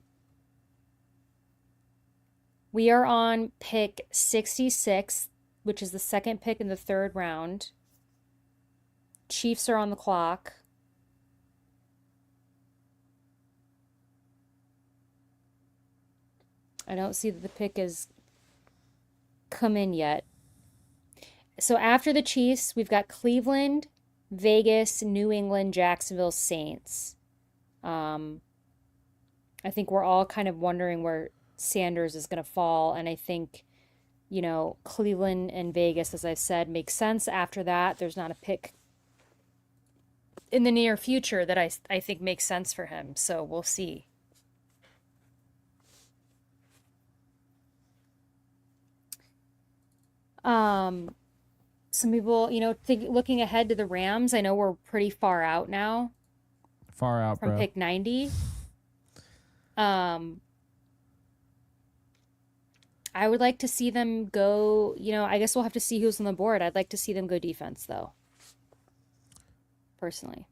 we are on pick 66, which is the second pick in the 3rd round. Chiefs are on the clock. I don't see that the pick has come in yet. So after the Chiefs, we've got Cleveland, Vegas, New England, Jacksonville, Saints. I think we're all kind of wondering where Sanders is going to fall. And I think, Cleveland and Vegas, as I've said, makes sense. After that, there's not a pick in the near future that I think makes sense for him. So we'll see. Some people, looking ahead to the Rams, I know we're pretty far out now. Far out, from bro. pick 90. I would like to see them go, I guess we'll have to see who's on the board. I'd like to see them go defense, though. Personally.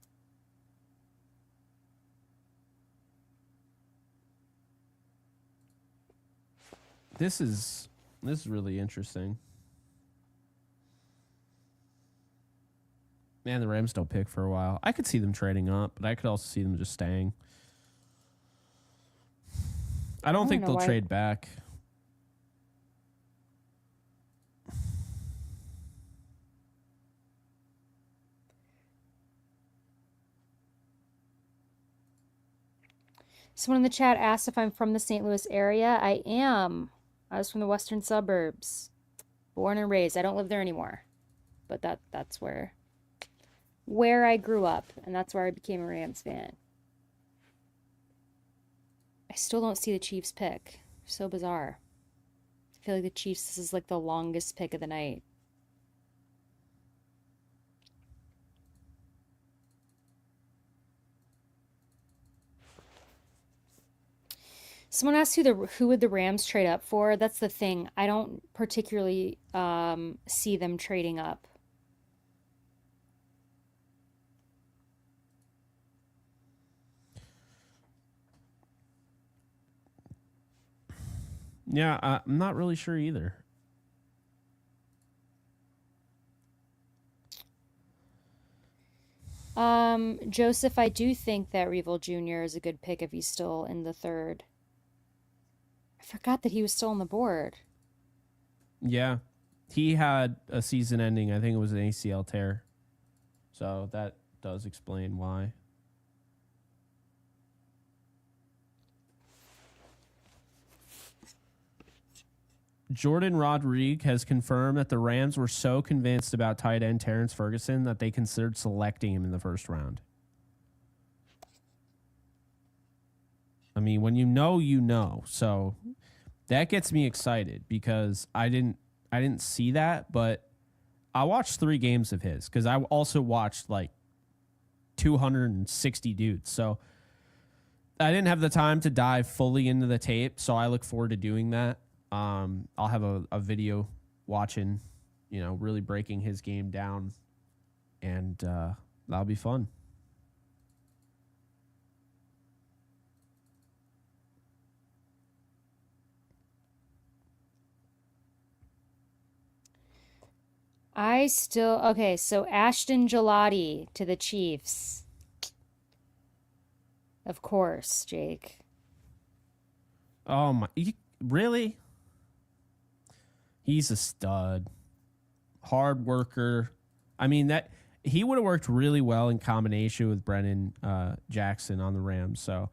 This is really interesting. Man, the Rams don't pick for a while. I could see them trading up, but I could also see them just staying. I don't think they'll trade back. Someone in the chat asked if I'm from the St. Louis area. I am. I was from the western suburbs. Born and raised. I don't live there anymore. But that's where I grew up, and that's where I became a Rams fan. I still don't see the Chiefs pick. So bizarre. I feel like the Chiefs, this is like the longest pick of the night. Someone asked who would the Rams trade up for. That's the thing. I don't particularly see them trading up. Yeah, I'm not really sure either. Joseph, I do think that Revel Jr. is a good pick if he's still in the third. I forgot that he was still on the board. Yeah. He had a season ending. I think it was an ACL tear. So that does explain why. Jordan Rodriguez has confirmed that the Rams were so convinced about tight end Terrence Ferguson that they considered selecting him in the first round. I mean, when you know. So that gets me excited because I didn't see that, but I watched 3 games of his because I also watched like 260 dudes. So I didn't have the time to dive fully into the tape, so I look forward to doing that. I'll have a video watching, really breaking his game down, and that'll be fun. Okay, so Ashton Gelati to the Chiefs. Of course, Jake. Oh my, really? He's a stud. Hard worker. I mean, that he would have worked really well in combination with Brennan Jackson on the Rams. So,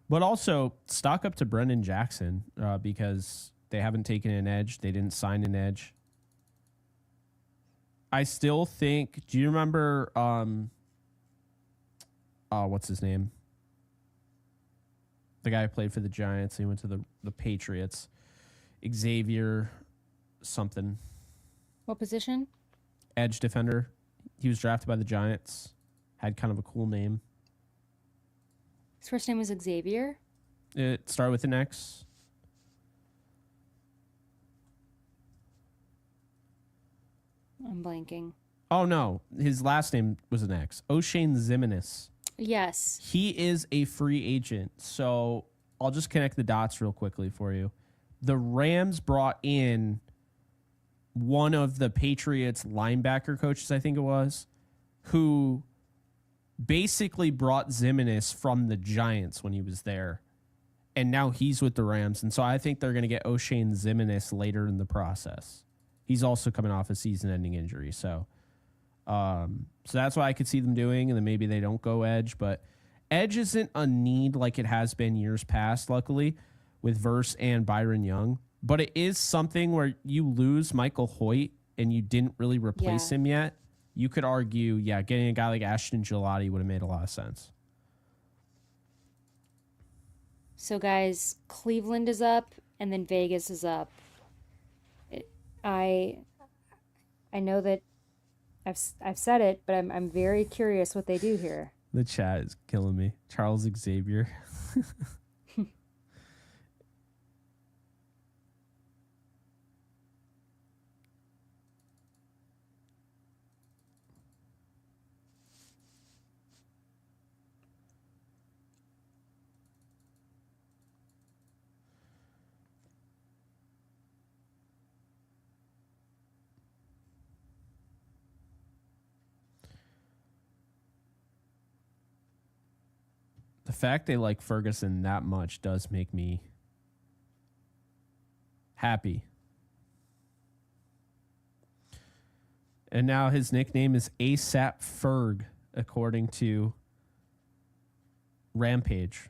but also stock up to Brennan Jackson because they haven't taken an edge. They didn't sign an edge. I still think. Do you remember? What's his name? The guy who played for the Giants. He went to the Patriots. Xavier something. What position? Edge defender. He was drafted by the Giants. Had kind of a cool name. His first name was Xavier. It started with an X. I'm blanking. Oh, no. His last name was an X. O'Shane Ximines. Yes. He is a free agent. So I'll just connect the dots real quickly for you. The Rams brought in one of the Patriots linebacker coaches, I think it was, who basically brought Zimenez from the Giants when he was there. And now he's with the Rams. And so I think they're going to get O'Shane Zimenez later in the process. He's also coming off a season-ending injury. So that's what I could see them doing. And then maybe they don't go edge. But edge isn't a need like it has been years past, luckily, with Verse and Byron Young. But it is something where you lose Michael Hoyt and you didn't really replace him yet. You could argue, getting a guy like Ashton Gelati would have made a lot of sense. So, guys, Cleveland is up, and then Vegas is up. I know that I've said it, but I'm very curious what they do here. The chat is killing me. Charles Xavier. The fact they like Ferguson that much does make me happy. And now his nickname is ASAP Ferg, according to Rampage.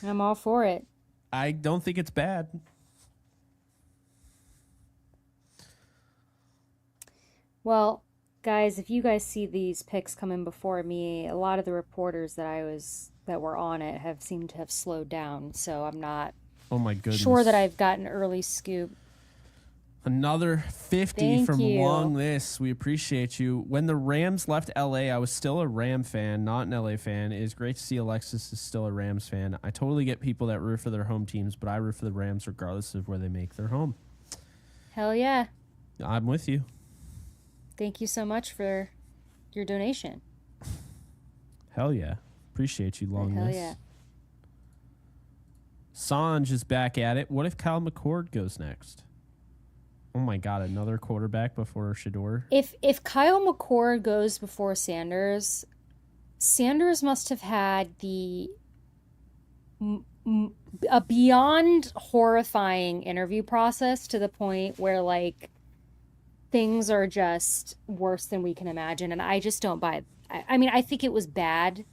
I'm all for it. I don't think it's bad. Well, guys, if you guys see these picks coming before me, a lot of the reporters that were on it have seemed to have slowed down. So I'm not sure that I've got an early scoop. Another 50 Thank from you. Long This. We appreciate you. When the Rams left LA, I was still a Ram fan, not an LA fan. It is great to see Alexis is still a Rams fan. I totally get people that root for their home teams, but I root for the Rams regardless of where they make their home. Hell yeah. I'm with you. Thank you so much for your donation. Hell yeah. Appreciate you, Long Hell This. yeah. Sanj is back at it. What if Kyle McCord goes next? Oh my God, another quarterback before Shador. If Kyle McCord goes before Sanders, Sanders must have had a beyond horrifying interview process to the point where like things are just worse than we can imagine, and I just don't buy. I mean, I think it was bad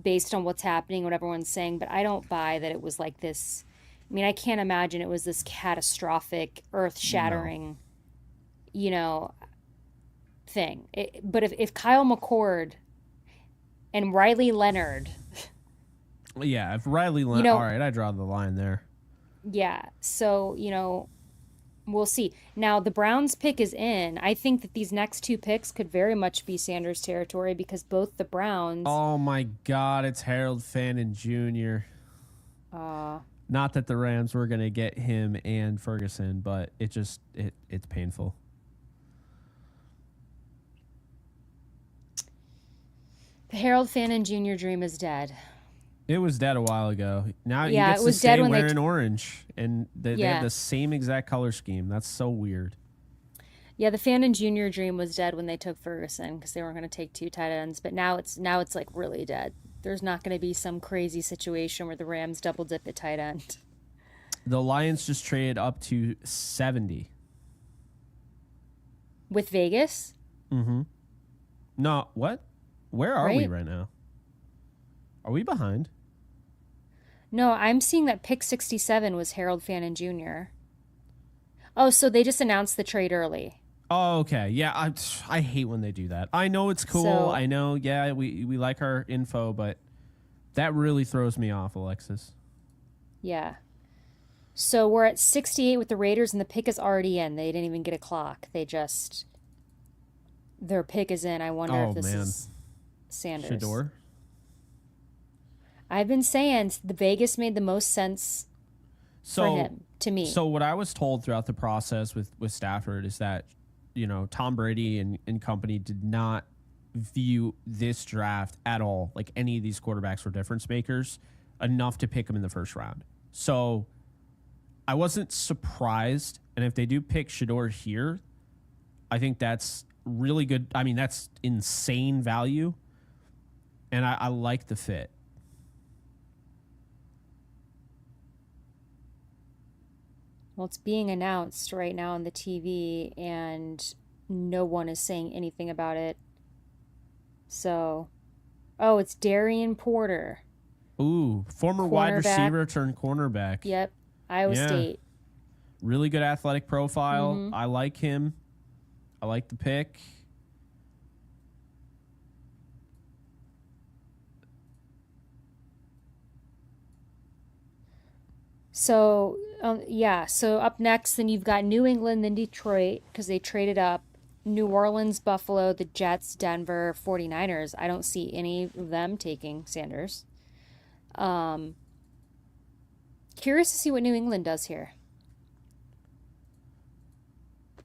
based on what's happening, what everyone's saying, but I don't buy that it was like this. I mean, I can't imagine it was this catastrophic, earth-shattering, thing. But if Kyle McCord and Riley Leonard... Yeah, if Riley Leonard... all right, I draw the line there. Yeah, so, we'll see. Now, the Browns pick is in. I think that these next two picks could very much be Sanders territory because both the Browns... Oh, my God, it's Harold Fannin Jr. Not that the Rams were going to get him and Ferguson, but it's painful. The Harold Fannin Jr. dream is dead. It was dead a while ago. Now Yeah, he gets it was to stay dead when wearing orange, and they Yeah. have the same exact color scheme. That's so weird. Yeah, the Fannin Jr. dream was dead when they took Ferguson because they weren't going to take two tight ends, but now it's like really dead. There's not going to be some crazy situation where the Rams double dip at tight end. The Lions just traded up to 70. With Vegas? Mm-hmm. No, what? Where are we Right. right now? Are we behind? No, I'm seeing that pick 67 was Harold Fannin Jr. Oh, so they just announced the trade early. Oh, okay. Yeah, I hate when they do that. I know it's cool. So- I know, yeah, we like our info, but that really throws me off, Alexis. Yeah. So we're at 68 with the Raiders, and the pick is already in. They didn't even get a clock. Their pick is in. I wonder Oh, if this man. is Sanders. Shador? I've been saying the Vegas made the most sense for him, to me. So what I was told throughout the process with Stafford is that, Tom Brady and company did not view this draft at all like any of these quarterbacks were difference makers enough to pick them in the first round. So I wasn't surprised. And if they do pick Shador here, I think that's really good. I mean, that's insane value. And I like the fit. Well, it's being announced right now on the TV, and no one is saying anything about it. So, oh, it's Darian Porter, Ooh, former wide cornerback. receiver turned cornerback. Yep, Iowa Yeah. State. Really good athletic profile. Mm-hmm. I like him. I like the pick. So, yeah. So up next, then you've got New England, then Detroit, because they traded up. New Orleans, Buffalo, the Jets, Denver, 49ers. I don't see any of them taking Sanders. Curious to see what New England does here.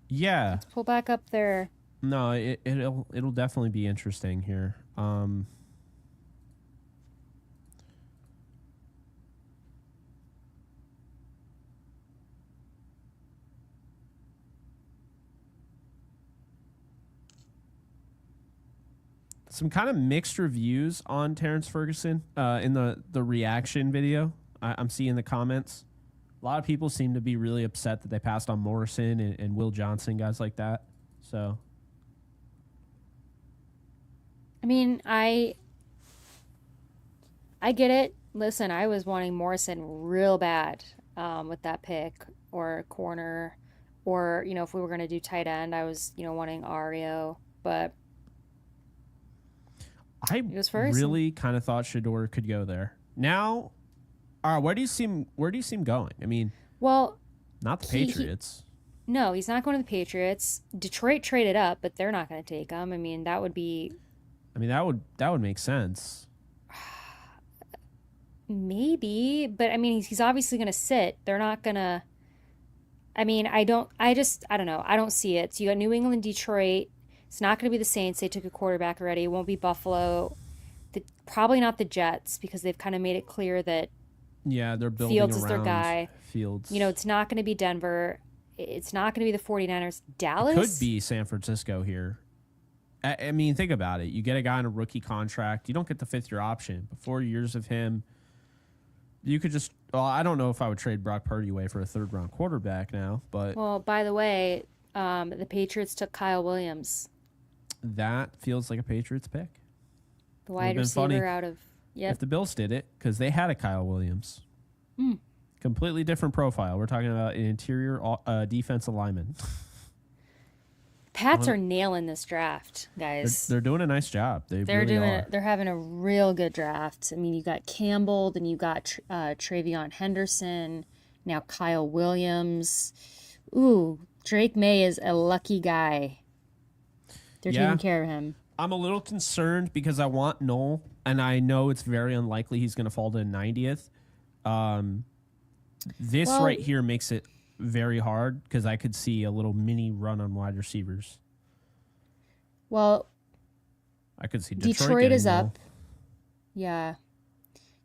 Yeah. Let's pull back up there. No, it'll definitely be interesting here. Some kind of mixed reviews on Terrence Ferguson in the reaction video. I'm seeing the comments. A lot of people seem to be really upset that they passed on Morrison and Will Johnson, guys like that. So, I mean, I get it. Listen, I was wanting Morrison real bad with that pick or corner, or if we were going to do tight end, I was wanting Ario, but I it was Ferguson. really kind of thought Shador could go there. Now, all right, where do you see him going? I mean, well, not the Patriots. No, he's not going to the Patriots. Detroit traded up, but they're not going to take him. I mean, that would be. I mean, that would make sense. Maybe, but I mean, he's obviously going to sit. They're not going to. I mean, I don't know. I don't see it. So you got New England, Detroit. It's not going to be the Saints. They took a quarterback already. It won't be Buffalo. Probably not the Jets, because they've kind of made it clear that Yeah, they're building Fields around is their guy. Fields. It's not going to be Denver. It's not going to be the 49ers. Dallas? It could be San Francisco here. I mean, think about it. You get a guy on a rookie contract. You don't get the fifth-year option. But 4 years of him, you could just... Well, I don't know if I would trade Brock Purdy away for a third-round quarterback now, but... Well, by the way, the Patriots took Kyle Williams. That feels like a Patriots pick. The wide receiver out of... Yep. If the Bills did it, because they had a Kyle Williams. Completely different profile. We're talking about an interior defensive lineman. Pats are nailing this draft, guys. They're doing a nice job. They're having a real good draft. I mean, you got Campbell, then you got Travion Henderson, now Kyle Williams. Ooh, Drake May is a lucky guy. They're taking care of him. I'm a little concerned because I want Noel, and I know it's very unlikely he's going to fall to the 90th. This right here makes it very hard because I could see a little mini run on wide receivers. Well, I could see Detroit is Noel. up. Yeah.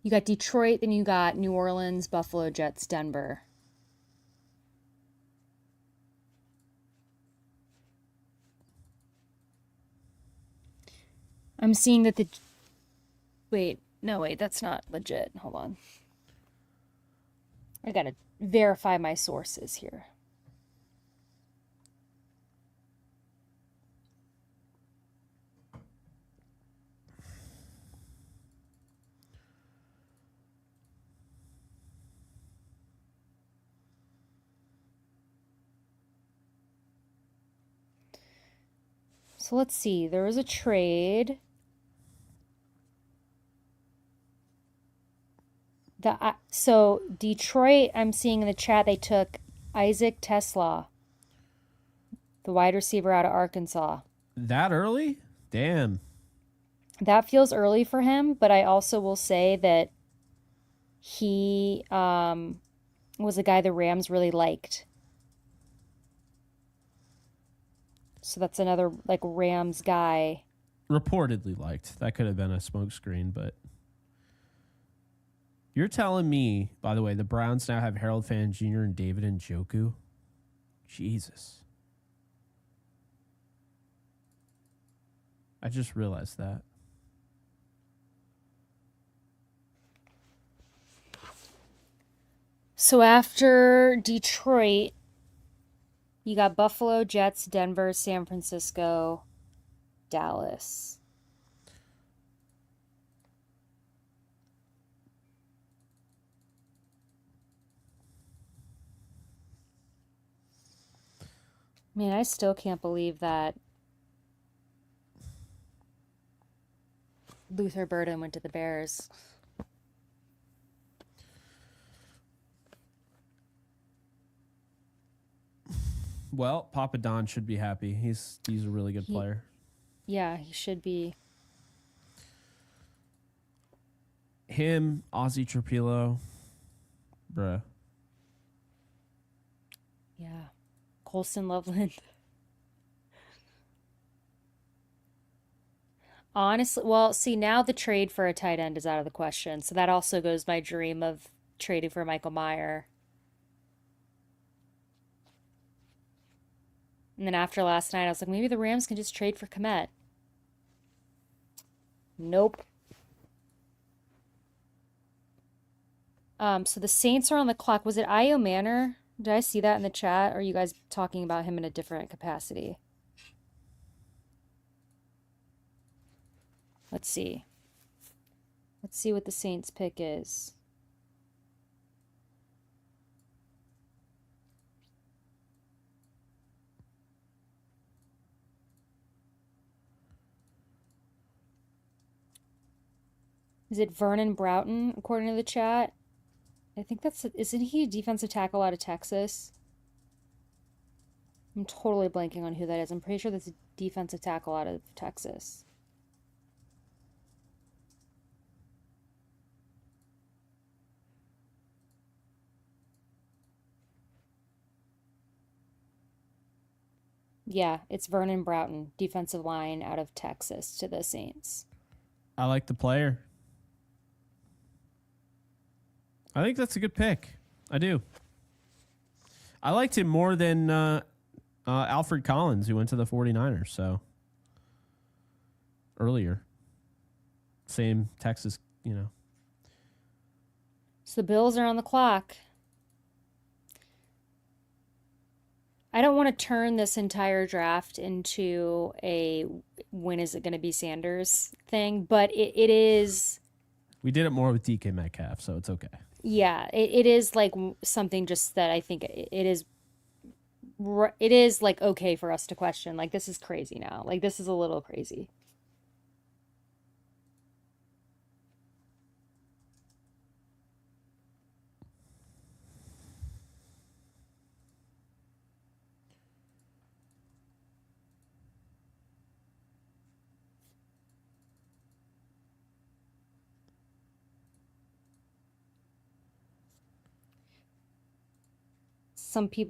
You got Detroit, then you got New Orleans, Buffalo, Jets, Denver. I'm seeing that the... Wait, that's not legit. Hold on. I gotta verify my sources here. So let's see. There was a trade. So Detroit, I'm seeing in the chat, they took Isaac Tesla, the wide receiver out of Arkansas. That early? Damn. That feels early for him, but I also will say that he was a guy the Rams really liked. So that's another Rams guy. Reportedly liked. That could have been a smokescreen, but... You're telling me, by the way, the Browns now have Harold Fan Jr. and David Njoku? Jesus. I just realized that. So after Detroit, you got Buffalo, Jets, Denver, San Francisco, Dallas. Man, I still can't believe that Luther Burden went to the Bears. Well, Papa Don should be happy. He's a really good player. Yeah, he should be. Him, Ozzie Trapilo, bruh. Yeah. Colson Loveland. Honestly, well, see, now the trade for a tight end is out of the question. So that also goes my dream of trading for Michael Mayer. And then after last night, I was like, maybe the Rams can just trade for Kmet. Nope. So the Saints are on the clock. Was it Io Manor? Did I see that in the chat? Or are you guys talking about him in a different capacity? Let's see. Let's see what the Saints pick is. Is it Vernon Broughton, according to the chat? I think isn't he a defensive tackle out of Texas? I'm totally blanking on who that is. I'm pretty sure that's a defensive tackle out of Texas. Yeah, it's Vernon Broughton, defensive line out of Texas to the Saints. I like the player. I think that's a good pick. I do. I liked him more than Alfred Collins, who went to the 49ers, so earlier. Same Texas, So the Bills are on the clock. I don't want to turn this entire draft into a when is it going to be Sanders thing, but it is. We did it more with DK Metcalf, so it's okay. Yeah, it is like something just that I think it is like okay for us to question. Like, this is crazy now. Like, this is a little crazy.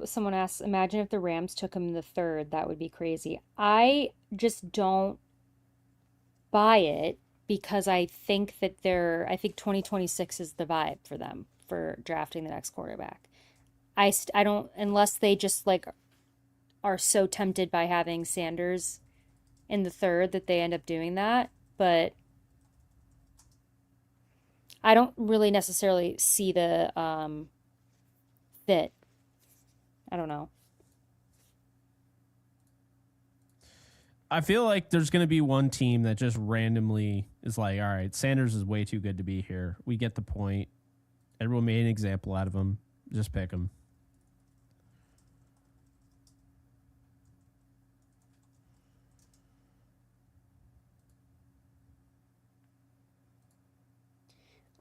Someone asks, imagine if the Rams took him in the third, that would be crazy. I just don't buy it because I think that I think 2026 is the vibe for them for drafting the next quarterback. I don't, unless they just like are so tempted by having Sanders in the third that they end up doing that. But I don't really necessarily see the fit. I don't know. I feel like there's going to be one team that just randomly is like, all right, Sanders is way too good to be here. We get the point. Everyone made an example out of him. Just pick him.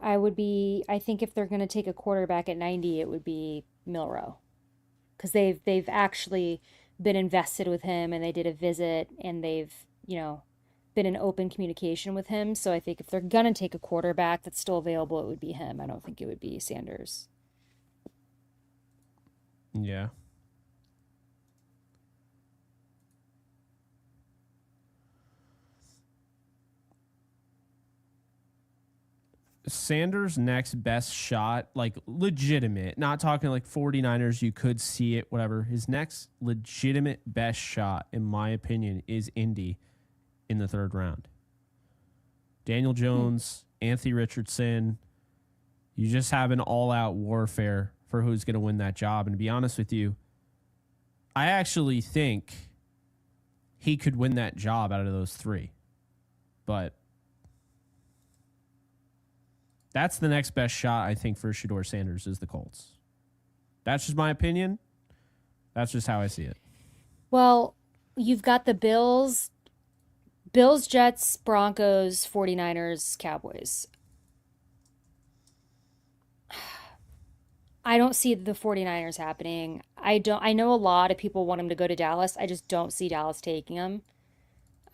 I think if they're going to take a quarterback at 90, it would be Milrow. Because they've actually been invested with him and they did a visit and they've, been in open communication with him. So I think if they're going to take a quarterback that's still available, it would be him. I don't think it would be Sanders. Yeah. Sanders' next best shot, like legitimate, not talking like 49ers, you could see it, whatever. His next legitimate best shot, in my opinion, is Indy. in the third round. Daniel Jones, Anthony Richardson. You just have an all-out warfare for who's going to win that job. And to be honest with you, I actually think he could win that job out of those three. But that's the next best shot, I think, for Shador Sanders is the Colts. That's just my opinion. That's just how I see it. Well, you've got the Bills, Jets, Broncos, 49ers, Cowboys. I don't see the 49ers happening. I know a lot of people want him to go to Dallas. I just don't see Dallas taking him.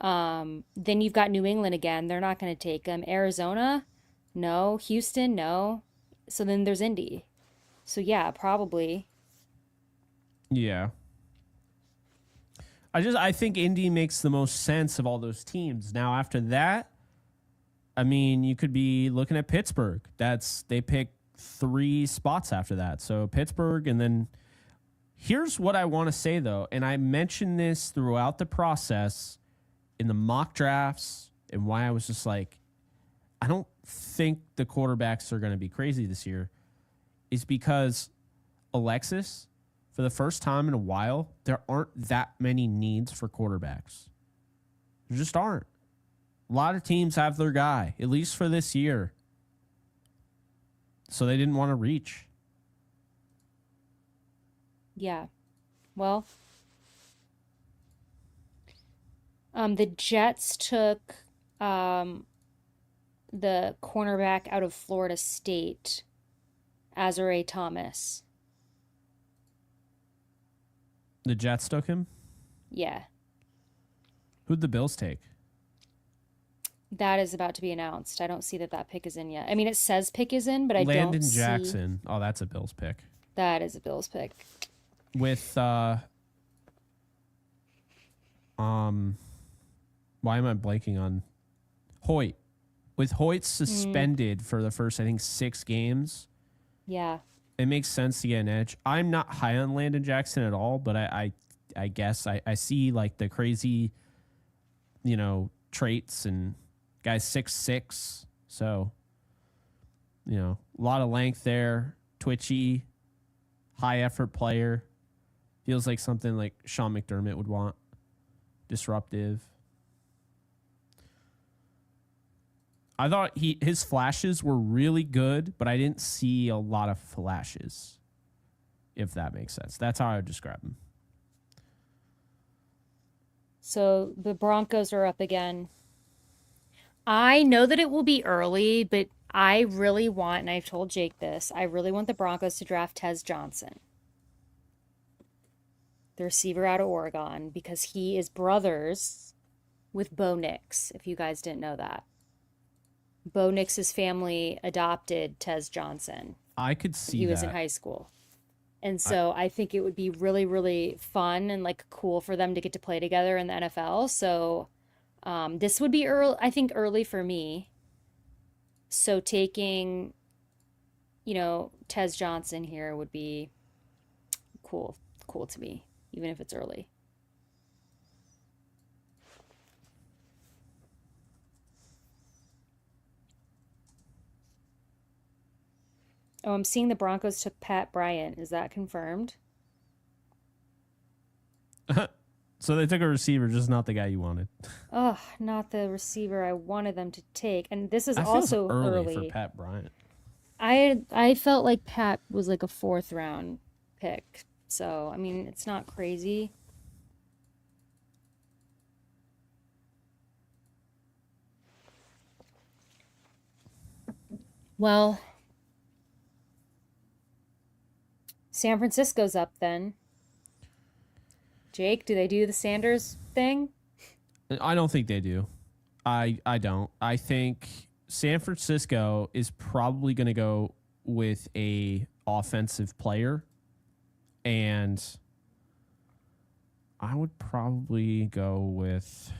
Then you've got New England again. They're not going to take him. Arizona? No. Houston? No. So then there's Indy. So yeah, probably. Yeah. I think Indy makes the most sense of all those teams. Now, after that, I mean, you could be looking at Pittsburgh. They pick 3 spots after that. So Pittsburgh, and then here's what I want to say, though, and I mentioned this throughout the process in the mock drafts and why I was just like, I don't think the quarterbacks are going to be crazy this year, is because Alexis, for the first time in a while, there aren't that many needs for quarterbacks. There just aren't. A lot of teams have their guy, at least for this year. So they didn't want to reach. Yeah. Well, the Jets took the cornerback out of Florida State, Azare Thomas. The Jets took him? Yeah. Who'd the Bills take? That is about to be announced. I don't see that pick is in yet. I mean, it says pick is in, but I Landon don't see... Jackson. Oh, that's a Bills pick. That is a Bills pick. With, why am I blanking on Hoyt? With Hoyt suspended for the first, I think, 6 games. Yeah. It makes sense to get an edge. I'm not high on Landon Jackson at all, but I guess I see like the crazy, traits, and guy's 6'6", so a lot of length there, twitchy, high effort player. Feels like something like Sean McDermott would want. Disruptive. I thought his flashes were really good, but I didn't see a lot of flashes, if that makes sense. That's how I would describe him. So the Broncos are up again. I know that it will be early, but I really want, and I've told Jake this, I really want the Broncos to draft Tez Johnson, the receiver out of Oregon, because he is brothers with Bo Nix, if you guys didn't know that. Bo Nix's family adopted Tez Johnson. I could see he was that. in high school. And so I think it would be really, really fun and like cool for them to get to play together in the NFL. So this would be early, I think early for me. So taking, Tez Johnson here would be cool to me, even if it's early. Oh, I'm seeing the Broncos took Pat Bryant. Is that confirmed? So they took a receiver, just not the guy you wanted. Oh, not the receiver I wanted them to take. And this is That also feels early early. for Pat Bryant. I felt like Pat was like a 4th round pick. So, I mean, it's not crazy. Well, San Francisco's up then. Jake, do they do the Sanders thing? I don't think they do. I don't. I think San Francisco is probably going to go with a offensive player, and I would probably go with...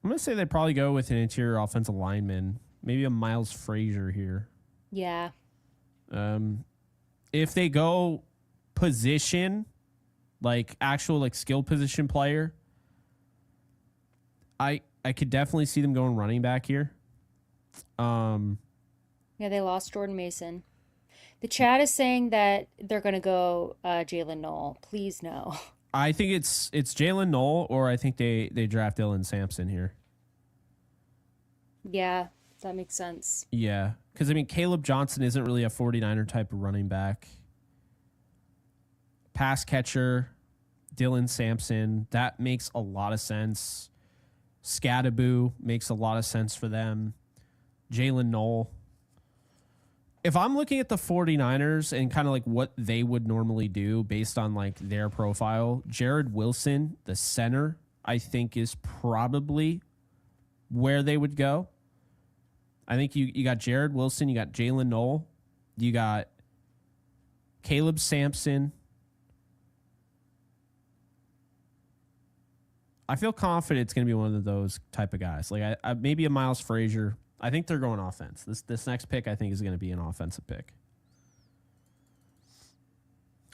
I'm going to say they'd probably go with an interior offensive lineman, maybe a Miles Frazier here. Yeah. If they go position, like actual like skill position player, I could definitely see them going running back here. Yeah, they lost Jordan Mason. The chat is saying that they're going to go Jalen Knoll. Please no. I think it's Jalen Knoll, or I think they draft Dylan Sampson here. Yeah, that makes sense. Yeah, because I mean Caleb Johnson isn't really a 49er type of running back. Pass catcher, Dylan Sampson, that makes a lot of sense. Scadaboo makes a lot of sense for them. Jalen Knoll. If I'm looking at the 49ers and kind of like what they would normally do based on like their profile, Jared Wilson, the center, I think is probably where they would go. I think you got Jared Wilson, you got Jalen Knoll, you got Caleb Sampson. I feel confident it's going to be one of those type of guys. Like I maybe a Miles Frazier. I think they're going offense. This next pick, I think, is going to be an offensive pick.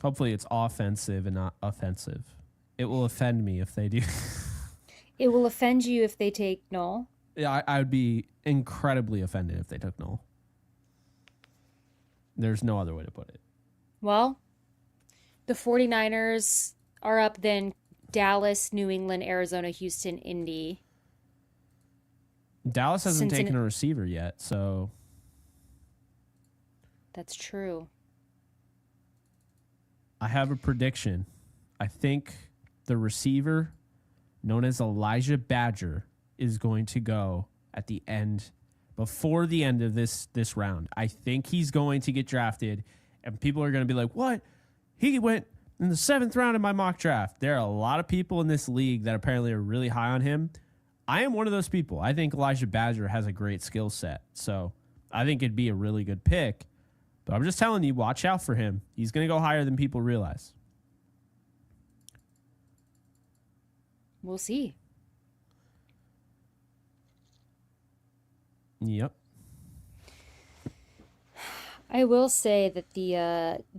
Hopefully it's offensive and not offensive. It will offend me if they do. It will offend you if they take Knoll? Yeah, I would be incredibly offended if they took Knoll. There's no other way to put it. Well, the 49ers are up then Dallas, New England, Arizona, Houston, Indy. Dallas hasn't taken a receiver yet, so. That's true. I have a prediction. I think the receiver known as Elijah Badger is going to go at the end, before the end of this round. I think he's going to get drafted, and people are going to be like, what? He went in the 7th round in my mock draft. There are a lot of people in this league that apparently are really high on him. I am one of those people. I think Elijah Badger has a great skill set. So I think it'd be a really good pick. But I'm just telling you, watch out for him. He's going to go higher than people realize. We'll see. Yep. I will say that the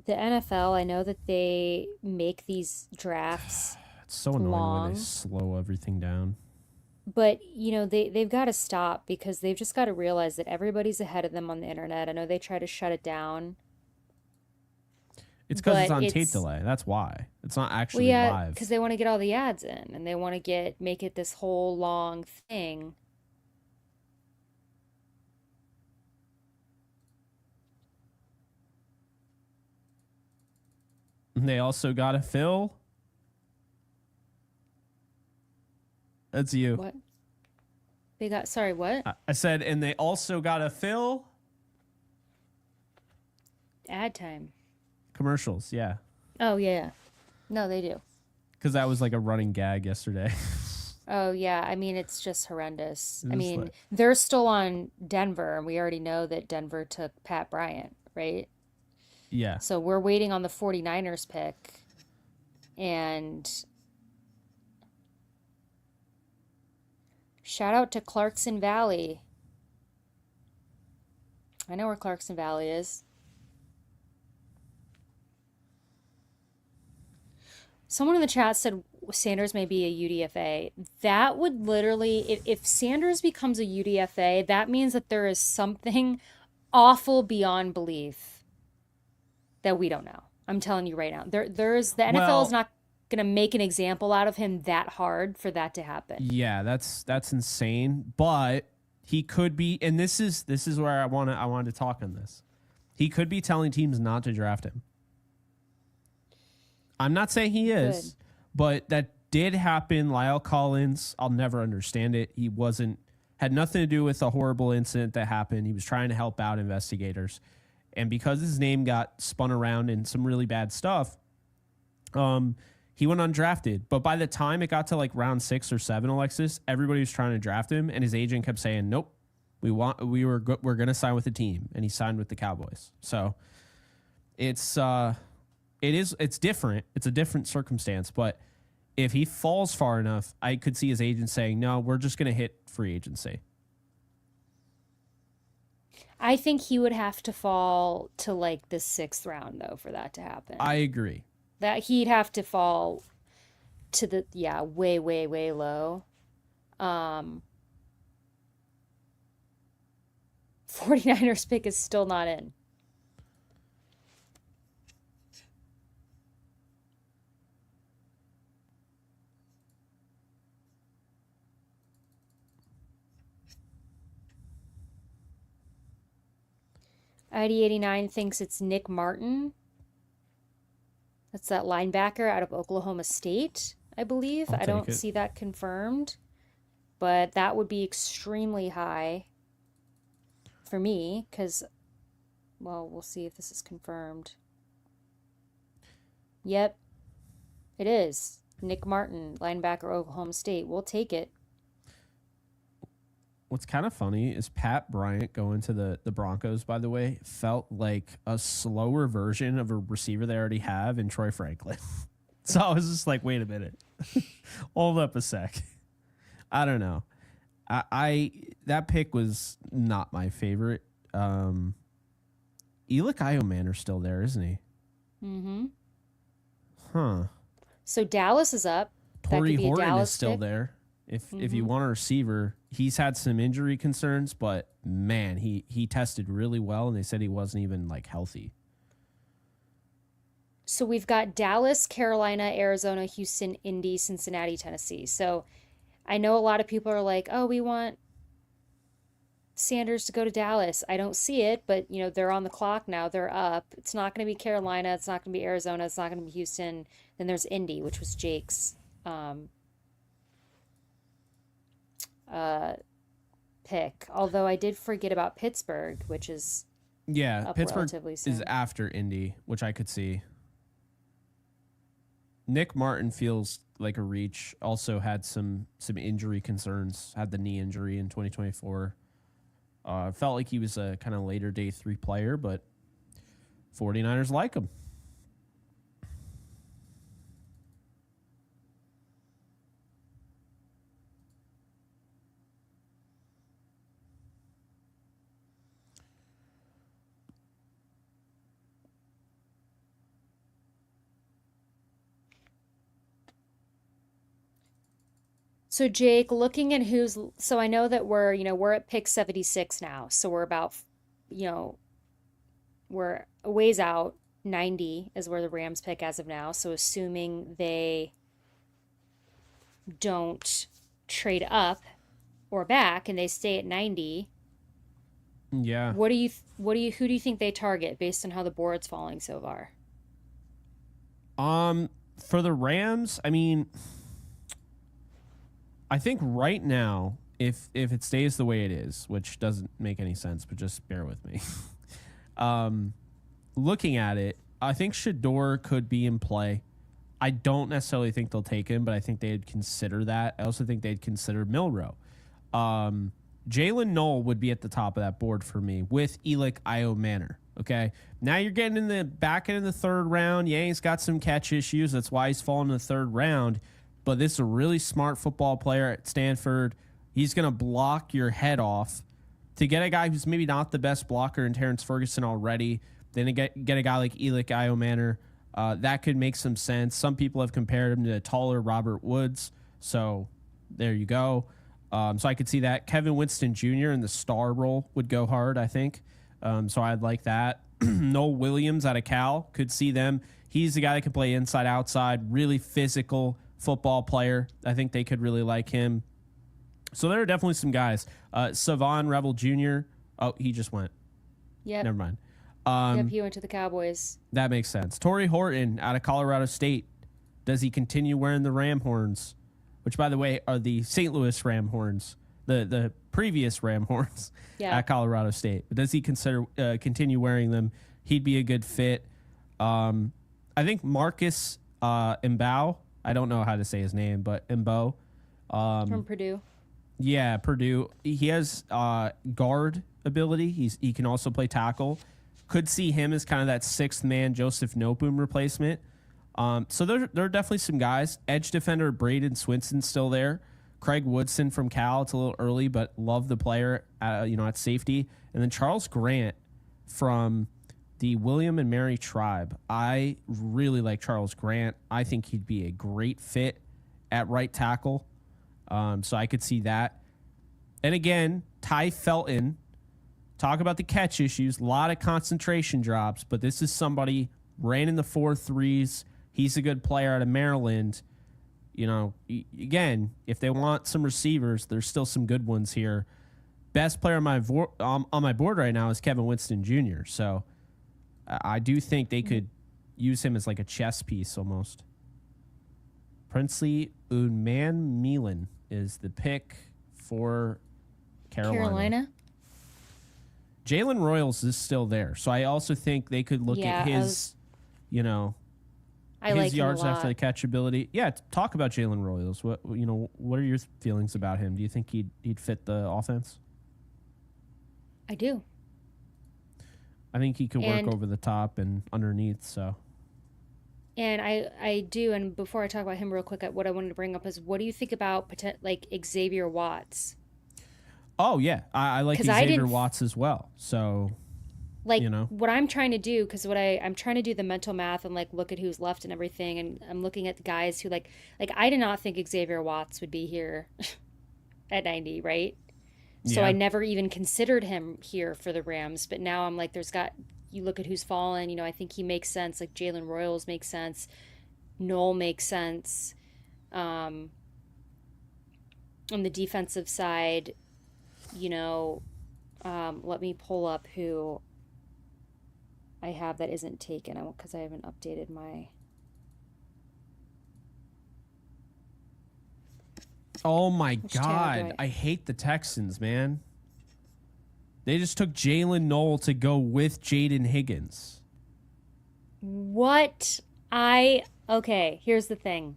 NFL, I know that they make these drafts It's so annoying long, when they slow everything down. but they've got to stop because they've just got to realize that everybody's ahead of them on the internet. I know they try to shut it down. It's because it's But on tape it's delay. That's why. It's not well, actually yeah, live. because they want to get all the ads in and they want to make it this whole long thing. And they also got a Phil. That's you. What? They got, sorry, what? I said, and they also got a Phil. Ad time. Commercials, yeah. Oh, yeah. No, they do. Because that was like a running gag yesterday. Oh, yeah. I mean, it's just horrendous. I It's mean, like, they're still on Denver, and we already know that Denver took Pat Bryant, right? yeah. So we're waiting on the 49ers pick. And shout out to Clarkson Valley. I know where Clarkson Valley is. Someone in the chat said Sanders may be a UDFA. That would literally, if Sanders becomes a UDFA, that means that there is something awful beyond belief that we don't know. I'm telling you right now. There's the NFL is not going to make an example out of him that hard for that to happen. Yeah, that's insane. But he could be, and this is where I wanted to talk on this. He could be telling teams not to draft him. I'm not saying he is, but that did happen. Lyle Collins, I'll never understand it. He had nothing to do with a horrible incident that happened. He was trying to help out investigators. And because his name got spun around in some really bad stuff, he went undrafted. But by the time it got to like round 6 or 7, Alexis, everybody was trying to draft him, and his agent kept saying, "Nope, we're going to sign with the team," and he signed with the Cowboys. So it's different. It's a different circumstance, but if he falls far enough, I could see his agent saying, "No, we're just going to hit free agency." I think he would have to fall to like the 6th round though for that to happen. I agree. That he'd have to fall to the way, way, way low. Um 49ers pick is still not in. ID89 thinks it's Nick Martin. That's that linebacker out of Oklahoma State, I believe. I'll I take don't it. see that confirmed, but that would be extremely high for me because, well, we'll see if this is confirmed. Yep, it is. Nick Martin, linebacker, Oklahoma State. We'll take it. What's kind of funny is Pat Bryant going to the Broncos, by the way, felt like a slower version of a receiver they already have in Troy Franklin. So I was just like, wait a minute. Hold up a sec. I don't know. I that pick was not my favorite. Elick Iomanner's still there, isn't he? Mm-hmm. Huh. So Dallas is up. That Torrey could be a Horton is Dallas still pick. there. If you want a receiver, he's had some injury concerns, but man, he tested really well, and they said he wasn't even like healthy. So we've got Dallas, Carolina, Arizona, Houston, Indy, Cincinnati, Tennessee. So I know a lot of people are like, oh, we want Sanders to go to Dallas. I don't see it, but they're on the clock now. They're up. It's not going to be Carolina. It's not going to be Arizona. It's not going to be Houston. Then there's Indy, which was Jake's pick. Although I did forget about Pittsburgh, which is Yeah, up Pittsburgh relatively soon. is after Indy, which I could see. Nick Martin feels like a reach. Also had some injury concerns. Had the knee injury in 2024. Felt like he was a kind of later day 3 player, but 49ers like him. So Jake, looking at so I know that we're at pick 76 now. So we're about, we're a ways out. 90 is where the Rams pick as of now. So assuming they don't trade up or back and they stay at 90, Yeah. who do you think they target based on how the board's falling so far? For the Rams, I mean, I think right now, if it stays the way it is, which doesn't make any sense, but just bear with me. Looking at it, I think Shador could be in play. I don't necessarily think they'll take him, but I think they'd consider that. I also think they'd consider Milroe. Jalen Knoll would be at the top of that board for me with Elick Iomanner. Okay, now you're getting in the back end of the 3rd round. Yeah, he's got some catch issues. That's why he's fallen in the 3rd round. But this is a really smart football player at Stanford. He's going to block your head off. To get a guy who's maybe not the best blocker in Terrence Ferguson already, then to get a guy like Elick Iomanner, that could make some sense. Some people have compared him to a taller Robert Woods. So there you go. So I could see that. Kevin Winston Jr. in the star role would go hard, I think. So I'd like that. Noel Williams out of Cal, could see them. He's the guy that can play inside, outside, really physical football player. I think they could really like him. So there are definitely some guys. Savon Rebel Jr. Oh, he just went. Yep. Never mind. Yep, he went to the Cowboys. That makes sense. Torrey Horton out of Colorado State. Does he continue wearing the Ram horns? Which, by the way, are the St. Louis Ram horns. The previous Ram horns at Colorado State. But does he continue wearing them? He'd be a good fit. I think Marcus Mbow. I don't know how to say his name, but Mbow. From Purdue. Yeah, Purdue. He has guard ability. He can also play tackle. Could see him as kind of that 6th man Joseph Noteboom replacement. So there are definitely some guys. Edge defender Braden Swinson still there. Craig Woodson from Cal. It's a little early, but love the player. At safety, and then Charles Grant from the William and Mary tribe. I really like Charles Grant. I think he'd be a great fit at right tackle. So I could see that. And again, Ty Felton, talk about the catch issues, a lot of concentration drops, but this is somebody ran in the 4.3s. He's a good player out of Maryland. You know, again, if they want some receivers, there's still some good ones here. Best player on my board right now is Kevin Winston Jr. So I do think they could use him as like a chess piece almost. Princely Unman is the pick for Carolina. Jalen Royals is still there. So I also think they could look at his, his yards after the catchability. Yeah, talk about Jalen Royals. What are your feelings about him? Do you think he'd fit the offense? I do. I think he could work over the top and underneath. So. And I do. And before I talk about him real quick, what I wanted to bring up is, what do you think about Xavier Watts? Oh, yeah. I like Xavier Watts as well. So, what I'm trying to do, because I'm trying to do the mental math and look at who's left and everything. And I'm looking at the guys who I did not think Xavier Watts would be here at 90, right? So I never even considered him here for the Rams. But now I'm you look at who's fallen, I think he makes sense. Like Jalen Royals makes sense. Knoll makes sense. On the defensive side, let me pull up who I have that isn't taken because I haven't updated my. Oh my God. I hate the Texans, man. They just took Jalen Knoll to go with Jaden Higgins. Okay, here's the thing.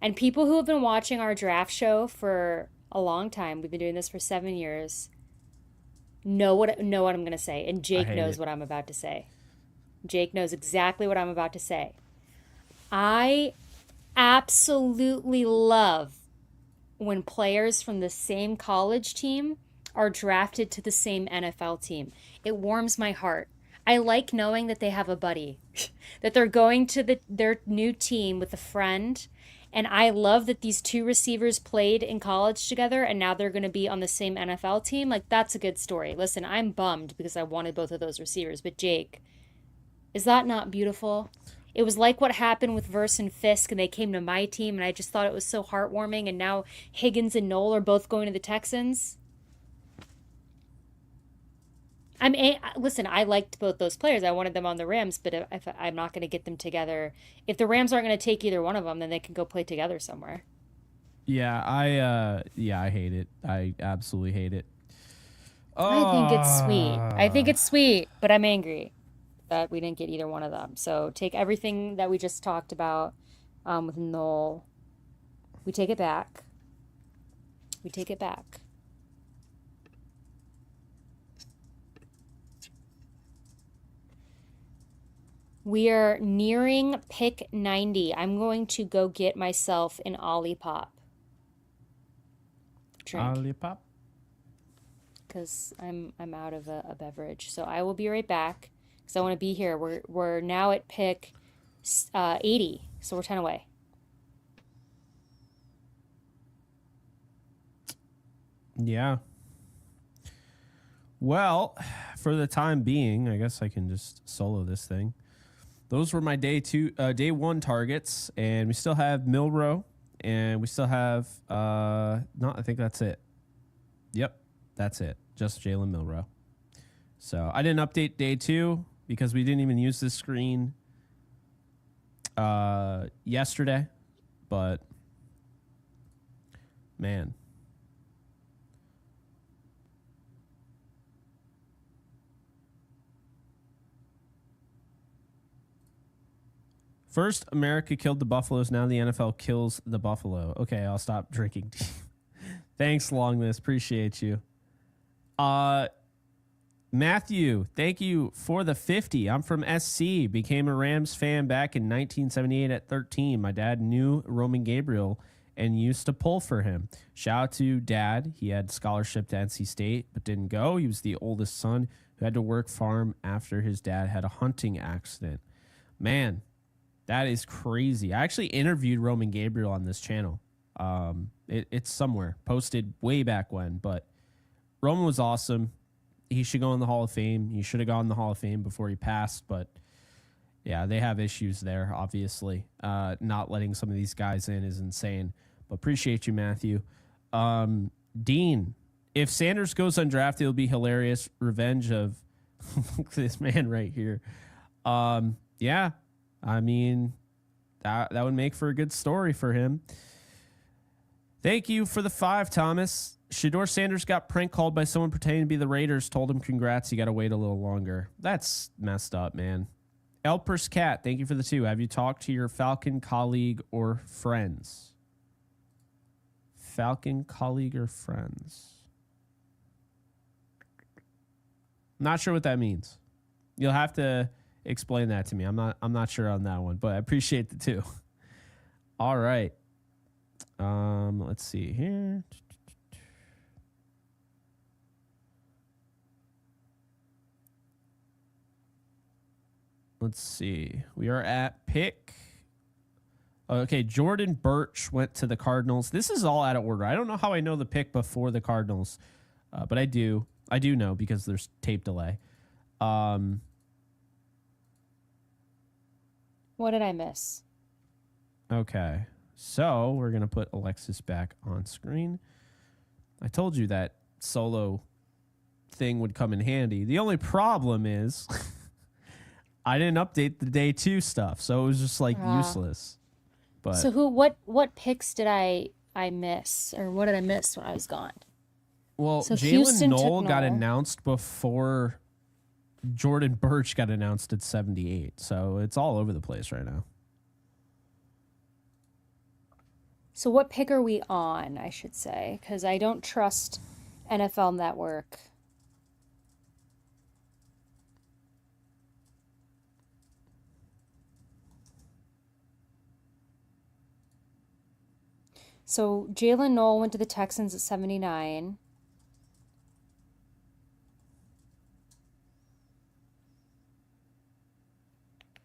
And people who have been watching our draft show for a long time, we've been doing this for 7 years, know what I'm going to say. And Jake knows what I'm about to say. Jake knows exactly what I'm about to say. I absolutely love when players from the same college team are drafted to the same NFL team. It warms my heart. I like knowing that they have a buddy, that they're going to their new team with a friend. And I love that these two receivers played in college together and now they're going to be on the same NFL team. That's a good story. Listen, I'm bummed because I wanted both of those receivers. But Jake, is that not beautiful? It was like what happened with Verse and Fisk, and they came to my team, and I just thought it was so heartwarming. And now Higgins and Knoll are both going to the Texans. Listen, I liked both those players. I wanted them on the Rams, but if I'm not going to get them together, if the Rams aren't going to take either one of them, then they can go play together somewhere. Yeah, I hate it. I absolutely hate it. I think it's sweet, but I'm angry that we didn't get either one of them. So take everything that we just talked about with Knoll. We take it back. We are nearing pick 90. I'm going to go get myself an Olipop drink. Olipop? Because I'm out of a beverage. So I will be right back. Because I want to be here. We're now at pick 80, so we're 10 away. Yeah. Well, for the time being, I guess I can just solo this thing. Those were my day one targets, and we still have Milrow, and we still have I think that's it. Yep, that's it. Just Jalen Milrow. So I didn't update day two because we didn't even use this screen yesterday, but man. First, America killed the Buffaloes. Now the NFL kills the Buffalo. Okay, I'll stop drinking. Thanks, Longmiss. Appreciate you. Matthew, thank you for the 50. I'm from SC. Became a Rams fan back in 1978 at 13. My dad knew Roman Gabriel and used to pull for him. Shout out to Dad. He had scholarship to NC State, but didn't go. He was the oldest son who had to work farm after his dad had a hunting accident. Man, that is crazy. I actually interviewed Roman Gabriel on this channel. It's somewhere, posted way back when, but Roman was awesome. He should go in the Hall of Fame. He should have gone in the Hall of Fame before he passed, but yeah, they have issues there, obviously. Not letting some of these guys in is insane, but appreciate you, Matthew. Dean, if Sanders goes undrafted, it'll be hilarious. Revenge of this man right here. Yeah, I mean, that would make for a good story for him. Thank you for the 5, Thomas. Shador Sanders got prank called by someone pretending to be the Raiders. Told him congrats. You got to wait a little longer. That's messed up, man. Elpers Cat, thank you for the 2. Have you talked to your Falcon colleague or friends? Falcon colleague or friends? Not sure what that means. You'll have to explain that to me. I'm not sure on that one, but I appreciate the 2. All right. Let's see here. Let's see. We are at pick. Okay, Jordan Birch went to the Cardinals. This is all out of order. I don't know how I know the pick before the Cardinals, but I do. I do know because there's tape delay. What did I miss? Okay. So we're going to put Alexis back on screen. I told you that solo thing would come in handy. The only problem is I didn't update the day 2 stuff, so it was just like useless. But so what picks did I miss, or what did I miss when I was gone? Well, So Jalen Knoll got Knoll. announced before Jordan Birch got announced at 78, so it's all over the place right now. So what pick are we on, I should say, because I don't trust NFL Network. So Jalen Knoll went to the Texans at 79.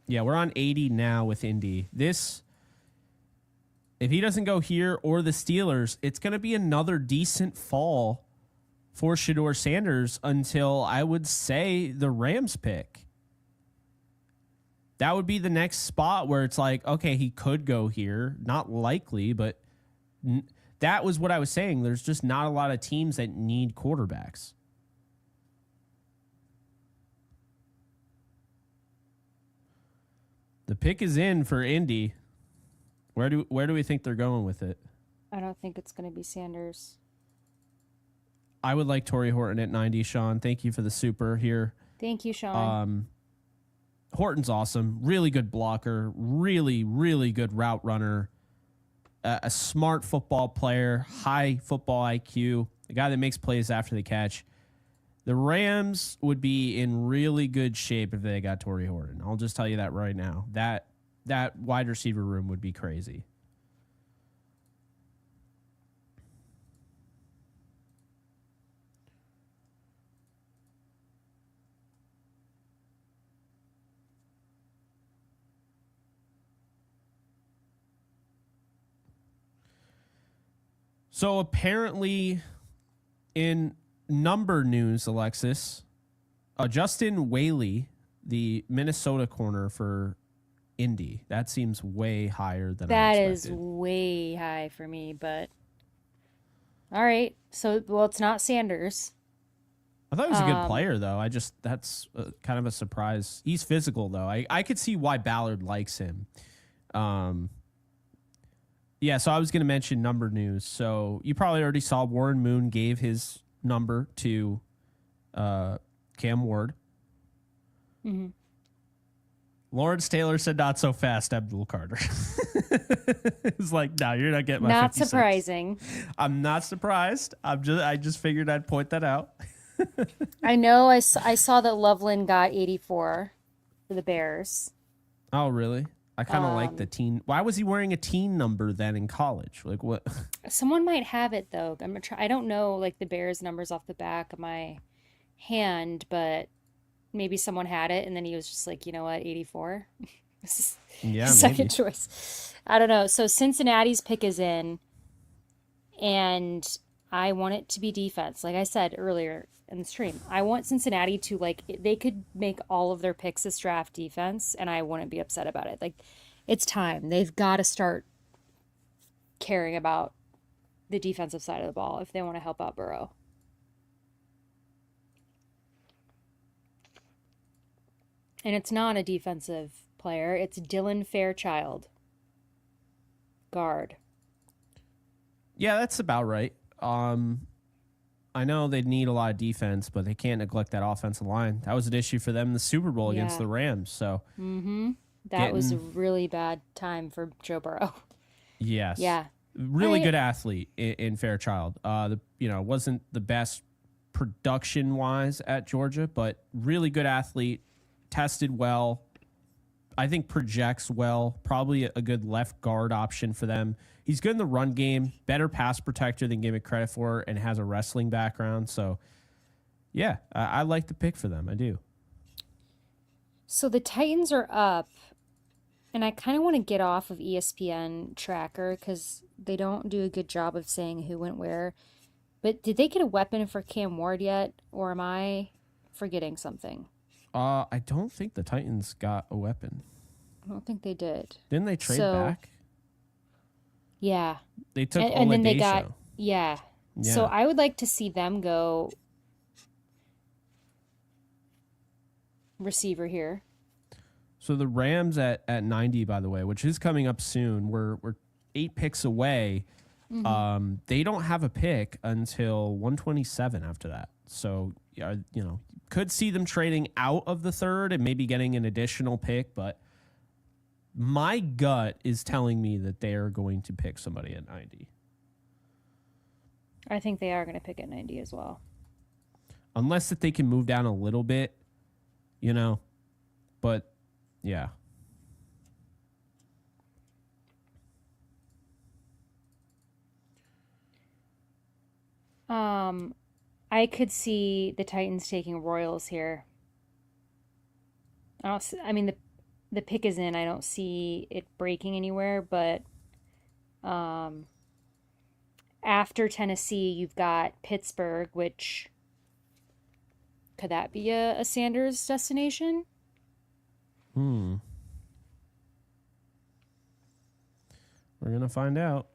Yeah, we're on 80 now with Indy. If he doesn't go here or the Steelers, it's going to be another decent fall for Shador Sanders until I would say the Rams pick. That would be the next spot where it's like, okay, he could go here. Not likely, but that was what I was saying. There's just not a lot of teams that need quarterbacks. The pick is in for Indy. Where do we think they're going with it? I don't think it's going to be Sanders. I would like Torrey Horton at 90, Sean. Thank you for the super here. Thank you, Sean. Horton's awesome. Really good blocker. Really, really good route runner. A smart football player. High football IQ. A guy that makes plays after the catch. The Rams would be in really good shape if they got Torrey Horton. I'll just tell you that right now. That wide receiver room would be crazy. So apparently in number news, Alexis, Justin Whaley, the Minnesota corner for Indy, that seems way higher than I That expected. is way high for me, but all right. So, well, it's not Sanders. I thought he was a good player, though. That's kind of a surprise. He's physical, though. I could see why Ballard likes him. Yeah, so I was going to mention number news. So you probably already saw Warren Moon gave his number to Cam Ward. Mm-hmm. Lawrence Taylor said, "Not so fast, Abdul Carter." It's like, no, you're not getting my Not 56. surprising. I'm not surprised. I just figured I'd point that out. I know I saw that Loveland got 84 for the Bears. Oh, really? I kind of like the teen. Why was he wearing a teen number then in college? Like what? Someone might have it though. I'm gonna try. I don't know like the Bears numbers off the back of my hand, but maybe someone had it and then he was just like, you know what, 84. This is Yeah, his second maybe. choice. I don't know. So Cincinnati's pick is in, and I want it to be defense. Like I said earlier in the stream, I want Cincinnati to like they could make all of their picks this draft defense, and I wouldn't be upset about it. Like it's time. They've got to start caring about the defensive side of the ball if they want to help out Burrow. And it's not a defensive player. It's Dylan Fairchild, guard. Yeah, that's about right. I know they need a lot of defense, but they can't neglect that offensive line. That was an issue for them in the Super Bowl against Yeah. the Rams. So That was a really bad time for Joe Burrow. yes, Yeah. really good athlete in Fairchild. Wasn't the best production wise at Georgia, but really good athlete. Tested well. I think projects well. Probably a good left guard option for them. He's good in the run game. Better pass protector than give it credit for, and has a wrestling background. So, yeah, I like the pick for them. I do. So the Titans are up, and I kind of want to get off of ESPN tracker because they don't do a good job of saying who went where. But did they get a weapon for Cam Ward yet, or am I forgetting something? I don't think the Titans got a weapon. I don't think they did. Didn't they trade So- back? Yeah. They took And then they Oladipo. got, yeah. So Yeah. I would like to see them go receiver here. So the Rams at 90, by the way, which is coming up soon. We're 8 picks away. They don't have a pick until 127 after that. So, could see them trading out of the third and maybe getting an additional pick, but my gut is telling me that they are going to pick somebody at 90. I think they are going to pick at 90 as well. Unless that they can move down a little bit, but yeah. I could see the Titans taking Royals here. I mean, the pick is in. I don't see it breaking anywhere, but after Tennessee, you've got Pittsburgh, which could that be a Sanders destination? We're going to find out.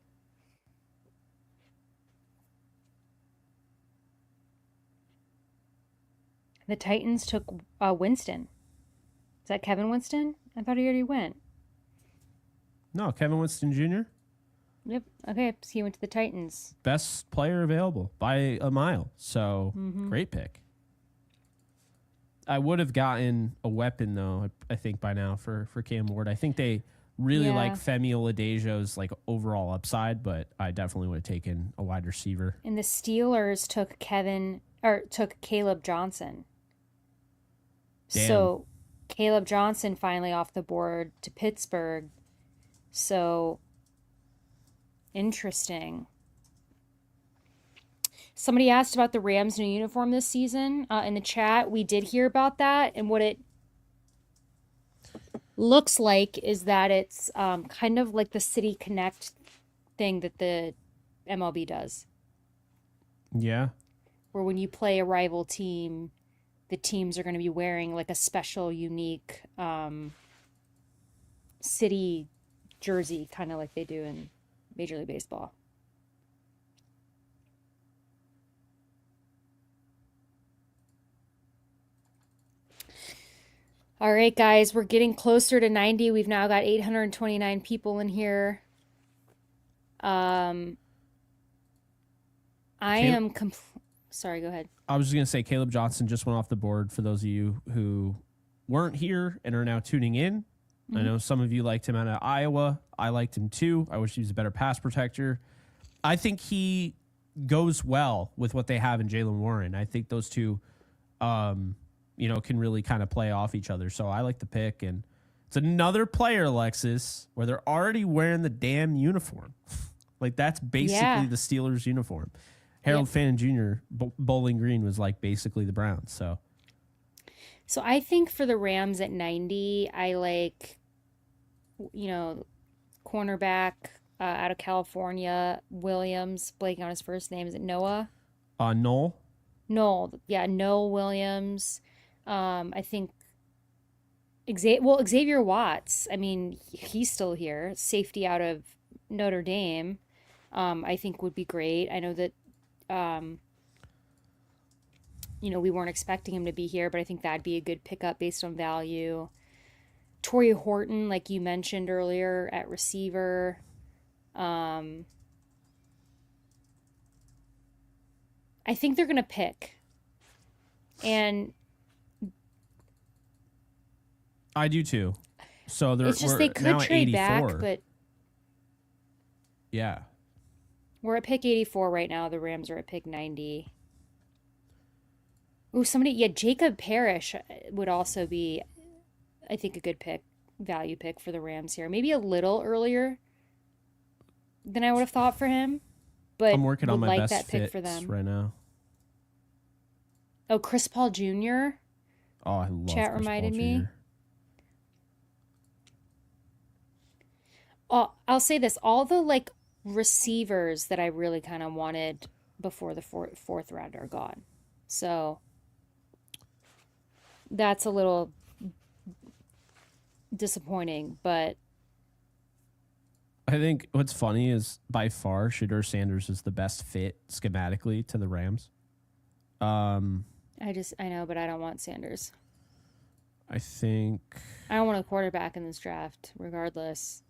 The Titans took Winston. Is that Kevin Winston? I thought he already went. No, Kevin Winston Jr., Yep. Okay, so he went to the Titans. best player available by a mile. So, great pick. I would have gotten a weapon, though, I think, by now for Cam Ward. I think they really like Femi Oladejo's like overall upside, but I definitely would have taken a wide receiver. And the Steelers took Caleb Johnson. Damn. So Caleb Johnson finally off the board to Pittsburgh. So interesting. Somebody asked about the Rams' new uniform this season in the chat. We did hear about that, and what it looks like is that it's kind of like the City Connect thing that the MLB does, Yeah. where when you play a rival team, the teams are going to be wearing like a special, unique city jersey, kind of like they do in Major League Baseball. All right, guys, we're getting closer to 90. We've now got 829 people in here. I am sorry, go ahead. I was just going to say Caleb Johnson just went off the board for those of you who weren't here and are now tuning in. I know some of you liked him out of Iowa. I liked him too. I wish he was a better pass protector. I think he goes well with what they have in Jalen Warren. I think those two, can really kind of play off each other. So I like the pick, and It's another player, Alexis, where they're already wearing the damn uniform. Like, that's basically the Steelers' uniform. Harold Fannin Jr., Bowling Green was like basically the Browns. So I think for the Rams at 90, I like, cornerback out of California, Williams, blanking on his first name. Is it Noah? Noel. Noel. Yeah, Noel Williams. I think Xavier Watts. I mean, he's still here. Safety out of Notre Dame. I think would be great. I know that we weren't expecting him to be here, but I think that'd be a good pickup based on value. Torrey Horton, like you mentioned earlier, at receiver. I think they're going to pick. And I do too. So it's just they could trade back, but yeah. We're at pick 84 right now. The Rams are at pick 90. Ooh, Jacob Parrish would also be, I think, a good pick, value pick for the Rams here. Maybe a little earlier than I would have thought for him, but I'm working on my best that pick fits for them right now. Oh, Chris Paul Jr. Oh, I love Chat Chris reminded Paul me. Jr. Oh, I'll say this: all the receivers that I really kind of wanted before the fourth round are gone, so that's a little disappointing. But I think what's funny is by far Shador Sanders is the best fit schematically to the Rams. I know, but I don't want Sanders. I think I don't want a quarterback in this draft, regardless.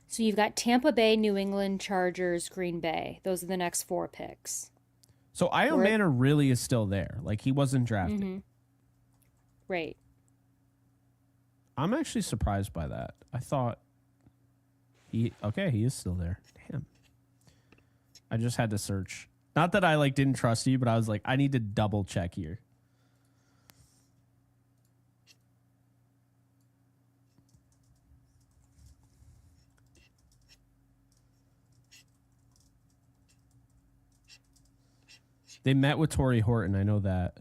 So you've got Tampa Bay, New England, Chargers, Green Bay. Those are the next 4 picks. so. Io Manor really is still there. Like, he wasn't drafted. Mm-hmm. Right. I'm actually surprised by that. I thought he is still there. Damn. I just had to search. Not that I didn't trust you, but I was like, I need to double check here. They met with Torrey Horton. I know that.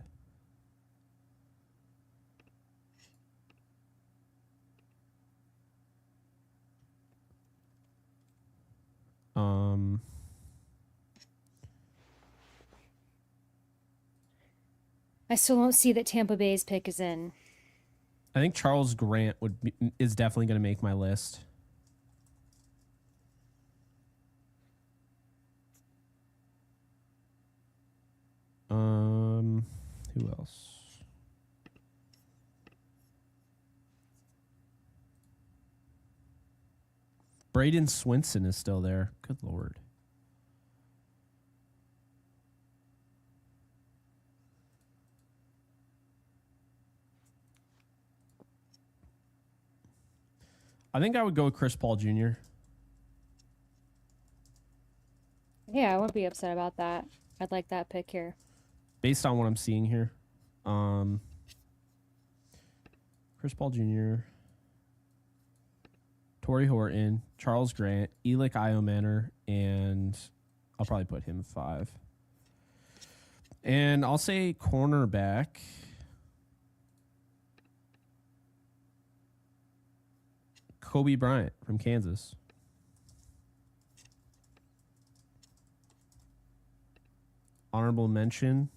I still don't see that Tampa Bay's pick is in. I think Charles Grant is definitely going to make my list. Who else? Braden Swinson is still there. Good Lord. I think I would go with Chris Paul Jr. Yeah, I wouldn't be upset about that. I'd like that pick here. Based on what I'm seeing here. Chris Paul Jr., Torrey Horton, Charles Grant, Elick Iomanor, and I'll probably put him 5. And I'll say cornerback. Kobe Bryant from Kansas. Honorable mention.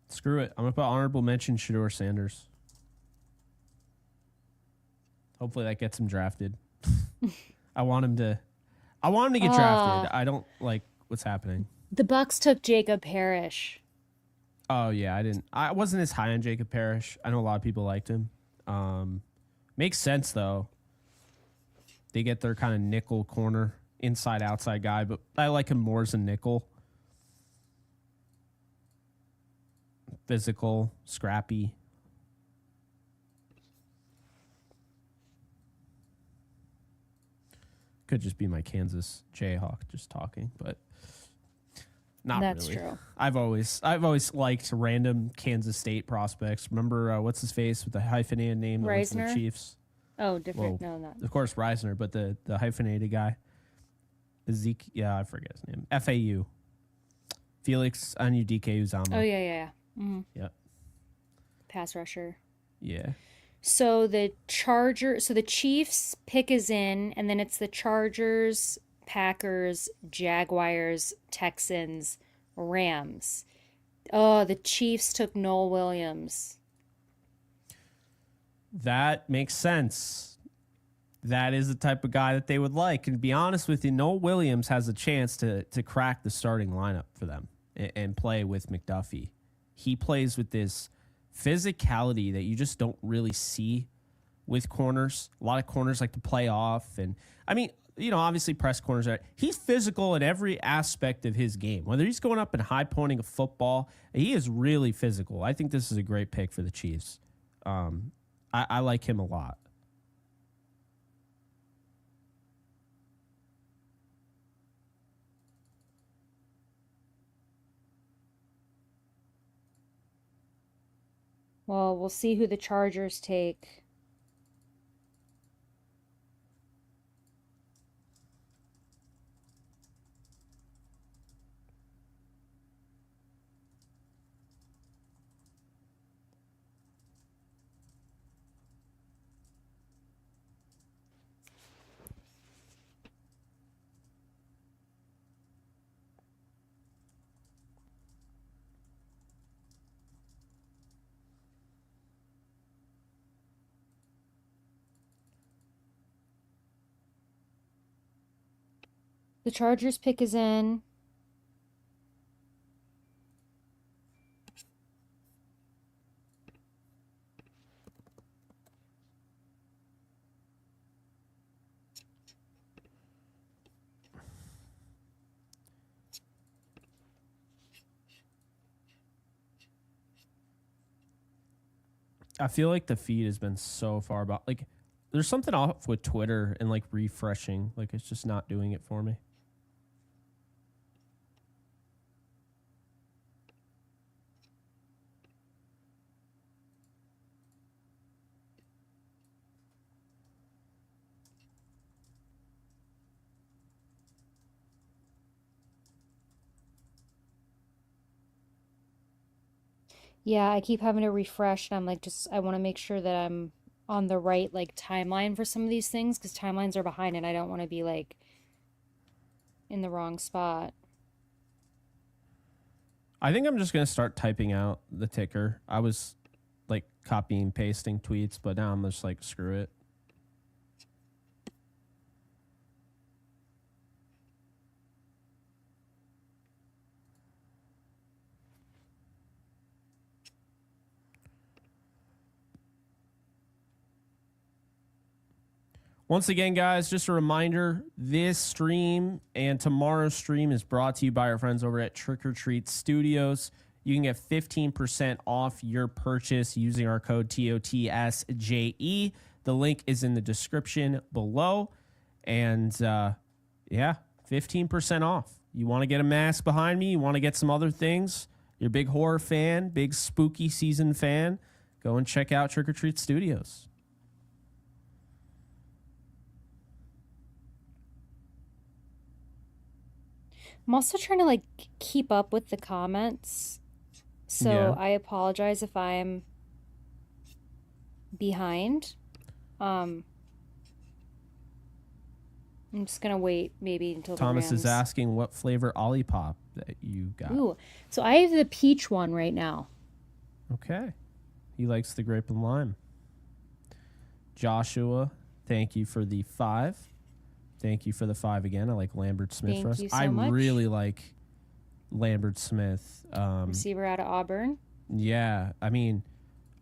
Screw it. I'm going to put honorable mention Shador Sanders. Hopefully that gets him drafted. I want him to get drafted. I don't like what's happening. The Bucks took Jacob Parrish. Oh yeah, I wasn't as high on Jacob Parrish. I know a lot of people liked him. Makes sense though. They get their kind of nickel corner, inside outside guy, but I like him more as a nickel. Physical, scrappy. Could just be my Kansas Jayhawk just talking, but not That's really. true. I've always liked random Kansas State prospects. Remember what's his face with the hyphenated name that went to the Reisner? Chiefs? Oh, different. Well, No, not. of course Reisner, but the hyphenated guy, Zeke. Yeah, I forget his name. FAU. Felix Anudike Uzama. Oh, yeah. Mm-hmm. Yep. Pass rusher. Yeah. So the Chiefs pick is in, and then it's the Chargers, Packers, Jaguars, Texans, Rams. Oh, the Chiefs took Noel Williams. That makes sense. That is the type of guy that they would like. And to be honest with you, Noel Williams has a chance to crack the starting lineup for them and play with McDuffie. He plays with this physicality that you just don't really see with corners. A lot of corners like to play off. And I mean, obviously press corners he's physical in every aspect of his game. Whether he's going up and high pointing a football, he is really physical. I think this is a great pick for the Chiefs. I like him a lot. Well, we'll see who the Chargers take. The Chargers pick is in. I feel like the feed has been so far about there's something off with Twitter and refreshing. It's just not doing it for me. Yeah, I keep having to refresh, and I'm I want to make sure that I'm on the right timeline for some of these things because timelines are behind, and I don't want to be in the wrong spot. I think I'm just going to start typing out the ticker. I was copying, pasting tweets, but now I'm just screw it. Once again, guys, just a reminder, this stream and tomorrow's stream is brought to you by our friends over at Trick or Treat Studios. You can get 15% off your purchase using our code TOTSJE. The link is in the description below. And 15% off. You want to get a mask behind me? You want to get some other things? You're a big horror fan, big spooky season fan? Go and check out Trick or Treat Studios. I'm also trying to keep up with the comments. So Yeah. I apologize if I'm behind. I'm just gonna wait maybe until Thomas the is Rams. asking what flavor Olipop that you got. Ooh, so I have the peach one right now. Okay. He likes the grape and lime. Joshua, thank you for the 5. Thank you for the 5 again. I like Lambert Smith Thank for us. you so I much. really like Lambert Smith. Receiver out of Auburn. Yeah, I mean,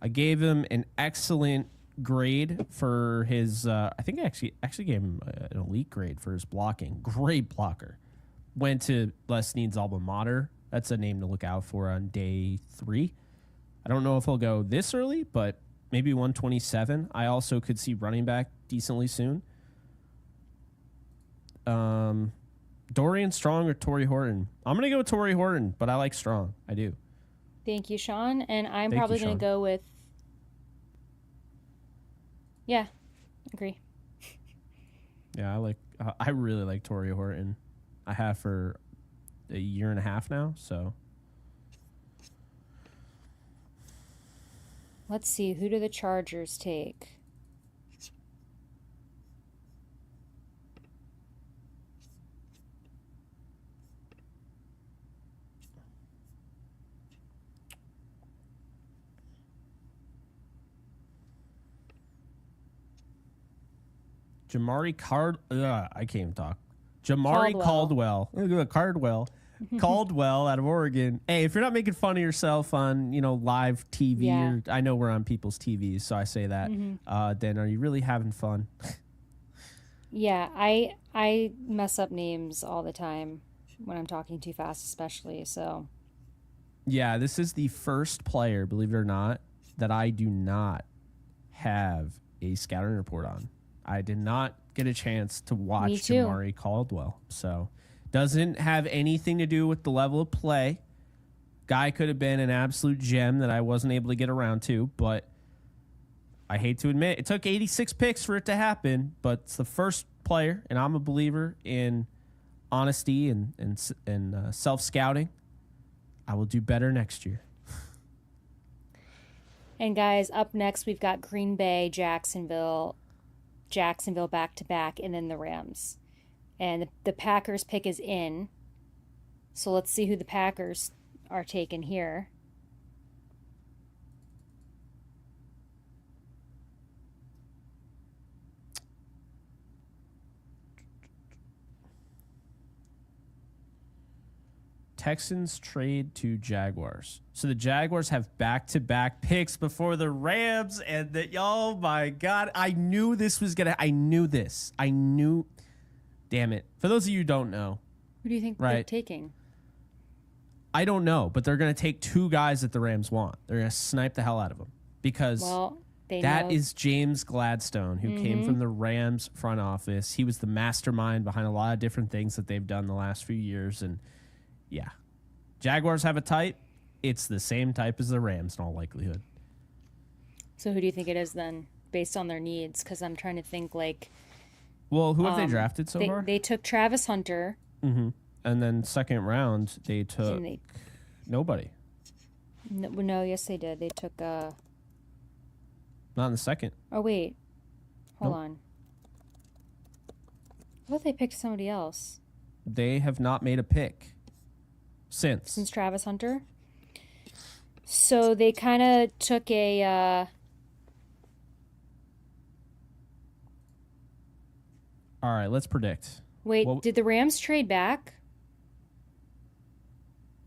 I gave him an excellent grade for his. I think I actually gave him an elite grade for his blocking. Great blocker. Went to Les Snead's alma mater. That's a name to look out for on day 3. I don't know if he'll go this early, but maybe 127. I also could see running back decently soon. Dorian Strong or Torrey Horton? I'm going to go with Torrey Horton, but I like Strong. I do. Thank you, Sean. And I'm Thank probably you, going to Sean. go with. Yeah, agree. Yeah, I really like Torrey Horton. I have for a year and a half now, so. Let's see. Who do the Chargers take? I can't even talk. Jamari Caldwell. Caldwell out of Oregon. Hey, if you're not making fun of yourself on, live TV, Yeah. or I know we're on people's TVs, so I say that, then are you really having fun? Yeah, I mess up names all the time when I'm talking too fast, especially. So Yeah, this is the first player, believe it or not, that I do not have a scouting report on. I did not get a chance to watch Me too. Jamari Caldwell. So doesn't have anything to do with the level of play. Guy could have been an absolute gem that I wasn't able to get around to, but I hate to admit it took 86 picks for it to happen, but it's the first player, and I'm a believer in honesty and self-scouting. I will do better next year. And guys, up next we've got Green Bay, Jacksonville back to back, and then the Rams. And the Packers pick is in. So let's see who the Packers are taking here. Texans trade to Jaguars. So the Jaguars have back-to-back picks before the Rams, and oh my God, I knew this was I knew this. Damn it. For those of you who don't know, Who do you think they're taking? I don't know, but they're going to take 2 guys that the Rams want. They're going to snipe the hell out of them because that is James Gladstone, who came from the Rams front office. He was the mastermind behind a lot of different things that they've done the last few years, and yeah. Jaguars have a type. It's the same type as the Rams in all likelihood. So who do you think it is then, based on their needs? Because I'm trying to think Well, who have they drafted so far? They took Travis Hunter. Mm-hmm. And then second round, they took nobody. No, yes, they did. They took... Not in the second. Oh, wait. Hold on. I thought they picked somebody else. They have not made a pick since Travis Hunter. So they kind of took a all right, let's predict. Wait, did the Rams trade back?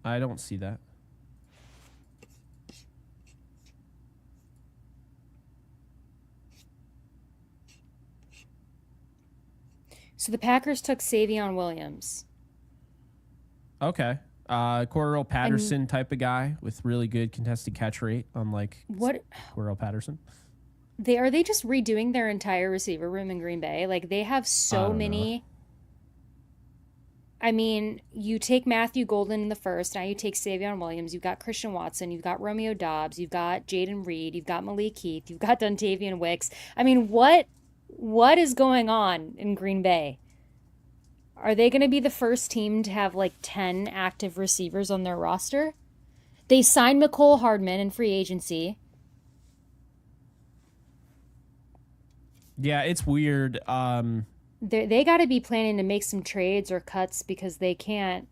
I don't see that. So the Packers took Savion Williams. Okay. Cordell Patterson type of guy with really good contested catch rate, unlike Cordell Patterson. Are they just redoing their entire receiver room in Green Bay? Like, they have so many. I mean, you take Matthew Golden in the first, now you take Savion Williams, you've got Christian Watson, you've got Romeo Doubs, you've got Jaden Reed, you've got Malik Heath, you've got Dontavian Wicks. I mean, what is going on in Green Bay? Are they going to be the first team to have 10 active receivers on their roster? They signed Mecole Hardman in free agency. Yeah, it's weird. They got to be planning to make some trades or cuts because they can't.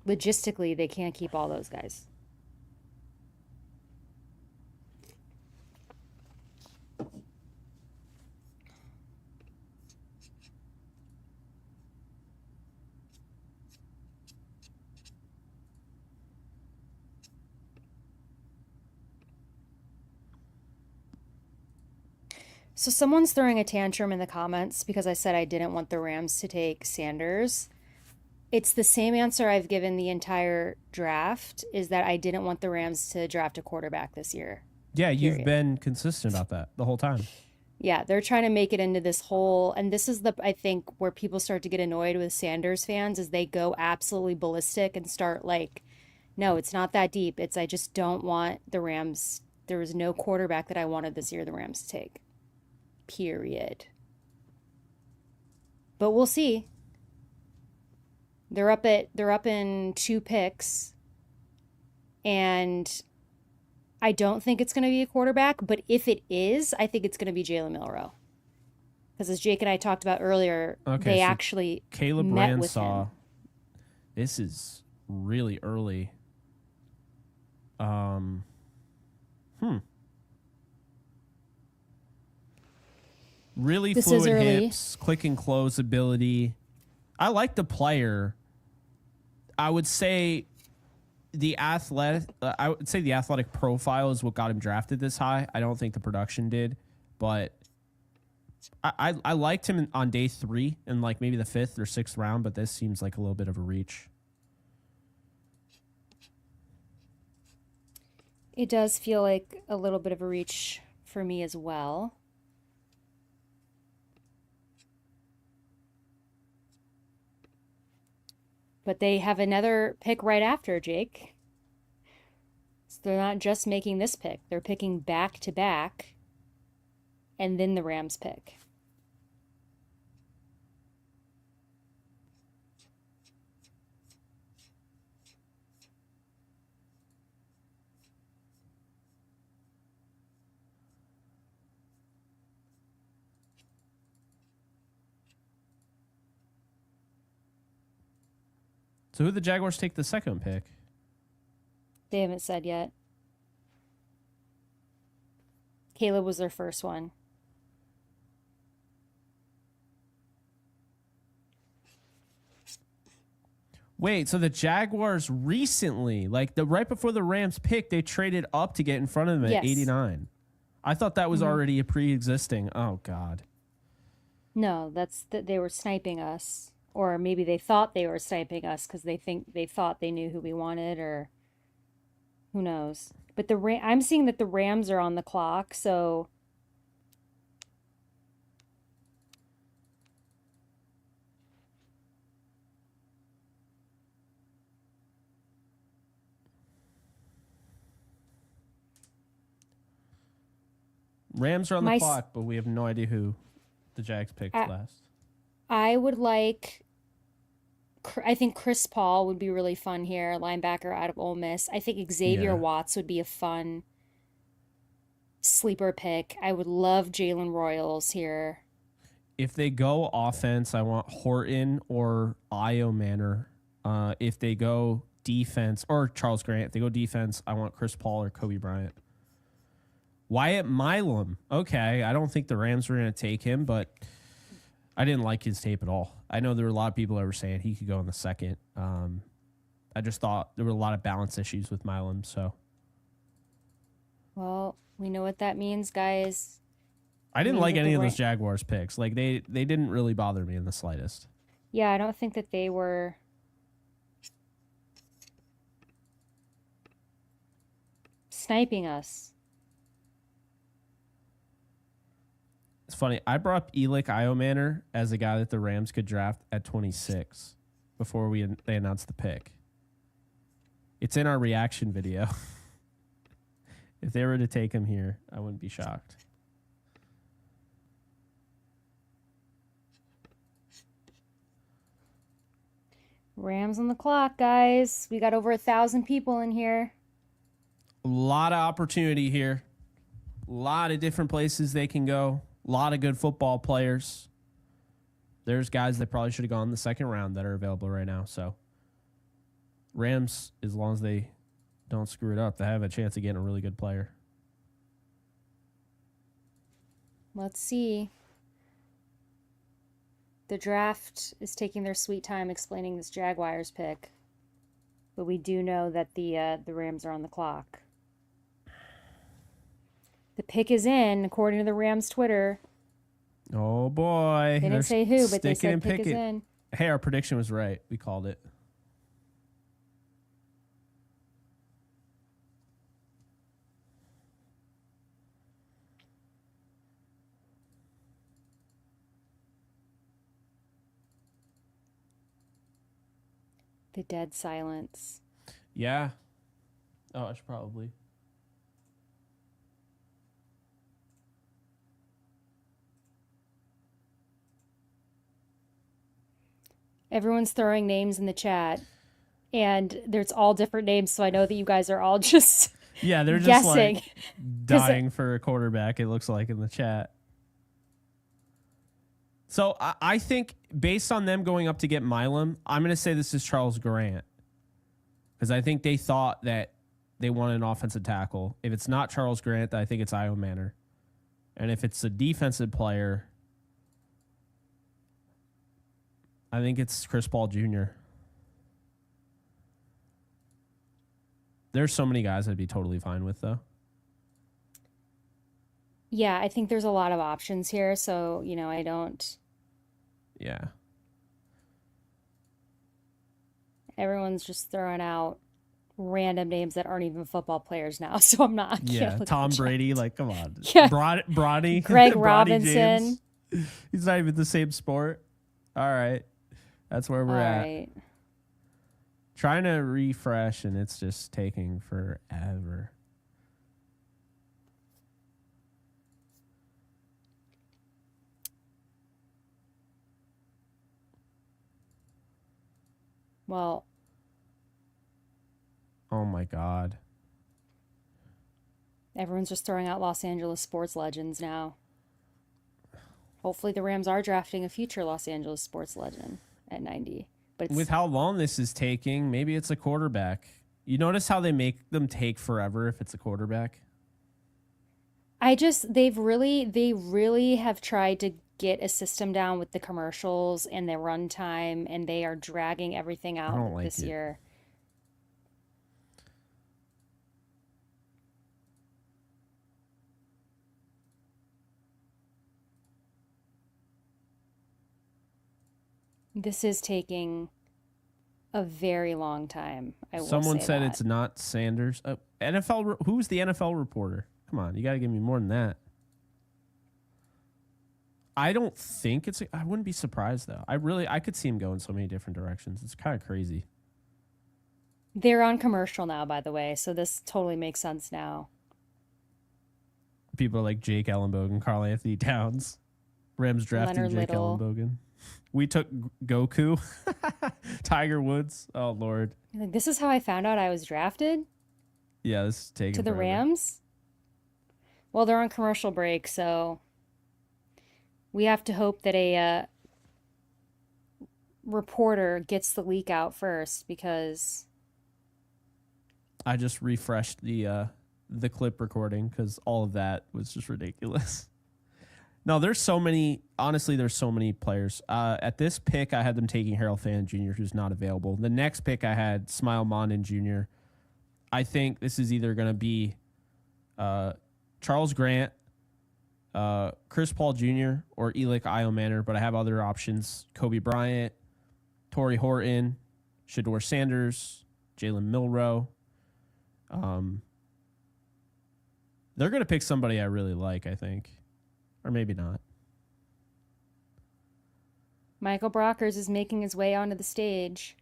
Logistically, they can't keep all those guys. So someone's throwing a tantrum in the comments because I said I didn't want the Rams to take Sanders. It's the same answer I've given the entire draft, is that I didn't want the Rams to draft a quarterback this year. Yeah, you've Period. been consistent about that the whole time. Yeah, they're trying to make it into this whole, and this is I think, where people start to get annoyed with Sanders fans, is they go absolutely ballistic and start like, no, it's not that deep. I just don't want the Rams. There was no quarterback that I wanted this year the Rams to take. Period. But we'll see. They're up in 2 picks, and I don't think it's going to be a quarterback, but if it is, I think it's going to be Jalen Milroe. Because as Jake and I talked about earlier, they so actually Caleb met with Ransaw. him. This is really early. Really This is fluid early. hips, click and close ability. I like the player. I would say the athletic profile is what got him drafted this high. I don't think the production did, but I liked him on day 3 and like maybe the 5th or 6th round, but this seems like a little bit of a reach. It does feel like a little bit of a reach for me as well. But they have another pick right after, Jake. So they're not just making this pick. They're picking back to back, and then the Rams pick. So who the Jaguars take the second pick? They haven't said yet. Caleb was their first one. Wait, so the Jaguars recently, like right before the Rams pick, they traded up to get in front of them at Yes. 89. I thought that was already a pre-existing. Oh God. No, that's that they were sniping us, or maybe they thought they were sniping us because they thought they knew who we wanted, or who knows. But I'm seeing that the Rams are on the clock, so Rams are on the My clock, but we have no idea who the Jags picked last. I would like. I think Chris Paul would be really fun here, linebacker out of Ole Miss. I think Xavier Yeah. Watts would be a fun sleeper pick. I would love Jalen Royals here. If they go offense, I want Horton or Io Manor. If they go defense, or Charles Grant. If they go defense, I want Chris Paul or Kobe Bryant. Wyatt Milam. Okay, I don't think the Rams were going to take him, but I didn't like his tape at all. I know there were a lot of people that were saying he could go in the second. I just thought there were a lot of balance issues with Milam, so. Well, we know what that means, guys. I didn't means like that any the of Ra- those Jaguars picks. Like they didn't really bother me in the slightest. Yeah, I don't think that they were sniping us. It's funny. I brought up Elik Iomanor as a guy that the Rams could draft at 26 before they announced the pick. It's in our reaction video. If they were to take him here, I wouldn't be shocked. Rams on the clock, guys. We got over 1,000 people in here. A lot of opportunity here. A lot of different places they can go. A lot of good football players. There's guys that probably should have gone in the second round that are available right now. So Rams, as long as they don't screw it up, they have a chance of getting a really good player. Let's see. The draft is taking their sweet time explaining this Jaguars pick. But we do know that the Rams are on the clock. The pick is in, according to the Rams Twitter. Oh boy. They didn't say who, but they said pick is in. Hey, our prediction was right. We called it. The dead silence. Yeah. Oh, I should probably. Everyone's throwing names in the chat, and there's all different names, so I know that you guys are all just yeah, they're just guessing. like dying for a quarterback, it looks like in the chat. So I think based on them going up to get Milam, I'm going to say this is Charles Grant. Because I think they thought that they wanted an offensive tackle. If it's not Charles Grant, I think it's Io Manor. And if it's a defensive player, I think it's Chris Paul Jr. There's so many guys I'd be totally fine with, though. Yeah, I think there's a lot of options here, so, I don't... Yeah. Everyone's just throwing out random names that aren't even football players now, so I'm not... Yeah, Tom Brady, like, come on. Yeah. Bronny. Greg Bronny Robinson. James. He's not even the same sport. All right. That's where we're at. Right. Trying to refresh, and it's just taking forever. Well... Oh, my God. Everyone's just throwing out Los Angeles sports legends now. Hopefully the Rams are drafting a future Los Angeles sports legend at 90. But with how long this is taking, maybe it's a quarterback. You notice how they make them take forever if it's a quarterback? they really have tried to get a system down with the commercials and the runtime, and they are dragging everything out this year. This is taking a very long time. Someone said it's not Sanders. Who's the NFL reporter? Come on, you got to give me more than that. I don't think I wouldn't be surprised though. I could see him go in so many different directions. It's kind of crazy. They're on commercial now, by the way, so this totally makes sense now. People like Jake Ellenbogen, Karl Anthony Towns, Rams drafting Leonard Jake Little. Ellenbogen. We took Goku, Tiger Woods. Oh Lord! This is how I found out I was drafted. Yeah, this is taking to the forever. Rams. Well, they're on commercial break, so we have to hope that a reporter gets the leak out first, because I just refreshed the clip recording because all of that was just ridiculous. No, there's so many. Honestly, there's so many players. At this pick, I had them taking Harold Fan Jr., who's not available. The next pick, I had Smile Mondin Jr. I think this is either going to be Charles Grant, Chris Paul Jr., or Elick Io Manor, but I have other options. Kobe Bryant, Torrey Horton, Shador Sanders, Jalen Milroe. They're going to pick somebody I really like, I think. Or maybe not. Michael Brockers is making his way onto the stage.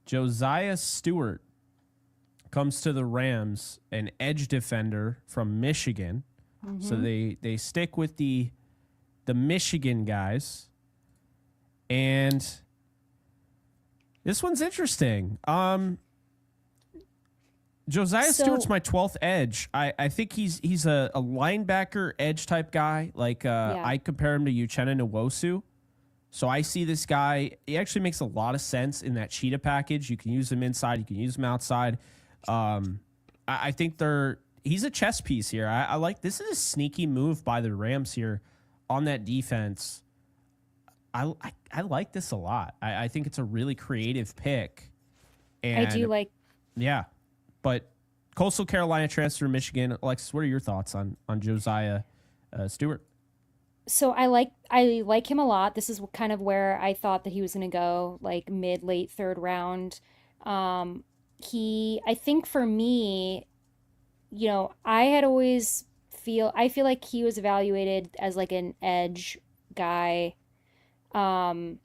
Josiah Stewart comes to the Rams, an edge defender from Michigan. Mm-hmm. So they stick with the Michigan guys. And this one's interesting. Josiah Stewart's my 12th edge. I think he's a linebacker edge type guy. I compare him to Uchenna Nwosu. So I see this guy. He actually makes a lot of sense in that cheetah package. You can use him inside. You can use him outside. I think he's a chess piece here. I like this is a sneaky move by the Rams here on that defense. I like this a lot. I think it's a really creative pick. I do And like. yeah, but Coastal Carolina transfer to Michigan. Alexis, what are your thoughts on Josiah Stewart? So I like him a lot. This is kind of where I thought that he was going to go, like mid late third round. Um, I think for me, I had always I feel like he was evaluated as like an edge guy. Um,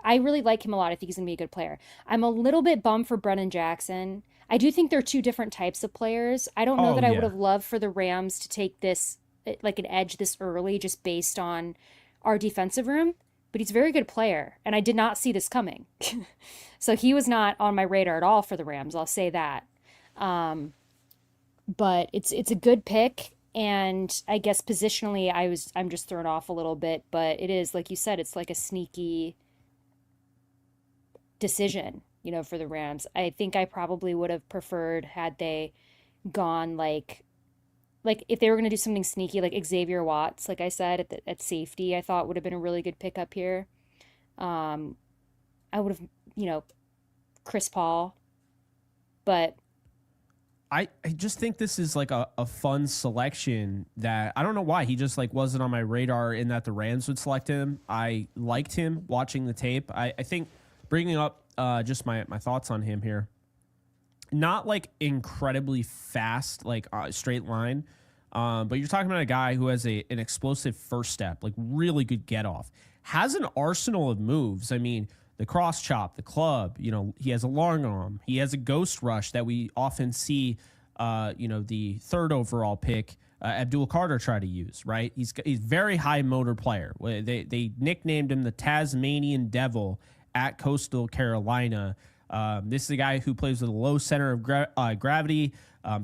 I really like him a lot. I think he's gonna be a good player. I'm a little bit bummed for Brennan Jackson. I do think they're two different types of players. I don't know Oh that I would yeah, have loved for the Rams to take this like an edge this early just based on our defensive room, but he's a very good player, and I did not see this coming. So he was not on my radar at all for the Rams. I'll say that. Um, but it's a good pick, and I guess positionally I'm just thrown off a little bit, but it is like you said, it's like a sneaky decision, for the Rams. I think I probably would have preferred had they gone like if they were going to do something sneaky like Xavier Watts, like I said at safety, I thought would have been a really good pickup here. Um I would have, you know, Chris Paul, but I just think this is like a fun selection that I don't know why he just like wasn't on my radar in that the Rams would select him. I liked him watching the tape. I think bringing up just my thoughts on him here. Not like incredibly fast, like straight line, but you're talking about a guy who has an explosive first step, like really good get off, has an arsenal of moves. I mean, the cross chop, the club, he has a long arm, he has a ghost rush that we often see, the third overall pick, Abdul Carter try to use, right? He's very high motor player. They nicknamed him the Tasmanian Devil at Coastal Carolina. This is a guy who plays with a low center of gravity,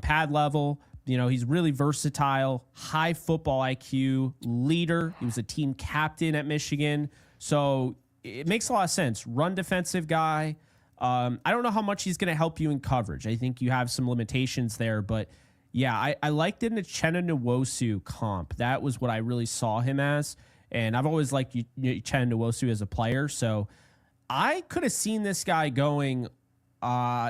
pad level. He's really versatile, high football IQ, leader. He was a team captain at Michigan. So it makes a lot of sense. Run defensive guy. I don't know how much he's going to help you in coverage. I think you have some limitations there. But, yeah, I liked it in the Uchenna Nwosu comp. That was what I really saw him as. And I've always liked Uchenna Nwosu as a player. So I could have seen this guy going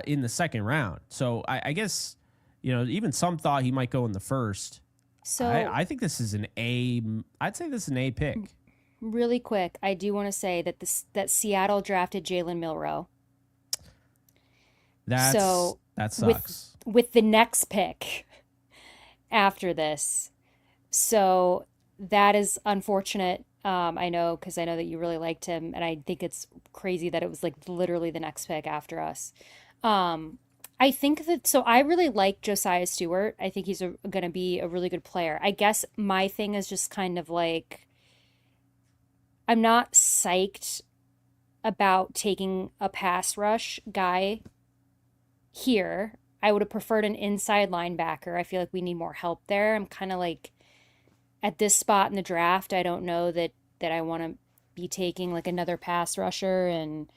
in the second round. So I guess, even some thought he might go in the first. so I think this is an A. I'd say this is an A pick. really quick, I do want to say that Seattle drafted Jalen Milroe. So That sucks. with the next pick after this. So that is unfortunate. I know because I know that you really liked him, and I think it's crazy that it was like literally the next pick after us. I think that so I really like Josiah Stewart. I think he's going to be a really good player. I guess my thing is just kind of like I'm not psyched about taking a pass rush guy here. I would have preferred an inside linebacker. I feel like we need more help there. I'm kind of like at this spot in the draft, I don't know that I want to be taking like another pass rusher and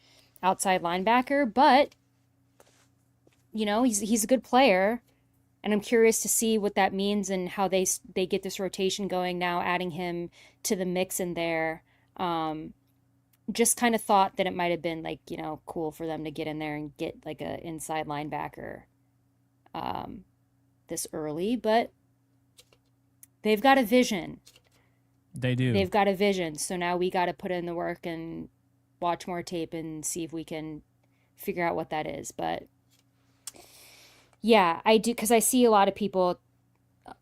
outside linebacker, but he's a good player, and I'm curious to see what that means and how they get this rotation going now, adding him to the mix in there. Just kind of thought that it might have been like, cool for them to get in there and get like a inside linebacker um this early, but they've got a vision. They do. They've got a vision. So now we got to put in the work and watch more tape and see if we can figure out what that is. But yeah, I do because I see a lot of people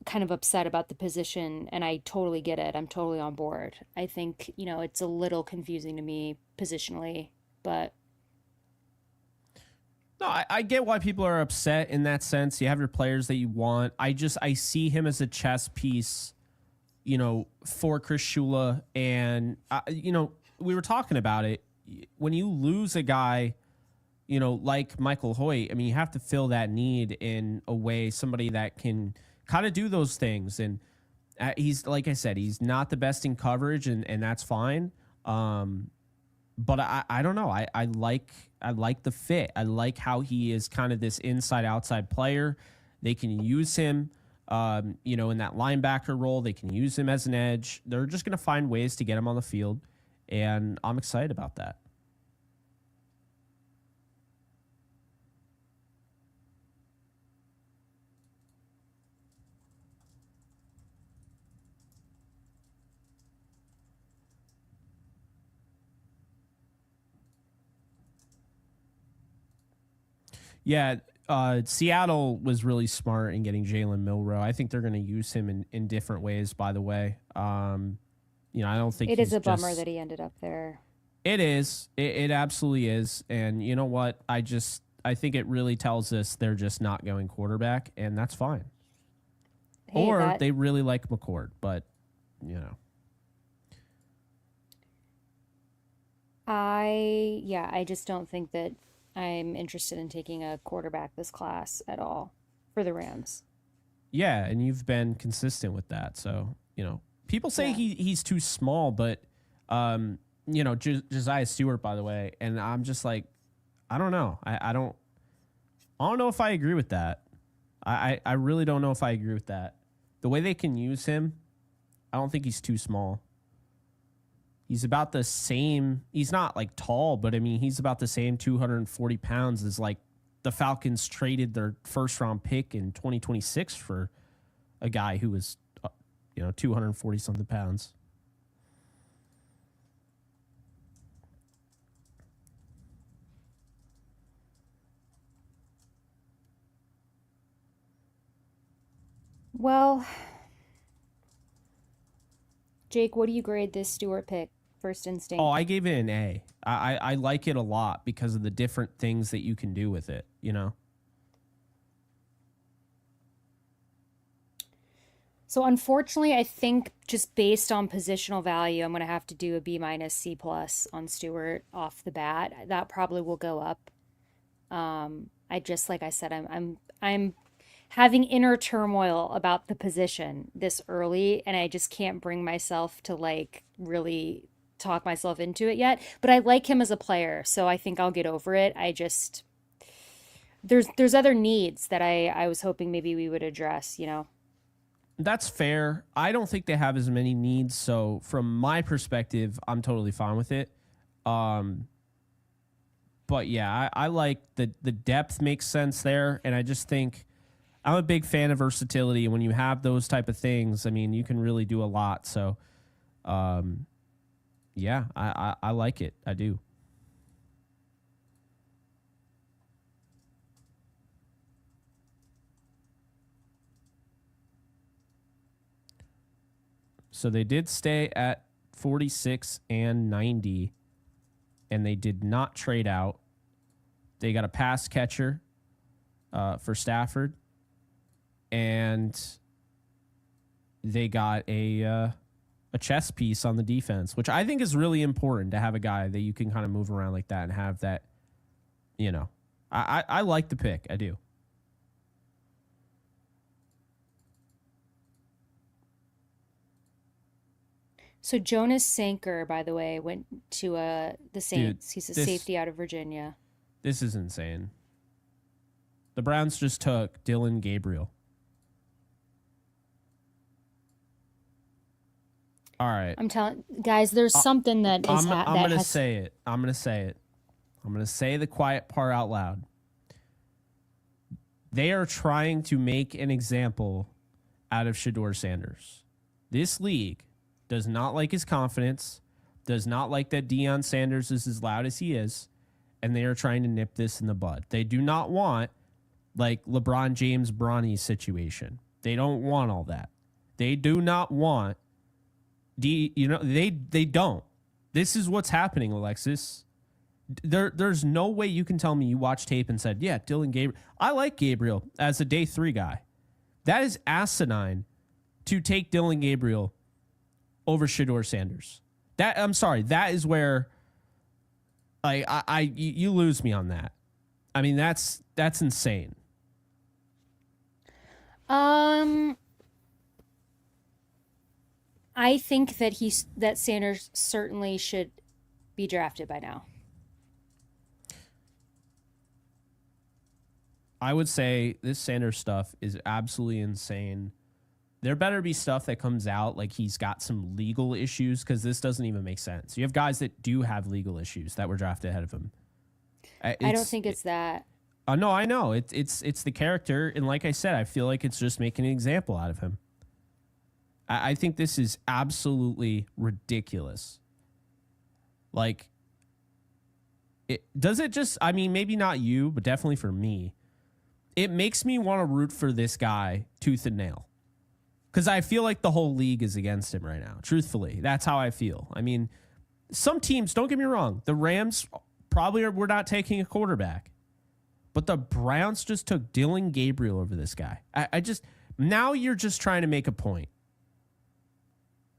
kind of upset about the position, and I totally get it. I'm totally on board. I think, it's a little confusing to me positionally, but No, I get why people are upset in that sense. You have your players that you want. I see him as a chess piece, for Chris Shula. And, we were talking about it. When you lose a guy, like Michael Hoyt, I mean, you have to fill that need in a way, somebody that can kind of do those things. And he's, like I said, he's not the best in coverage, and that's fine. But I don't know. I like the fit. I like how he is kind of this inside outside player. They can use him, in that linebacker role. They can use him as an edge. They're just going to find ways to get him on the field, and I'm excited about that. Yeah, Seattle was really smart in getting Jalen Milroe. I think they're going to use him in different ways, by the way. I don't think It is he's a bummer just. that he ended up there. It is. It absolutely is. And you know what? I think it really tells us they're just not going quarterback, and that's fine. Hey, Or they really like McCord, but, you know. I just don't think that I'm interested in taking a quarterback this class at all for the Rams. Yeah, and you've been consistent with that. So, people say Yeah. he's too small, but, Josiah Stewart, by the way, and I'm just like, I don't know. I don't know if I agree with that. I really don't know if I agree with that. The way they can use him, I don't think he's too small. He's about the same. He's not like tall, but I mean, he's about the same 240 pounds as like the Falcons traded their first round pick in 2026 for a guy who was, 240 something pounds. Well, Jake, what do you grade this Stewart pick? First instinct. Oh, I gave it an A. I like it a lot because of the different things that you can do with it, So unfortunately, I think just based on positional value, I'm going to have to do a B minus C plus on Stewart off the bat. That probably will go up. Like I said, I'm having inner turmoil about the position this early, and I just can't bring myself to like really talk myself into it yet. But I like him as a player, so I think I'll get over it. I just there's other needs that I was hoping maybe we would address. That's fair. I don't think they have as many needs, so from my perspective, I'm totally fine with it. But yeah, I like the depth makes sense there, and I just think I'm a big fan of versatility. When you have those type of things, I mean, you can really do a lot. So, yeah, I like it. I do. So they did stay at 46 and 90, and they did not trade out. They got a pass catcher for Stafford, and they got a chess piece on the defense, which I think is really important to have a guy that you can kind of move around like that and have that, I like the pick. I do. So Jonas Sanker, by the way, went to the Saints. Dude, He's a safety out of Virginia. This is insane. The Browns just took Dylan Gabriel. All right. I'm telling guys, there's something that is I'm going to say it. I'm going to say it. I'm going to say the quiet part out loud. They are trying to make an example out of Shador Sanders. This league does not like his confidence, does not like that Deion Sanders is as loud as he is, and they are trying to nip this in the bud. They do not want like LeBron James Bronny situation. They don't want all that. They do not want they don't. This is what's happening, Alexis. There's no way you can tell me you watched tape and said, yeah, Dylan Gabriel. I like Gabriel as a day 3 guy. That is asinine to take Dylan Gabriel over Shador Sanders. I'm sorry. That is where you lose me on that. I mean, that's insane. I think that Sanders certainly should be drafted by now. I would say this Sanders stuff is absolutely insane. There better be stuff that comes out like he's got some legal issues, because this doesn't even make sense. You have guys that do have legal issues that were drafted ahead of him. I don't think it's that. No, I know. It's the character, and like I said, I feel like it's just making an example out of him. I think this is absolutely ridiculous. Like, does it just, I mean, maybe not you, but definitely for me, it makes me want to root for this guy tooth and nail. Because I feel like the whole league is against him right now. Truthfully, that's how I feel. I mean, some teams, don't get me wrong, the Rams probably were not taking a quarterback. But the Browns just took Dylan Gabriel over this guy. I just, now you're just trying to make a point.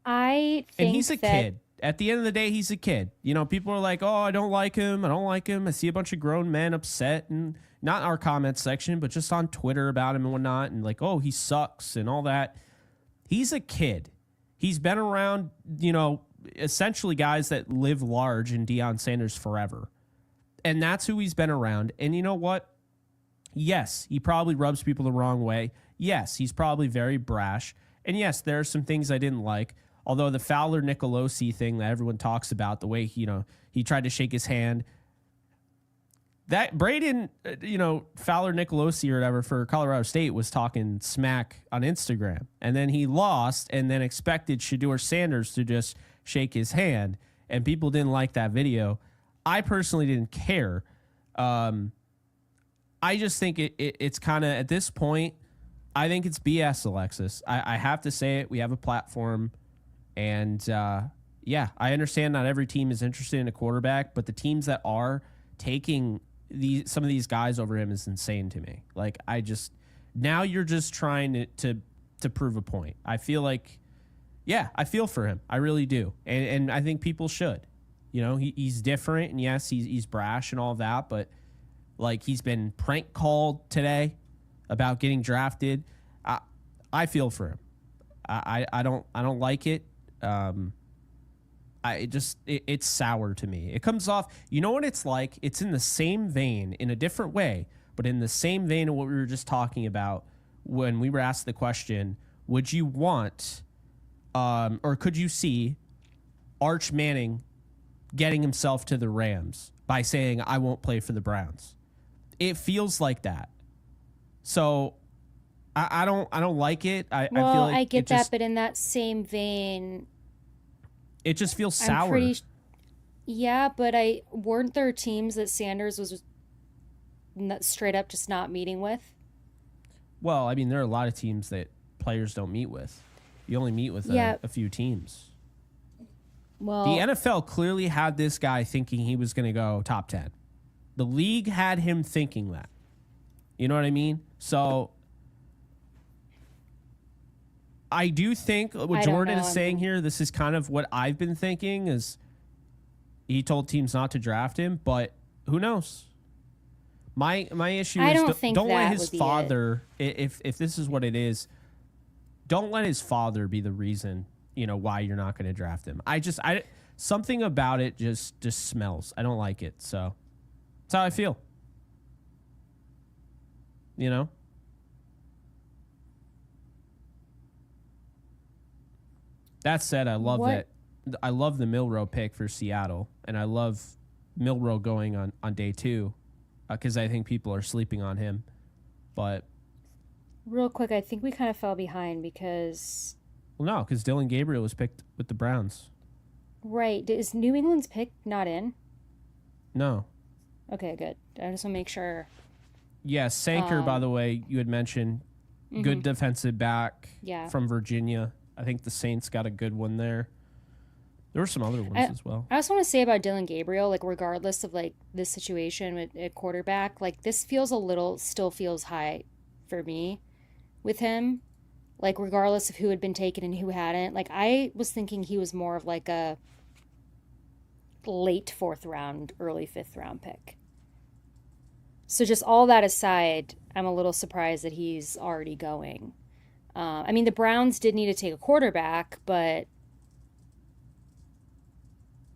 I think and he's a kid. At the end of the day, he's a kid. You know, people are like, oh, I don't like him. I don't like him. I see a bunch of grown men upset, and not in our comments section, but just on Twitter about him and whatnot. And like, oh, he sucks and all that. He's a kid. He's been around, you know, essentially guys that live large in Deion Sanders forever. And that's who he's been around. And you know what? Yes, he probably rubs people the wrong way. Yes, he's probably very brash. And yes, there are some things I didn't like. Although the Fowler Nicolosi thing that everyone talks about, the way he tried to shake his hand, that Braden, Fowler Nicolosi or whatever for Colorado State was talking smack on Instagram, and then he lost, and then expected Shador Sanders to just shake his hand, and people didn't like that video. I personally didn't care. I just think it's kind of, at this point, I think it's BS, Alexis. I have to say it. We have a platform. And, I understand not every team is interested in a quarterback, but the teams that are taking some of these guys over him is insane to me. Like, now you're just trying to prove a point. I feel like, I feel for him. I really do. And I think people should. You know, he's different, and yes, he's brash and all that, but like, he's been prank called today about getting drafted. I feel for him. I don't like it. It's sour to me. It comes off, you know what it's like? It's in the same vein, in a different way, but in the same vein of what we were just talking about when we were asked the question, would you want, or could you see Arch Manning getting himself to the Rams by saying, I won't play for the Browns? It feels like that. So I don't like it. I feel like I get that, but in that same vein, it just feels sour. But weren't there teams that Sanders was straight up just not meeting with? Well, I mean, there are a lot of teams that players don't meet with. You only meet with a few teams. Well, the NFL clearly had this guy thinking he was going to go top 10. The league had him thinking that. You know what I mean? So I do think what Jordan is saying here, this is kind of what I've been thinking, is he told teams not to draft him, but who knows? My issue is don't let his father, if this is what it is, don't let his father be the reason, why you're not going to draft him. Something about it just smells. I don't like it. So that's how I feel. That said, I love the Milroe pick for Seattle, and I love Milroe going on day 2 because I think people are sleeping on him. But real quick, I think we kind of fell behind because... Well, no, because Dylan Gabriel was picked with the Browns. Right. Is New England's pick not in? No. Okay, good. I just want to make sure. Yeah, Sanker, by the way, you had mentioned, good defensive back from Virginia. I think the Saints got a good one there. There were some other ones as well. I also want to say about Dylan Gabriel, like, regardless of like this situation with a quarterback, like, this still feels high for me with him. Like, regardless of who had been taken and who hadn't. Like, I was thinking he was more of like a late 4th round, early 5th round pick. So just all that aside, I'm a little surprised that he's already going. I mean, the Browns did need to take a quarterback, but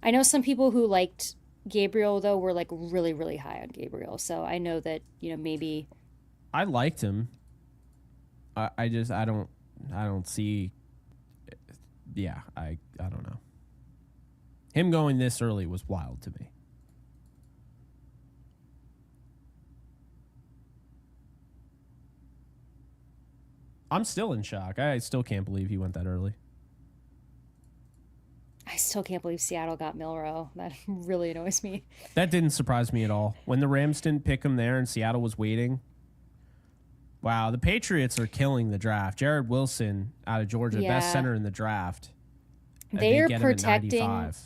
I know some people who liked Gabriel, though, were like really, really high on Gabriel. So I know that, maybe. I liked him. I don't see. Yeah, I don't know. Him going this early was wild to me. I'm still in shock. I still can't believe he went that early. still can't believe Seattle got Milroe. That really annoys me. That didn't surprise me at all. When the Rams didn't pick him there and Seattle was waiting. Wow, the Patriots are killing the draft. Jared Wilson out of Georgia, best center in the draft. They are get him at protecting 95.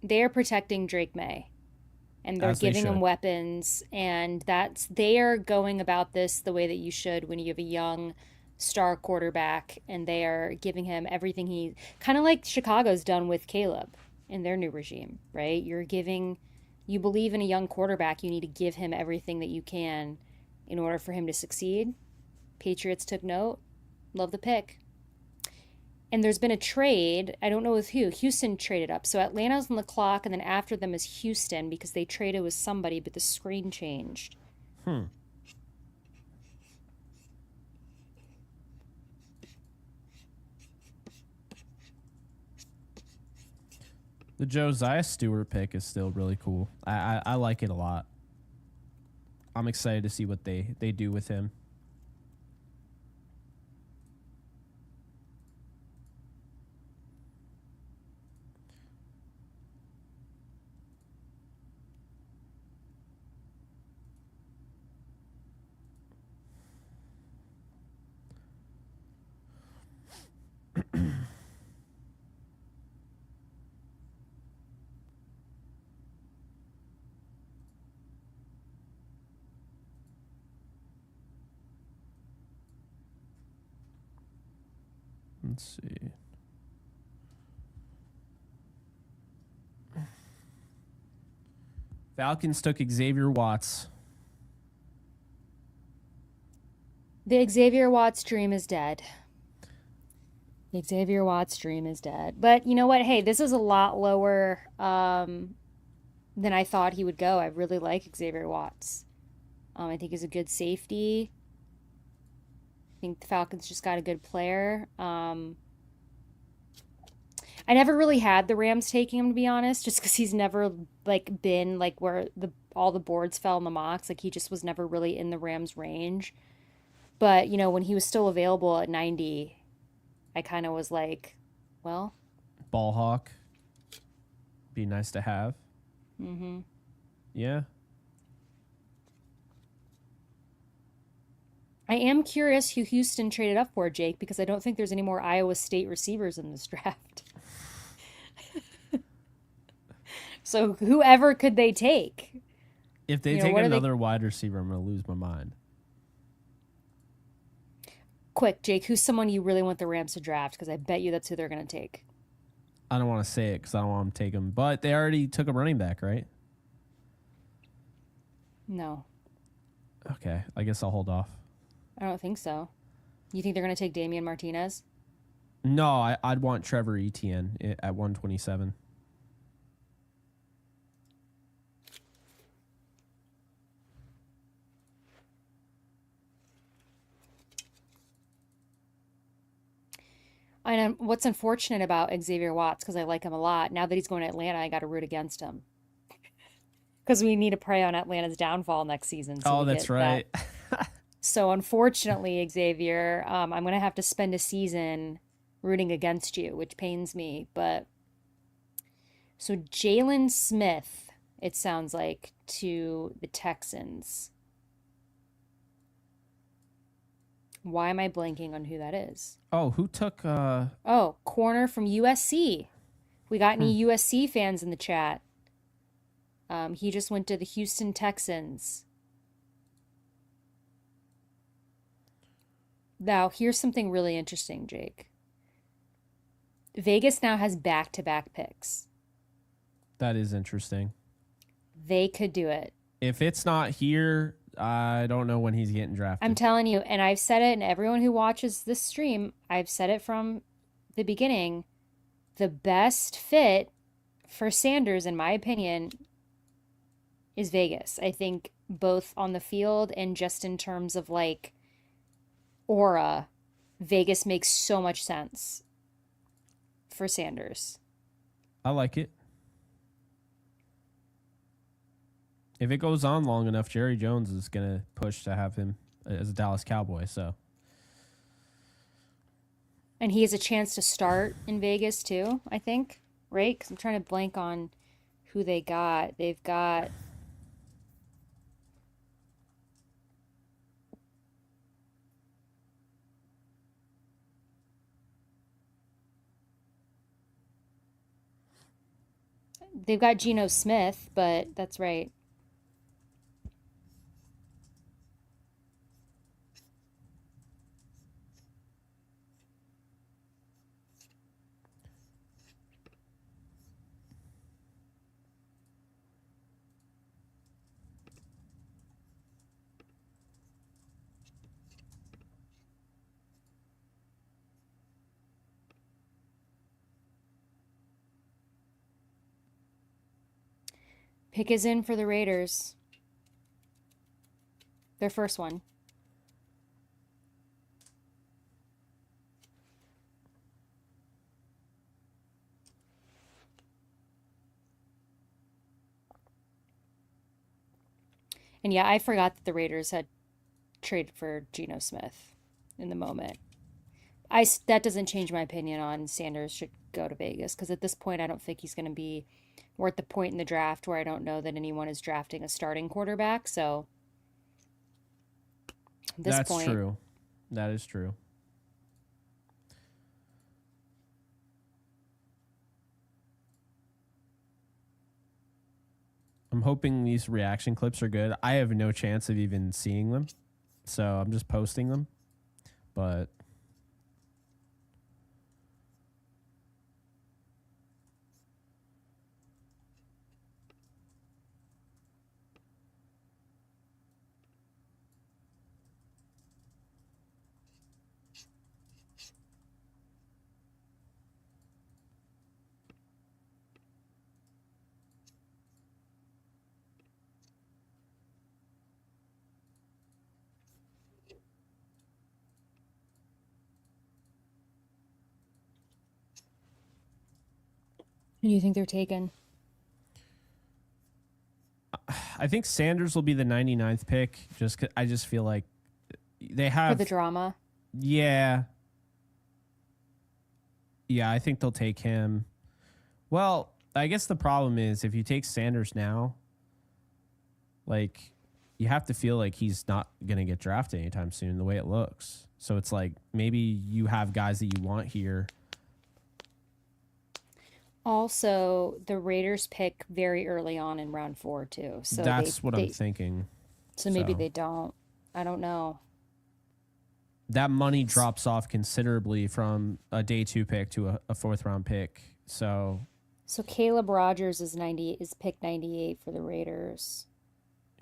they are protecting Drake May. And they're giving him weapons, and they are going about this the way that you should when you have a young star quarterback, and they are giving him everything kind of like Chicago's done with Caleb in their new regime, right? You believe in a young quarterback, you need to give him everything that you can in order for him to succeed. Patriots took note. Love the pick. And there's been a trade. I don't know with who. Houston traded up. So Atlanta's on the clock, and then after them is Houston because they traded with somebody, but the screen changed. The Josiah Stewart pick is still really cool. I like it a lot. I'm excited to see what they do with him. Let's see. Falcons took Xavier Watts. The Xavier Watts dream is dead. The Xavier Watts dream is dead. But you know what? Hey, this is a lot lower than I thought he would go. I really like Xavier Watts. I think he's a good safety. I think the Falcons just got a good player. I never really had the Rams taking him, to be honest, just because he's never been where all the boards fell in the mocks. He just was never really in the Rams range. But when he was still available at 90, I kind of was like, well, ball hawk. Be nice to have. Mm-hmm. Yeah. I am curious who Houston traded up for, Jake, because I don't think there's any more Iowa State receivers in this draft. So whoever could they take? If they take another wide receiver, I'm going to lose my mind. Quick, Jake, who's someone you really want the Rams to draft? Because I bet you that's who they're going to take. I don't want to say it because I don't want them to take him. But they already took a running back, right? No. Okay, I guess I'll hold off. I don't think so. You think they're going to take Damian Martinez? No, I'd want Trevor Etienne at 127. And what's unfortunate about Xavier Watts, because I like him a lot, now that he's going to Atlanta, I got to root against him. Because we need to prey on Atlanta's downfall next season. So that's right. So unfortunately, Xavier, I'm going to have to spend a season rooting against you, which pains me. But so Jalen Smith, it sounds like, to the Texans. Why am I blanking on who that is? Oh, who took... corner from USC. We got any USC fans in the chat? He just went to the Houston Texans. Now, here's something really interesting, Jake. Vegas now has back-to-back picks. That is interesting. They could do it. If it's not here, I don't know when he's getting drafted. I'm telling you, and I've said it, and everyone who watches this stream, I've said it from the beginning, the best fit for Sanders, in my opinion, is Vegas. I think both on the field and just in terms of aura, Vegas makes so much sense for Sanders. I like it. If it goes on long enough, Jerry Jones is going to push to have him as a Dallas Cowboy. So, and he has a chance to start in Vegas too, I think. right? Because I'm trying to blank on who they got. They've got Geno Smith, but that's right. Pick is in for the Raiders. Their first one. And yeah, I forgot that the Raiders had traded for Geno Smith in the moment. That doesn't change my opinion on Sanders should go to Vegas because at this point I don't think he's going to be. We're at the point in the draft where I don't know that anyone is drafting a starting quarterback. So at this That's point, true. That is true. I'm hoping these reaction clips are good. I have no chance of even seeing them, so I'm just posting them. But who do you think they're taking? I think Sanders will be the 99th pick. I just feel like they For have the drama? Yeah. Yeah, I think they'll take him. Well, I guess the problem is if you take Sanders now, like you have to feel like he's not going to get drafted anytime soon the way it looks. So it's like maybe you have guys that you want here. Also, the Raiders pick very early on in round 4 too. So That's what I'm thinking. So maybe they don't. I don't know. That money drops off considerably from a day 2 pick to a 4th round pick. So Caleb Rogers is pick 98 for the Raiders.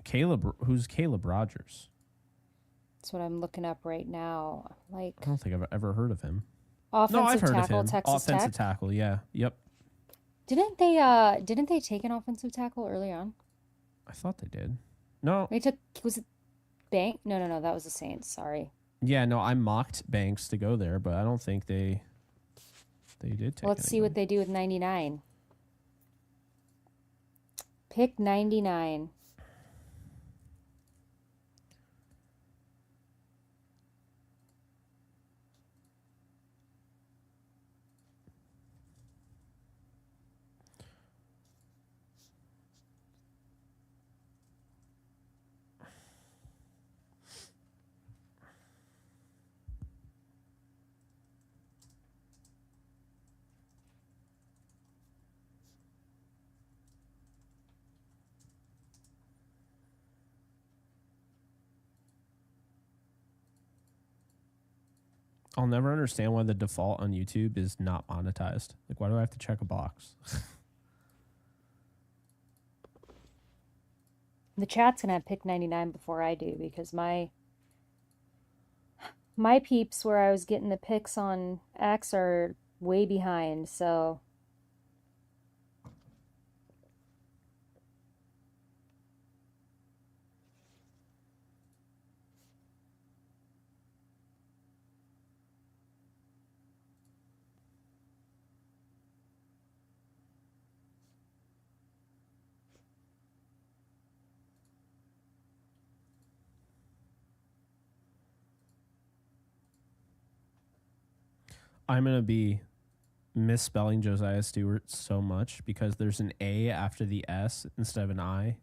Who's Caleb Rogers? That's what I'm looking up right now. I don't think I've ever heard of him. Offensive No, I've heard tackle, of him. Texas Offensive Tech. tackle, yeah. Yep. Didn't they take an offensive tackle early on? I thought they did. No. Was it Bank? No, that was the Saints. Sorry. Yeah, no, I mocked Banks to go there, but I don't think they did take. Let's see what they do with 99. Pick 99. I'll never understand why the default on YouTube is not monetized. Like, why do I have to check a box? The chat's gonna pick 99 before I do because my peeps where I was getting the picks on X are way behind, so I'm gonna be misspelling Josiah Stewart so much because there's an A after the S instead of an I.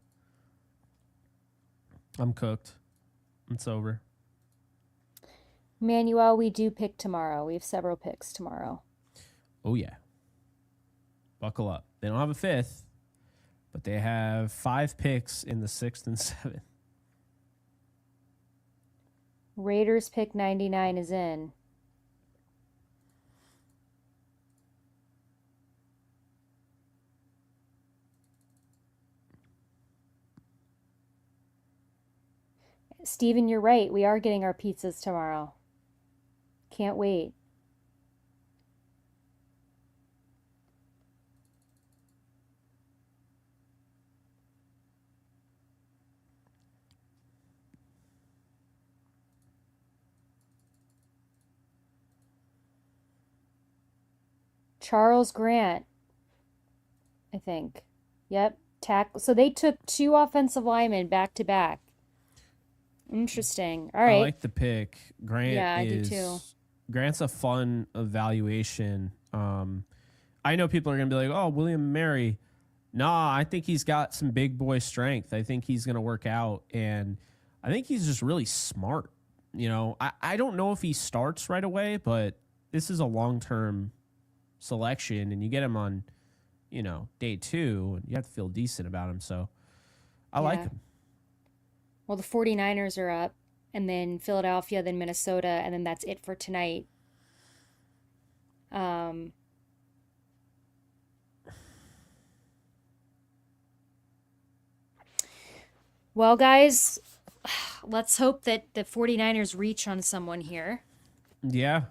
I'm cooked. It's over. Manuel, we do pick tomorrow. We have several picks tomorrow. Oh, yeah. Buckle up. They don't have a fifth, but they have 5 picks in the 6th and 7th. Raiders pick 99 is in. Steven, you're right. We are getting our pizzas tomorrow. Can't wait. Charles Grant, I think. Yep. So they took 2 offensive linemen back to back. Interesting. All right. I like the pick. Grant Yeah, I do too. Grant's a fun evaluation. I know people are going to be like, oh, William Mary. Nah, I think he's got some big boy strength. I think he's going to work out. And I think he's just really smart. You know, I don't know if he starts right away, but this is a long-term selection. And you get him on, day 2. And you have to feel decent about him. So I like him. Well, the 49ers are up, and then Philadelphia, then Minnesota, and then that's it for tonight. Well, guys, let's hope that the 49ers reach on someone here. Yeah.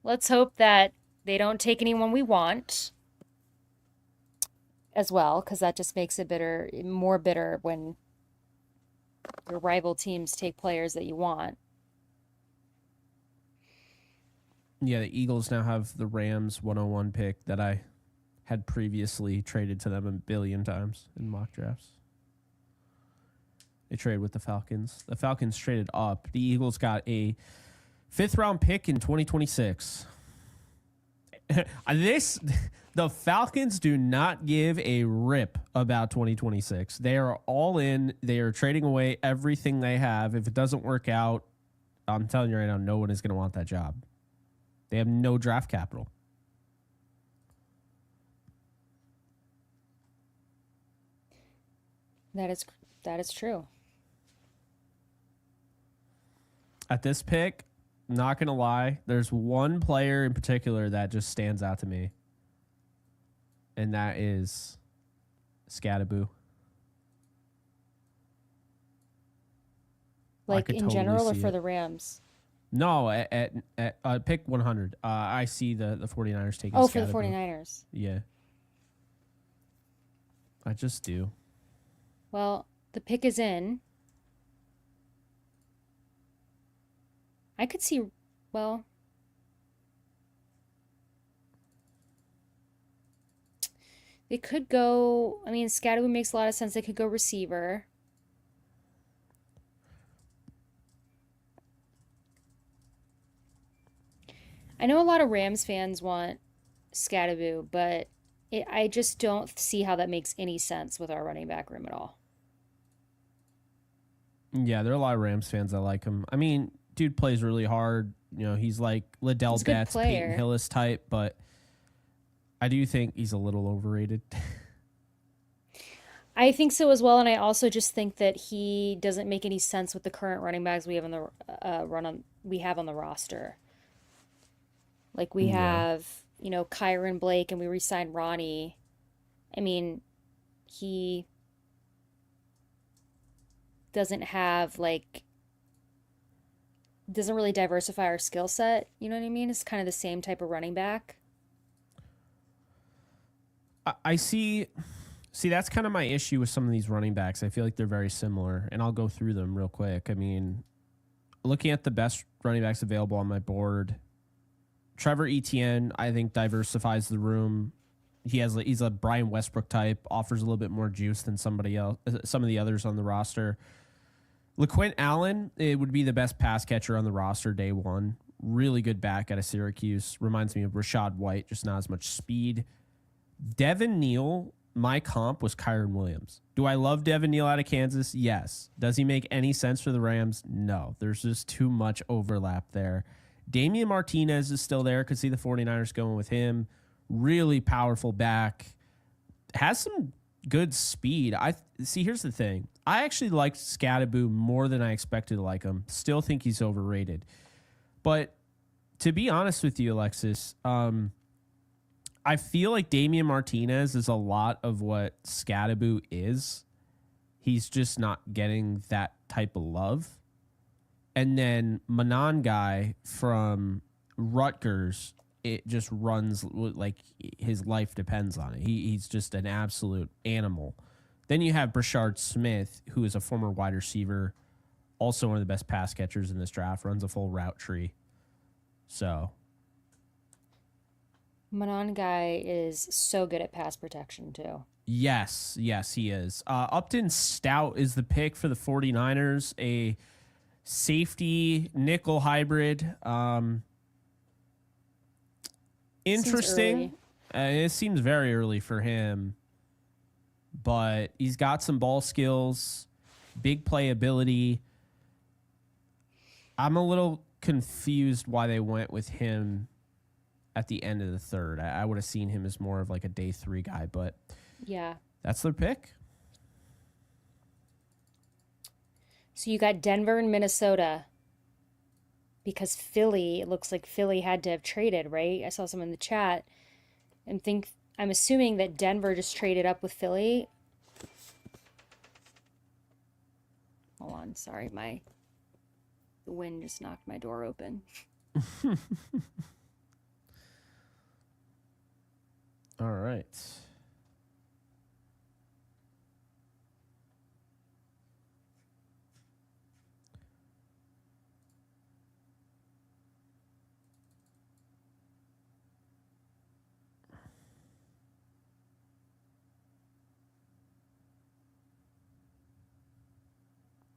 Let's hope that they don't take anyone we want as well, because that just makes it more bitter when your rival teams take players that you want. Yeah, the Eagles now have the Rams 101 pick that I had previously traded to them a billion times in mock drafts. They traded with the Falcons. The Falcons traded up. The Eagles got a 5th round pick in 2026. The Falcons do not give a rip about 2026. They are all in. They are trading away everything they have. If it doesn't work out, I'm telling you right now, no one is going to want that job. They have no draft capital. That is true. At this pick, not going to lie, there's one player in particular that just stands out to me. And that is Scadaboo. Like in general or for the Rams? No, at pick 100. I see the 49ers taking Oh, Scadaboo. for the 49ers. Yeah. I just do. Well, the pick is in. I could see, well, they could go, I mean, Scadaboo makes a lot of sense. They could go receiver. I know a lot of Rams fans want Scadaboo, but I just don't see how that makes any sense with our running back room at all. Yeah, there are a lot of Rams fans that like him. I mean, dude plays really hard. He's like Liddell Betts, Peyton Hillis type, but I do think he's a little overrated. I think so as well, and I also just think that he doesn't make any sense with the current running backs we have on the roster. Like we have, Kyron Blake, and we re-signed Ronnie. I mean, he doesn't really diversify our skill set. You know what I mean? It's kind of the same type of running back. I see, that's kind of my issue with some of these running backs. I feel like they're very similar, and I'll go through them real quick. I mean, looking at the best running backs available on my board, Trevor Etienne, I think, diversifies the room. He's a Brian Westbrook type, offers a little bit more juice than some of the others on the roster. LaQuint Allen, it would be the best pass catcher on the roster day one. really good back out of Syracuse. Reminds me of Rashad White, just not as much speed. Devin Neal, my comp was Kyron Williams. Do I love Devin Neal out of Kansas? Yes. Does he make any sense for the Rams? No. There's just too much overlap there. Damian Martinez is still there. Could see the 49ers going with him. Really powerful back. Has some good speed. Here's the thing. I actually liked Scattaboo more than I expected to like him. Still think he's overrated. But to be honest with you, Alexis, I feel like Damian Martinez is a lot of what Scattaboo is. He's just not getting that type of love. And then Manon guy from Rutgers, it just runs like his life depends on it. He's just an absolute animal. Then you have Brashard Smith, who is a former wide receiver, also one of the best pass catchers in this draft, runs a full route tree. So Manon guy is so good at pass protection, too. Yes, he is. Upton Stout is the pick for the 49ers, a safety nickel hybrid. Interesting. It seems very early for him, but he's got some ball skills, big playability. I'm a little confused why they went with him at the end of the third. I would have seen him as more of like a day 3 guy, but yeah, that's their pick. So you got Denver and Minnesota because Philly, it looks like Philly had to have traded, right? I saw some in the chat and I'm assuming that Denver just traded up with Philly. Hold on, sorry, the wind just knocked my door open. All right.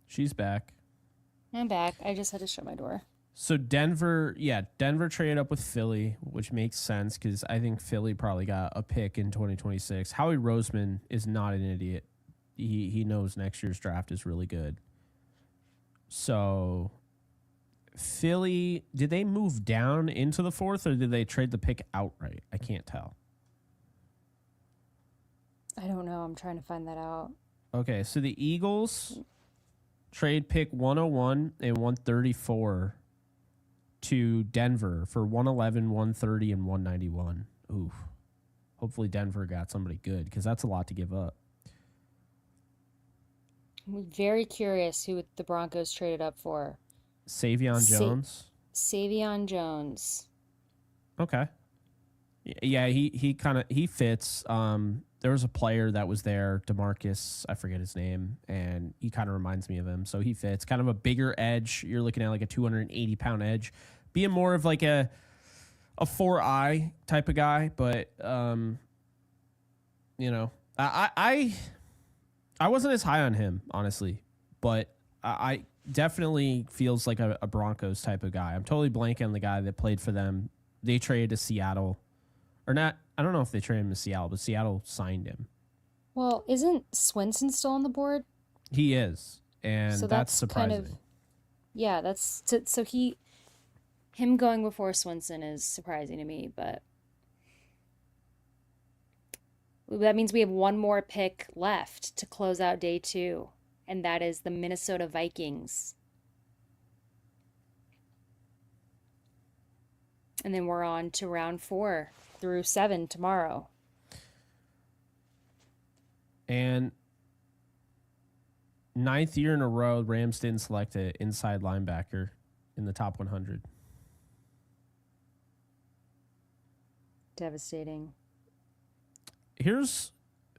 She's back. I'm back. I just had to shut my door. So Denver traded up with Philly, which makes sense because I think Philly probably got a pick in 2026. Howie Roseman is not an idiot. He knows next year's draft is really good. So Philly, did they move down into the 4th or did they trade the pick outright? I can't tell. I don't know. I'm trying to find that out. Okay, so the Eagles trade pick 101 and 134 to Denver for 111, 130, and 191. Ooh. Hopefully Denver got somebody good because that's a lot to give up. I'm very curious who the Broncos traded up for. Savion Jones. Savion Jones. Okay. Yeah, he fits. There was a player that was there, DeMarcus, I forget his name, and he kind of reminds me of him. So he fits. Kind of a bigger edge. You're looking at like a 280-pound edge. Being more of like a 4-eye type of guy, but I wasn't as high on him, honestly, but I definitely feels like a Broncos type of guy. I'm totally blanking on the guy that played for them. They traded to Seattle. Or not, I don't know if they traded him to Seattle, but Seattle signed him. Well, isn't Swinson still on the board? He is, and so that's surprising. Him going before Swinson is surprising to me, but that means we have one more pick left to close out day 2, and that is the Minnesota Vikings. And then we're on to round 4 through 7 tomorrow. And 9th year in a row, Rams didn't select an inside linebacker in the top 100. Devastating. Here's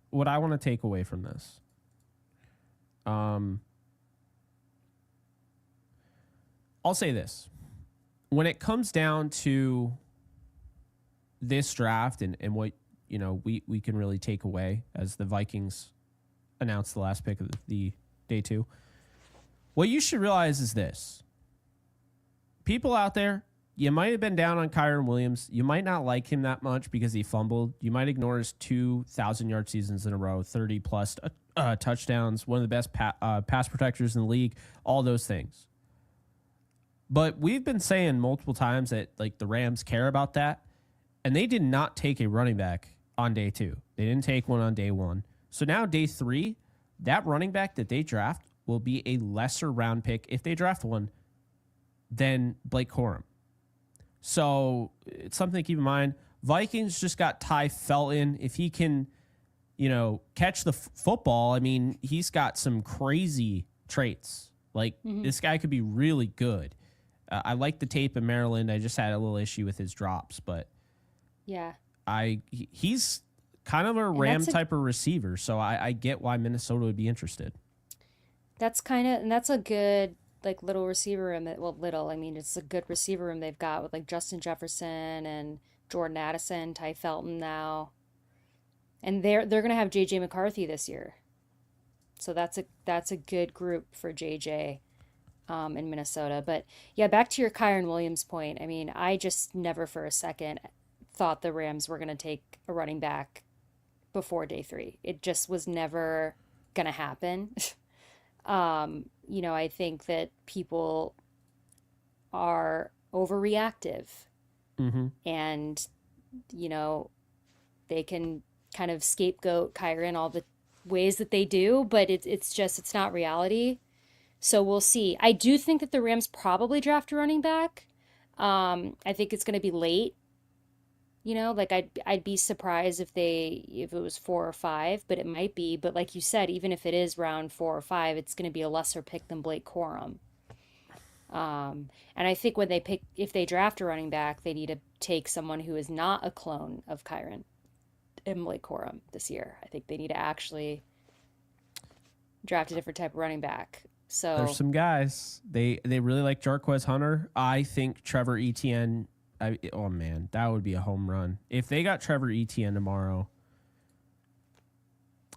what I want to take away from this. I'll say this. When it comes down to this draft and what we can really take away as the Vikings announced the last pick of the day 2, what you should realize is this. People out there, You might have been down on Kyren Williams. You might not like him that much because he fumbled. You might ignore his 2,000-yard seasons in a row, 30-plus touchdowns, one of the best pass protectors in the league, all those things. But we've been saying multiple times that like the Rams care about that, and they did not take a running back on day 2. They didn't take one on day 1. So now day 3, that running back that they draft will be a lesser round pick if they draft one than Blake Corum. So it's something to keep in mind. Vikings just got Ty Felton. If he can, catch the football, I mean, he's got some crazy traits. Like, this guy could be really good. I like the tape in Maryland. I just had a little issue with his drops, but yeah, he's kind of a Ram type of receiver. So I get why Minnesota would be interested. That's a good little receiver room. It's a good receiver room they've got with like Justin Jefferson and Jordan Addison, Ty Felton now, and they're gonna have JJ McCarthy this year, so that's a good group for JJ in Minnesota. But yeah, back to your Kyren Williams point. I mean, I just never for a second thought the Rams were gonna take a running back before day 3. It just was never gonna happen. I think that people are overreactive, and, they can kind of scapegoat Kyren all the ways that they do, but it's not reality. So we'll see. I do think that the Rams probably draft a running back. I think it's going to be late. I'd be surprised if it was 4 or 5, but it might be. But like you said, even if it is round 4 or 5, it's going to be a lesser pick than Blake Corum. And I think if they draft a running back, they need to take someone who is not a clone of Kyren and Blake Corum this year. I think they need to actually draft a different type of running back. So there's some guys they really like Jarquez Hunter. I think Trevor Etienne. Oh man, that would be a home run if they got Trevor Etienne tomorrow.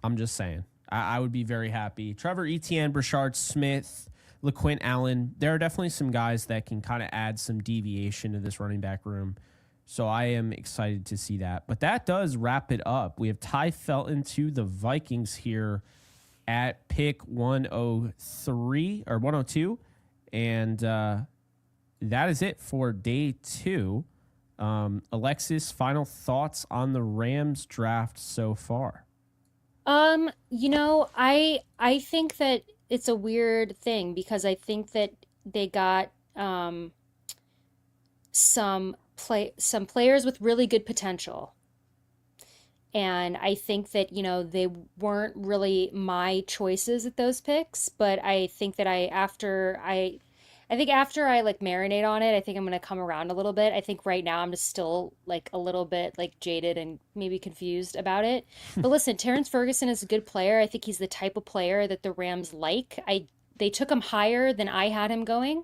I'm just saying, I would be very happy. Trevor Etienne, Brashard Smith, LaQuint Allen. There are definitely some guys that can kind of add some deviation to this running back room. So I am excited to see that. But that does wrap it up. We have Ty Felton to the Vikings here at pick 103 or 102. And that is it for day 2. Alexis, final thoughts on the Rams draft so far? I think that it's a weird thing because I think that they got some players with really good potential. And I think that, they weren't really my choices at those picks, but I think that after I marinate on it, I think I'm going to come around a little bit. I think right now I'm just still a little bit jaded and maybe confused about it. But listen, Terrence Ferguson is a good player. I think he's the type of player that the Rams like. They took him higher than I had him going.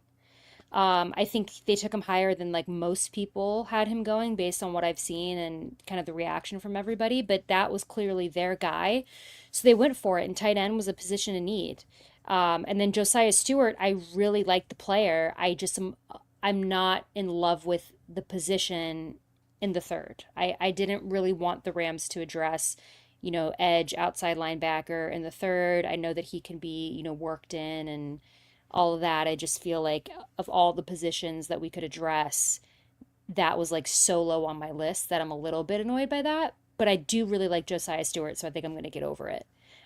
I think they took him higher than most people had him going based on what I've seen and kind of the reaction from everybody. But that was clearly their guy. So they went for it, and tight end was a position in need. And then Josiah Stewart, I really like the player. I'm not in love with the position in the third. I didn't really want the Rams to address, edge, outside linebacker in the third. I know that he can be, worked in and all of that. I just feel like of all the positions that we could address, that was so low on my list that I'm a little bit annoyed by that. But I do really like Josiah Stewart, so I think I'm going to get over it.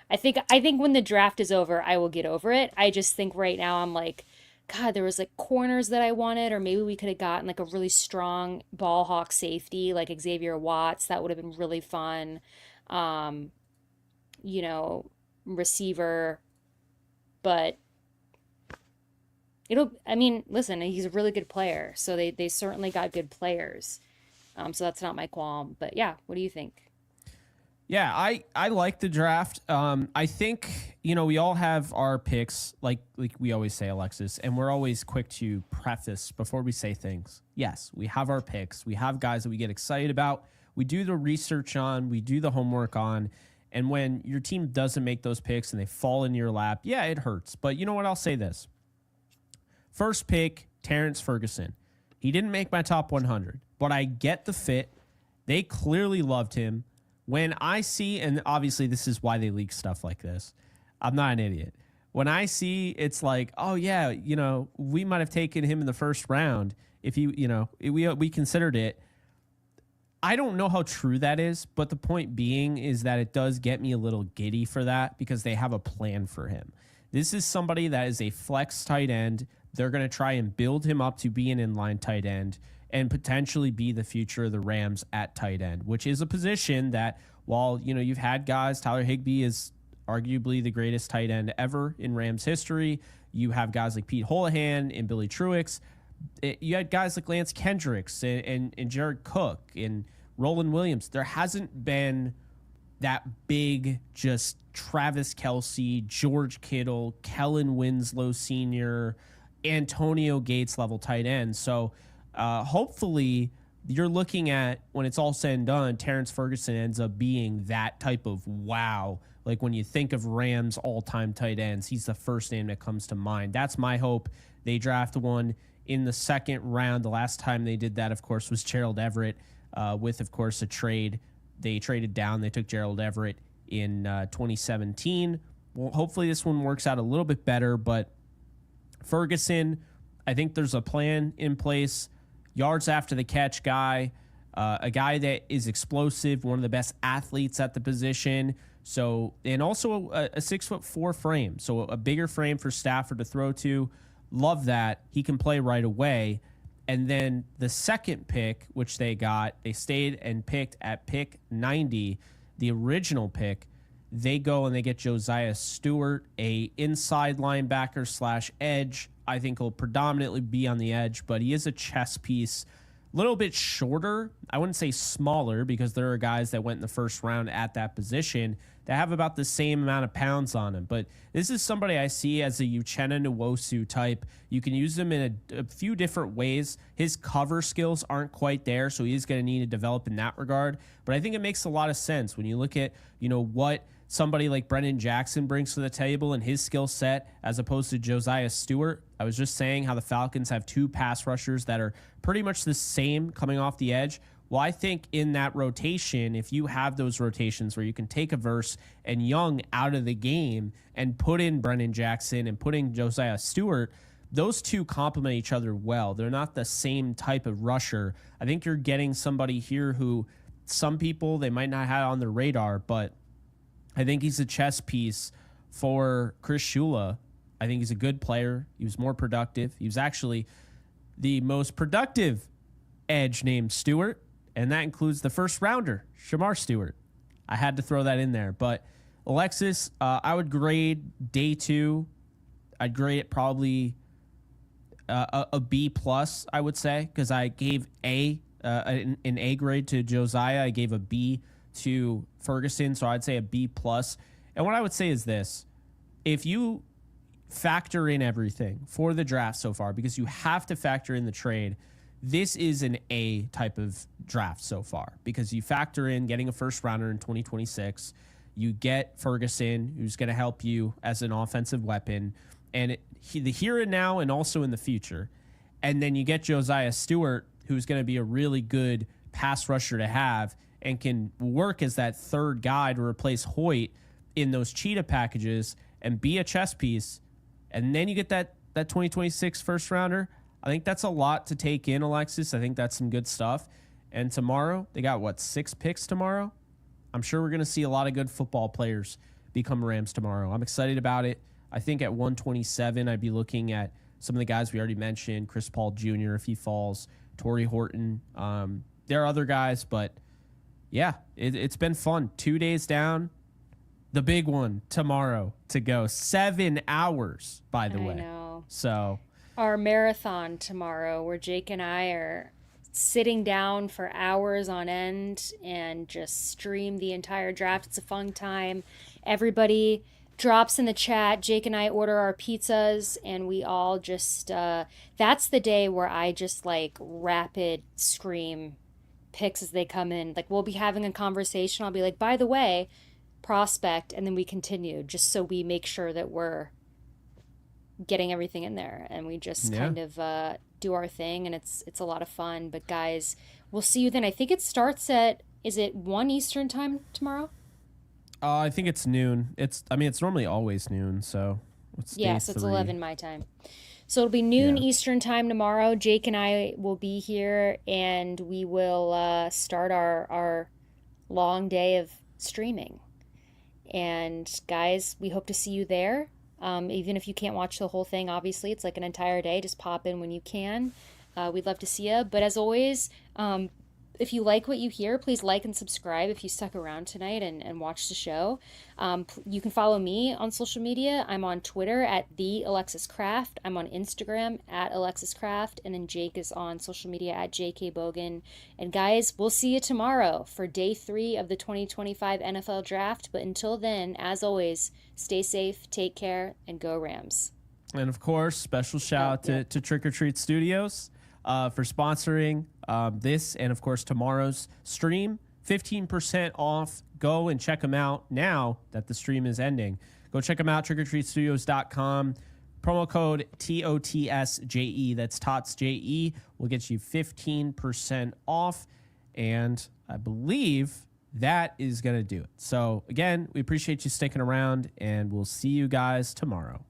I think when the draft is over, I will get over it. I just think right now I'm God, there was corners that I wanted, or maybe we could have gotten a really strong ball hawk safety like Xavier Watts. That would have been really fun. Receiver, but listen, he's a really good player. So they certainly got good players. So that's not my qualm, but yeah, what do you think? Yeah, I like the draft. I think, we all have our picks, like we always say, Alexis, and we're always quick to preface before we say things. Yes, we have our picks. We have guys that we get excited about. We do the research on, we do the homework on, and when your team doesn't make those picks and they fall in your lap, yeah, it hurts. But you know what? I'll say this. First pick, Terrence Ferguson. He didn't make my top 100, but I get the fit. They clearly loved him. When I see, and obviously this is why they leak stuff like this, I'm not an idiot. When I see it's like, oh yeah, we might have taken him in the first round if we considered it. I don't know how true that is, but the point being is that it does get me a little giddy for that because they have a plan for him. This is somebody that is a flex tight end. They're going to try and build him up to be an inline tight end and potentially be the future of the Rams at tight end, which is a position that while, you've had guys, Tyler Higbee is arguably the greatest tight end ever in Rams history. You have guys like Pete Holohan and Billy Truex. You had guys like Lance Kendricks and Jared Cook and Roland Williams. There hasn't been that big just Travis Kelce, George Kittle, Kellen Winslow Sr., Antonio Gates level tight end. So hopefully you're looking at, when it's all said and done, Terrence Ferguson ends up being that type of wow. Like when you think of Rams all-time tight ends, he's the first name that comes to mind. That's my hope. They draft one in the second round. The last time they did that, of course, was Gerald Everett with, of course, a trade. They traded down. They took Gerald Everett in 2017. Well, hopefully this one works out a little bit better, but Ferguson, I think there's a plan in place. Yards after the catch guy, a guy that is explosive, one of the best athletes at the position. So, and also a 6'4" frame. So a bigger frame for Stafford to throw to. Love that. He can play right away. And then the second pick, which they stayed and picked at pick 90, the original pick. They go and they get Josiah Stewart, a inside linebacker / edge. I think he'll predominantly be on the edge, but he is a chess piece. A little bit shorter. I wouldn't say smaller because there are guys that went in the first round at that position that have about the same amount of pounds on him. But this is somebody I see as a Uchenna Nwosu type. You can use him in a few different ways. His cover skills aren't quite there, so he's going to need to develop in that regard. But I think it makes a lot of sense when you look at, what somebody like Brendan Jackson brings to the table and his skill set as opposed to Josiah Stewart. I was just saying how the Falcons have two pass rushers that are pretty much the same coming off the edge. Well, I think in that rotation, if you have those rotations where you can take a Verse and Young out of the game and put in Brendan Jackson and put in Josiah Stewart, those two complement each other well. They're not the same type of rusher. I think you're getting somebody here who some people, they might not have on their radar, but I think he's a chess piece for Chris Shula. I think he's a good player. He was more productive. He was actually the most productive edge named Stewart, and that includes the first rounder, Shamar Stewart. I had to throw that in there. But Alexis, I would grade day 2. I'd grade it probably a B+, I would say, because I gave an A grade to Josiah. I gave a B to Ferguson, so I'd say a B+. And what I would say is this. If you factor in everything for the draft so far, because you have to factor in the trade, this is an A type of draft so far, because you factor in getting a first rounder in 2026. You get Ferguson, who's going to help you as an offensive weapon, and the here and now and also in the future. And then you get Josiah Stewart, who's going to be a really good pass rusher to have and can work as that third guy to replace Hoyt in those cheetah packages and be a chess piece. And then you get that 2026 first rounder. I think that's a lot to take in, Alexis. I think that's some good stuff. And tomorrow, they got, 6 picks tomorrow? I'm sure we're going to see a lot of good football players become Rams tomorrow. I'm excited about it. I think at 127, I'd be looking at some of the guys we already mentioned, Chris Paul Jr. if he falls, Torrey Horton. There are other guys, but yeah, it's been fun. 2 days down. The big one tomorrow to go. 7 hours, by the way. I know. So our marathon tomorrow, where Jake and I are sitting down for hours on end and just stream the entire draft. It's a fun time. Everybody drops in the chat. Jake and I order our pizzas, and we all just that's the day where I just rapid scream picks as they come in. We'll be having a conversation. I'll be like, by the way, prospect, and then we continue, just so we make sure that we're getting everything in there, and we just kind of do our thing, and it's a lot of fun. But guys, we'll see you then. I think it starts at, is it 1 Eastern time tomorrow? I think it's noon. It's normally always noon, so it's Yeah, so it's 11 my time. So it'll be noon Eastern time tomorrow. Jake and I will be here, and we will start our long day of streaming. And guys, we hope to see you there. Even if you can't watch the whole thing, obviously, it's like an entire day. Just pop in when you can. We'd love to see you. But as always, if you like what you hear, please like and subscribe if you stuck around tonight and watched the show. You can follow me on social media. I'm on Twitter at the Alexis Kraft. I'm on Instagram at Alexis Kraft. And then Jake is on social media at JKBogan. And guys, we'll see you tomorrow for day 3 of the 2025 NFL Draft. But until then, as always, stay safe, take care, and go Rams. And of course, special shout out to Trick or Treat Studios for sponsoring this and, of course, tomorrow's stream. 15% off. Go and check them out now that the stream is ending. Go check them out, trickortreatstudios.com. Promo code TOTSJE. That's TOTSJE. Will get you 15% off. And I believe that is going to do it. So, again, we appreciate you sticking around, and we'll see you guys tomorrow.